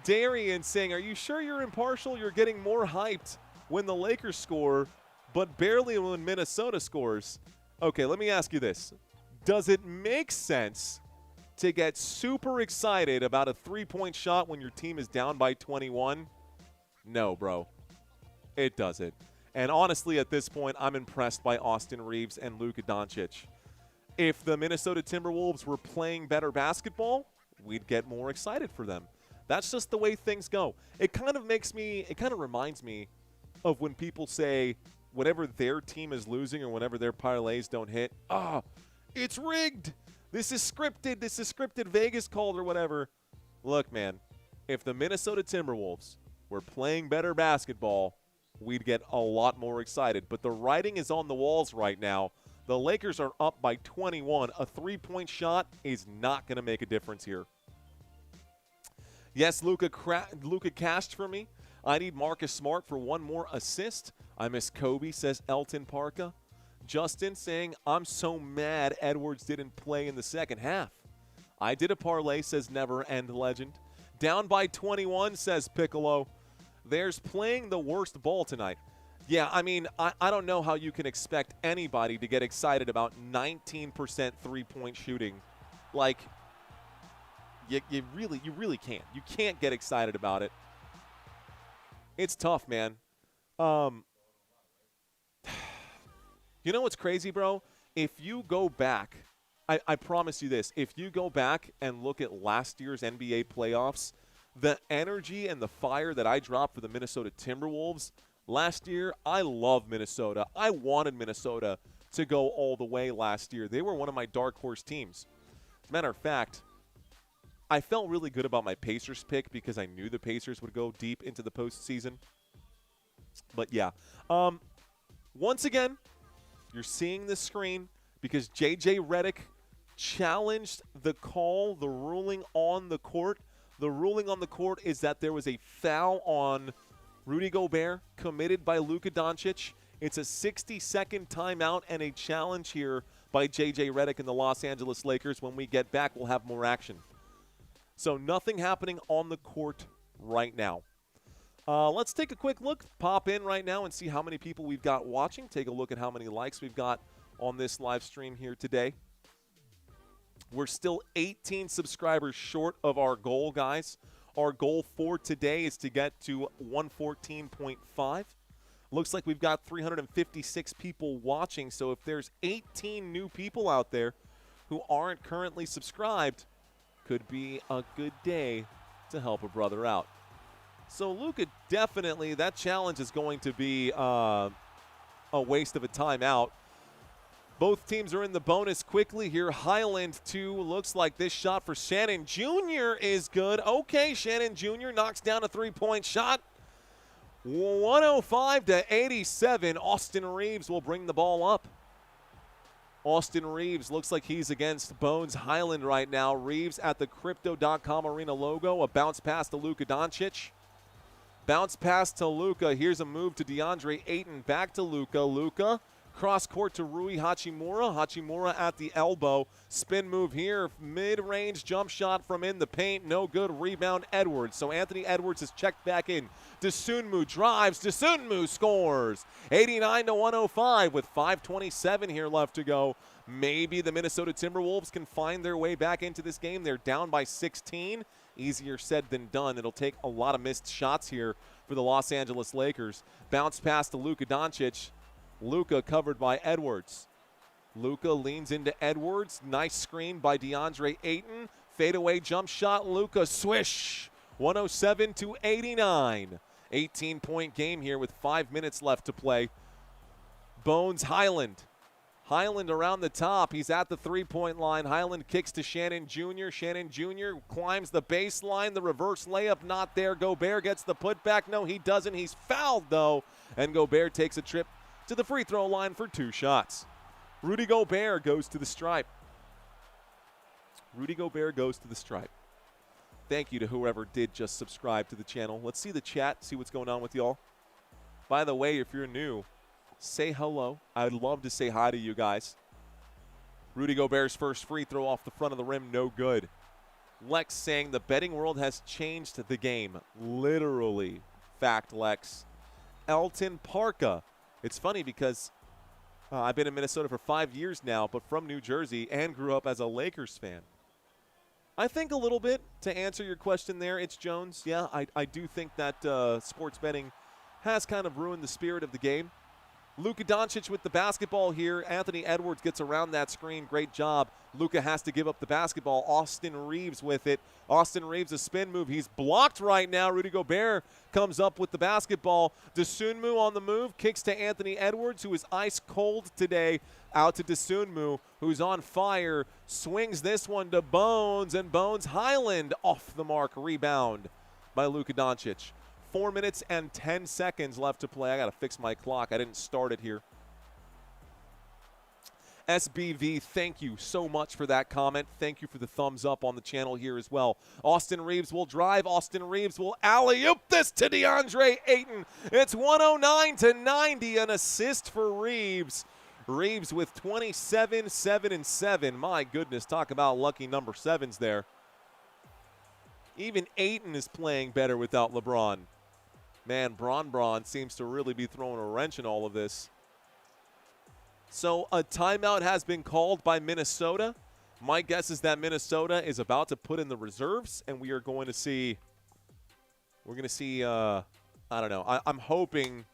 Darian saying, are you sure you're impartial? You're getting more hyped when the Lakers score, but barely when Minnesota scores. Okay, let me ask you this. Does it make sense to get super excited about a three-point shot when your team is down by 21? No, bro. It doesn't. And honestly, at this point, I'm impressed by Austin Reeves and Luka Doncic. If the Minnesota Timberwolves were playing better basketball, we'd get more excited for them. That's just the way things go. It kind of reminds me of when people say whenever their team is losing or whenever their parlays don't hit, it's rigged. This is scripted, Vegas called or whatever. Look, man, if the Minnesota Timberwolves were playing better basketball, we'd get a lot more excited. But the writing is on the walls right now. The Lakers are up by 21. A three-point shot is not going to make a difference here. Yes, Luka cashed for me. I need Marcus Smart for one more assist. I miss Kobe, says Elton Parka. Justin saying, I'm so mad Edwards didn't play in the second half. I did a parlay, says Never End Legend. Down by 21, says Piccolo. There's playing the worst ball tonight. Yeah, I mean, I don't know how you can expect anybody to get excited about 19% three-point shooting. Like, you really can't. You can't get excited about it. It's tough, man. You know what's crazy, bro? If you go back, I promise you this, if you go back and look at last year's NBA playoffs, the energy and the fire that I dropped for the Minnesota Timberwolves last year, I love Minnesota. I wanted Minnesota to go all the way last year. They were one of my dark horse teams. As a matter of fact, I felt really good about my Pacers pick because I knew the Pacers would go deep into the postseason. But, yeah. Once again, you're seeing the screen because J.J. Redick challenged the call, the ruling on the court. The ruling on the court is that there was a foul on Rudy Gobert committed by Luka Doncic. It's a 60-second timeout and a challenge here by J.J. Redick and the Los Angeles Lakers. When we get back, we'll have more action. So nothing happening on the court right now. Let's take a quick look, pop in right now and see how many people we've got watching. Take a look at how many likes we've got on this live stream here today. We're still 18 subscribers short of our goal, guys. Our goal for today is to get to 114.5. Looks like we've got 356 people watching, so if there's 18 new people out there who aren't currently subscribed, could be a good day to help a brother out. So Luka, definitely, that challenge is going to be a waste of a timeout. Both teams are in the bonus quickly here. Highland, 2. Looks like this shot for Shannon Jr. is good. Okay, Shannon Jr. knocks down a three-point shot. 105-87. Austin Reeves will bring the ball up. Austin Reeves looks like he's against Bones Highland right now. Reeves at the Crypto.com Arena logo. A bounce pass to Luka Doncic. Bounce pass to Luka. Here's a move to DeAndre Ayton. Back to Luka. Luka. Cross court to Rui Hachimura. Hachimura at the elbow. Spin move here. Mid-range jump shot from in the paint. No good. Rebound Edwards. So Anthony Edwards is checked back in. Dosunmu drives. Dosunmu scores. 89-105 with 5:27 here left to go. Maybe the Minnesota Timberwolves can find their way back into this game. They're down by 16. Easier said than done. It'll take a lot of missed shots here for the Los Angeles Lakers. Bounce pass to Luka Doncic. Luka covered by Edwards. Luka leans into Edwards. Nice screen by DeAndre Ayton. Fadeaway jump shot. Luka swish. 107-89. 18-point game here with 5 minutes left to play. Bones Highland Highland around the top. He's at the three-point line. Highland kicks to Shannon Jr. Shannon Jr. climbs the baseline. The reverse layup not there. Gobert gets the putback. No, he doesn't. He's fouled, though. And Gobert takes a trip to the free throw line for 2 shots. Rudy Gobert goes to the stripe. Rudy Gobert goes to the stripe. Thank you to whoever did just subscribe to the channel. Let's see the chat, see what's going on with y'all. By the way, if you're new, say hello. I'd love to say hi to you guys. Rudy Gobert's first free throw off the front of the rim, no good. Lex saying the betting world has changed the game. Literally. Fact, Lex. Elton Parka. It's funny because I've been in Minnesota for 5 years now, but from New Jersey and grew up as a Lakers fan. I think a little bit, to answer your question there, it's Jones. Yeah, I do think that sports betting has kind of ruined the spirit of the game. Luka Doncic with the basketball here. Anthony Edwards gets around that screen. Great job. Luka has to give up the basketball. Austin Reeves with it. Austin Reeves, a spin move. He's blocked right now. Rudy Gobert comes up with the basketball. Dosunmu on the move. Kicks to Anthony Edwards, who is ice cold today. Out to Dosunmu, who's on fire. Swings this one to Bones, and Bones Highland off the mark. Rebound by Luka Doncic. 4 minutes and 10 seconds left to play. I got to fix my clock. I didn't start it here. SBV, thank you so much for that comment. Thank you for the thumbs up on the channel here as well. Austin Reeves will drive. Austin Reeves will alley-oop this to DeAndre Ayton. It's 109-90, an assist for Reeves. Reeves with 27, 7, and 7. My goodness, talk about lucky number 7s there. Even Ayton is playing better without LeBron. Man, Bron seems to really be throwing a wrench in all of this. So a timeout has been called by Minnesota. My guess is that Minnesota is about to put in the reserves, and we are going to see, I don't know. I'm hoping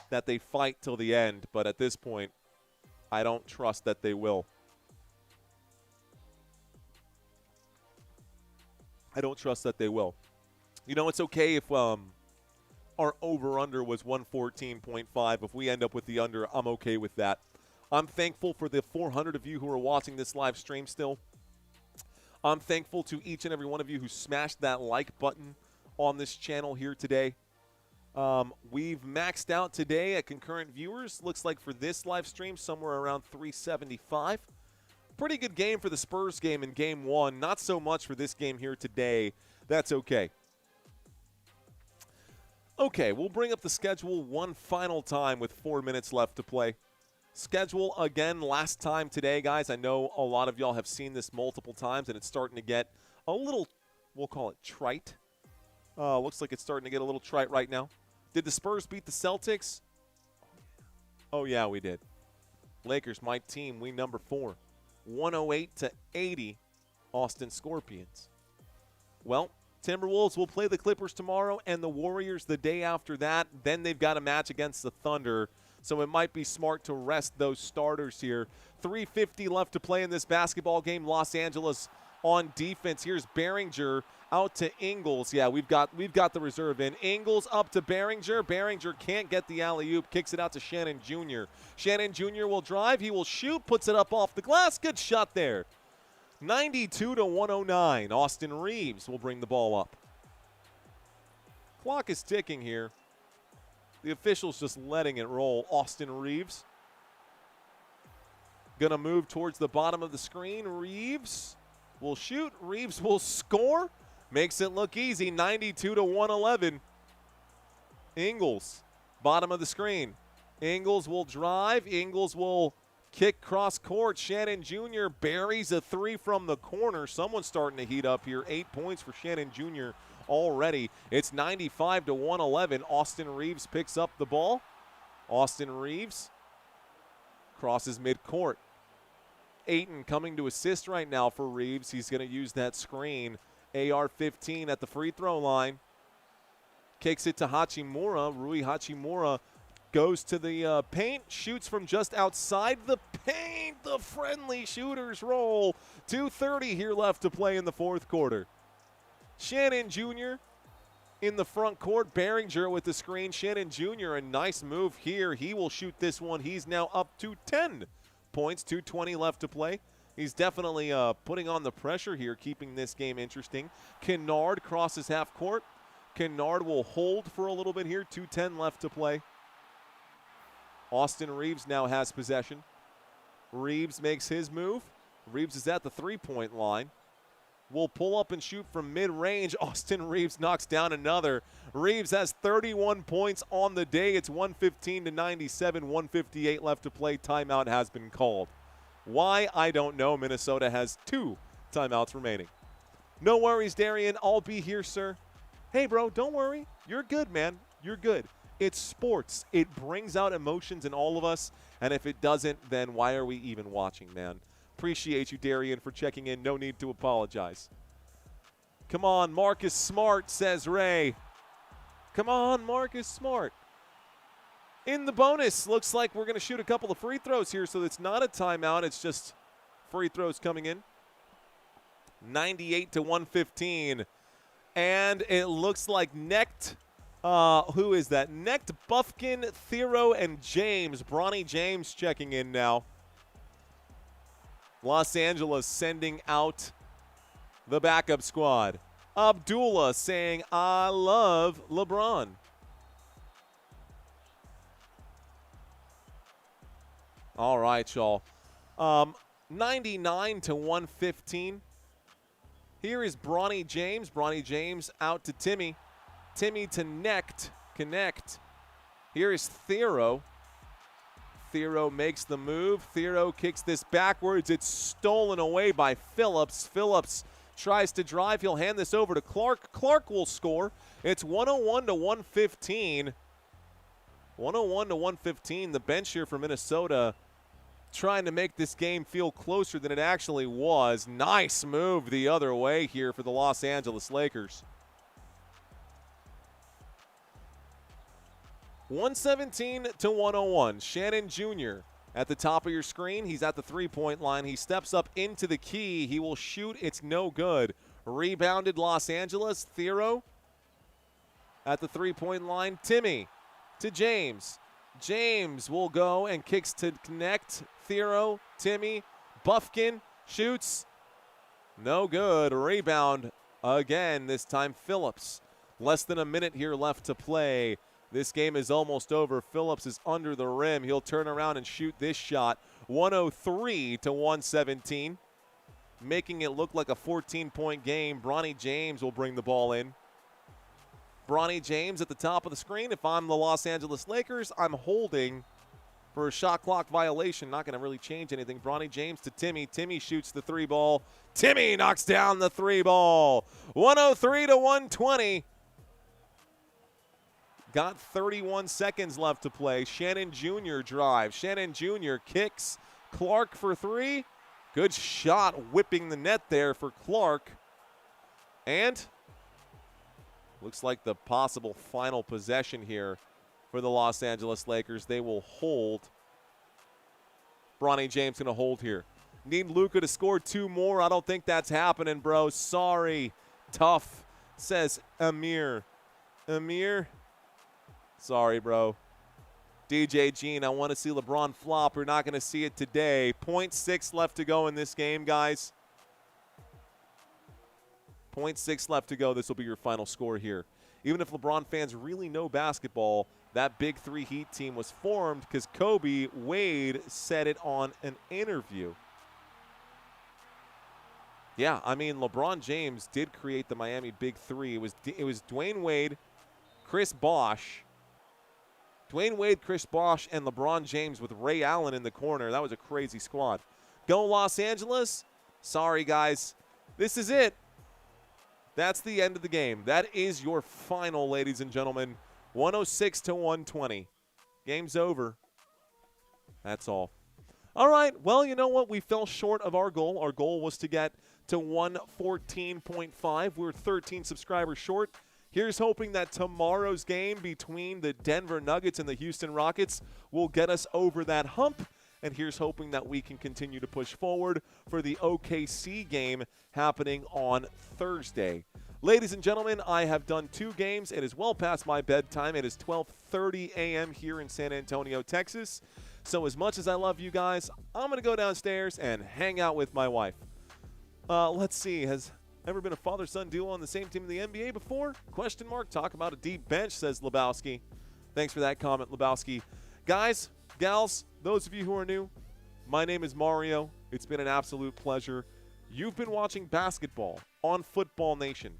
that they fight till the end, but at this point, I don't trust that they will. I don't trust that they will. You know, it's okay if our over-under was 114.5. If we end up with the under, I'm okay with that. I'm thankful for the 400 of you who are watching this live stream still. I'm thankful to each and every one of you who smashed that like button on this channel here today. We've maxed out today at concurrent viewers. Looks like for this live stream, somewhere around 375. Pretty good game for the Spurs game in Game 1. Not so much for this game here today. That's okay. Okay, we'll bring up the schedule one final time with 4 minutes left to play. Schedule again last time today, guys. I know a lot of y'all have seen this multiple times, and it's starting to get a little, we'll call it trite. Looks like it's starting to get a little trite right now. Did the Spurs beat the Celtics? Oh, yeah, we did. Lakers, my team, we number 4. 108-80, Austin Scorpions. Well, Timberwolves will play the Clippers tomorrow and the Warriors the day after that. Then they've got a match against the Thunder, so it might be smart to rest those starters here. 3:50 left to play in this basketball game. Los Angeles on defense. Here's Behringer out to Ingles. Yeah, we've got the reserve in. Ingles up to Behringer. Behringer can't get the alley-oop. Kicks it out to Shannon Jr. Shannon Jr. will drive. He will shoot. Puts it up off the glass. Good shot there. 92-109. Austin Reeves will bring the ball up. Clock is ticking here. The official's just letting it roll. Austin Reeves gonna move towards the bottom of the screen. Reeves will shoot. Reeves will score. Makes it look easy. 92-111. Ingles, bottom of the screen. Ingles will drive. Ingles will kick cross court. Shannon Jr. buries a 3 from the corner. Someone's starting to heat up here. 8 points for Shannon Jr. already. It's 95-111. Austin Reeves picks up the ball. Austin Reeves crosses midcourt. Ayton coming to assist right now for Reeves. He's going to use that screen. AR-15 at the free throw line. Kicks it to Hachimura. Rui Hachimura goes to the paint, shoots from just outside the paint. The friendly shooter's roll. 2:30 here left to play in the fourth quarter. Shannon Jr. in the front court. Behringer with the screen. Shannon Jr., a nice move here. He will shoot this one. He's now up to 10 points, 2:20 left to play. He's definitely putting on the pressure here, keeping this game interesting. Kennard crosses half court. Kennard will hold for a little bit here, 2:10 left to play. Austin Reeves now has possession. Reeves makes his move. Reeves is at the three-point line. Will pull up and shoot from mid-range. Austin Reeves knocks down another. Reeves has 31 points on the day. It's 115-97, 158 left to play. Timeout has been called. Why? I don't know. Minnesota has 2 timeouts remaining. No worries, Darian. I'll be here, sir. Hey, bro, don't worry. You're good, man. You're good. It's sports. It brings out emotions in all of us, and if it doesn't, then why are we even watching, man? Appreciate you, Darian, for checking in. No need to apologize. Come on, Marcus Smart, says Ray. Come on, Marcus Smart. In the bonus, looks like we're going to shoot a couple of free throws here, so it's not a timeout. It's just free throws coming in. 98-115. And it looks like Necht, who is that? Necht, Buffkin, Thero, and James. Bronny James checking in now. Los Angeles sending out the backup squad. Abdullah saying, I love LeBron. All right, y'all. 99-115. Here is Bronny James. Bronny James out to Timmy. Timmy to Necht. Connect. Here is Thero. Thero makes the move. Thero kicks this backwards. It's stolen away by Phillips. Phillips tries to drive. He'll hand this over to Clark. Clark will score. It's 101-115. 101-115. The bench here for Minnesota trying to make this game feel closer than it actually was. Nice move the other way here for the Los Angeles Lakers. 117-101. Shannon Jr. at the top of your screen. He's at the three-point line. He steps up into the key. He will shoot. It's no good. Rebounded Los Angeles. Thero at the three-point line. Timmy to James. James will go and kicks to connect. Thero, Timmy, Buffkin shoots. No good. Rebound again. This time Phillips. Less than a minute here left to play. This game is almost over. Phillips is under the rim. He'll turn around and shoot this shot. 103-117. Making it look like a 14-point game. Bronny James will bring the ball in. Bronny James at the top of the screen. If I'm the Los Angeles Lakers, I'm holding for a shot clock violation. Not going to really change anything. Bronny James to Timmy. Timmy shoots the three ball. Timmy knocks down the three ball. 103-120. Got 31 seconds left to play. Shannon Jr. drives. Shannon Jr. kicks. Clark for three. Good shot whipping the net there for Clark. And looks like the possible final possession here for the Los Angeles Lakers. They will hold. Bronny James going to hold here. Need Luka to score 2 more. I don't think that's happening, bro. Sorry. Tough, says Amir. Amir. Sorry, bro. DJ Jean, I want to see LeBron flop. We're not going to see it today. 0.6 left to go in this game, guys. 0.6 left to go. This will be your final score here. Even if LeBron fans really know basketball, that Big Three Heat team was formed because Kobe Wade said it on an interview. Yeah, I mean, LeBron James did create the Miami Big Three. It was Dwayne Wade, Chris Bosh, and LeBron James with Ray Allen in the corner. That was a crazy squad. Go Los Angeles. Sorry, guys. This is it. That's the end of the game. That is your final, ladies and gentlemen. 106-120. Game's over. That's all. All right. Well, you know what? We fell short of our goal. Our goal was to get to 114.5. We're 13 subscribers short. Here's hoping that tomorrow's game between the Denver Nuggets and the Houston Rockets will get us over that hump. And here's hoping that we can continue to push forward for the OKC game happening on Thursday. Ladies and gentlemen, I have done 2 games. It is well past my bedtime. It is 12:30 a.m. here in San Antonio, Texas. So as much as I love you guys, I'm going to go downstairs and hang out with my wife. Let's see. Has ever been a father-son duo on the same team in the NBA before? Question mark. Talk about a deep bench, says Lebowski. Thanks for that comment, Lebowski. Guys, gals, those of you who are new, my name is Mario. It's been an absolute pleasure. You've been watching basketball on Football Nation.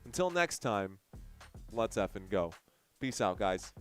Until next time, let's effing go. Peace out, guys.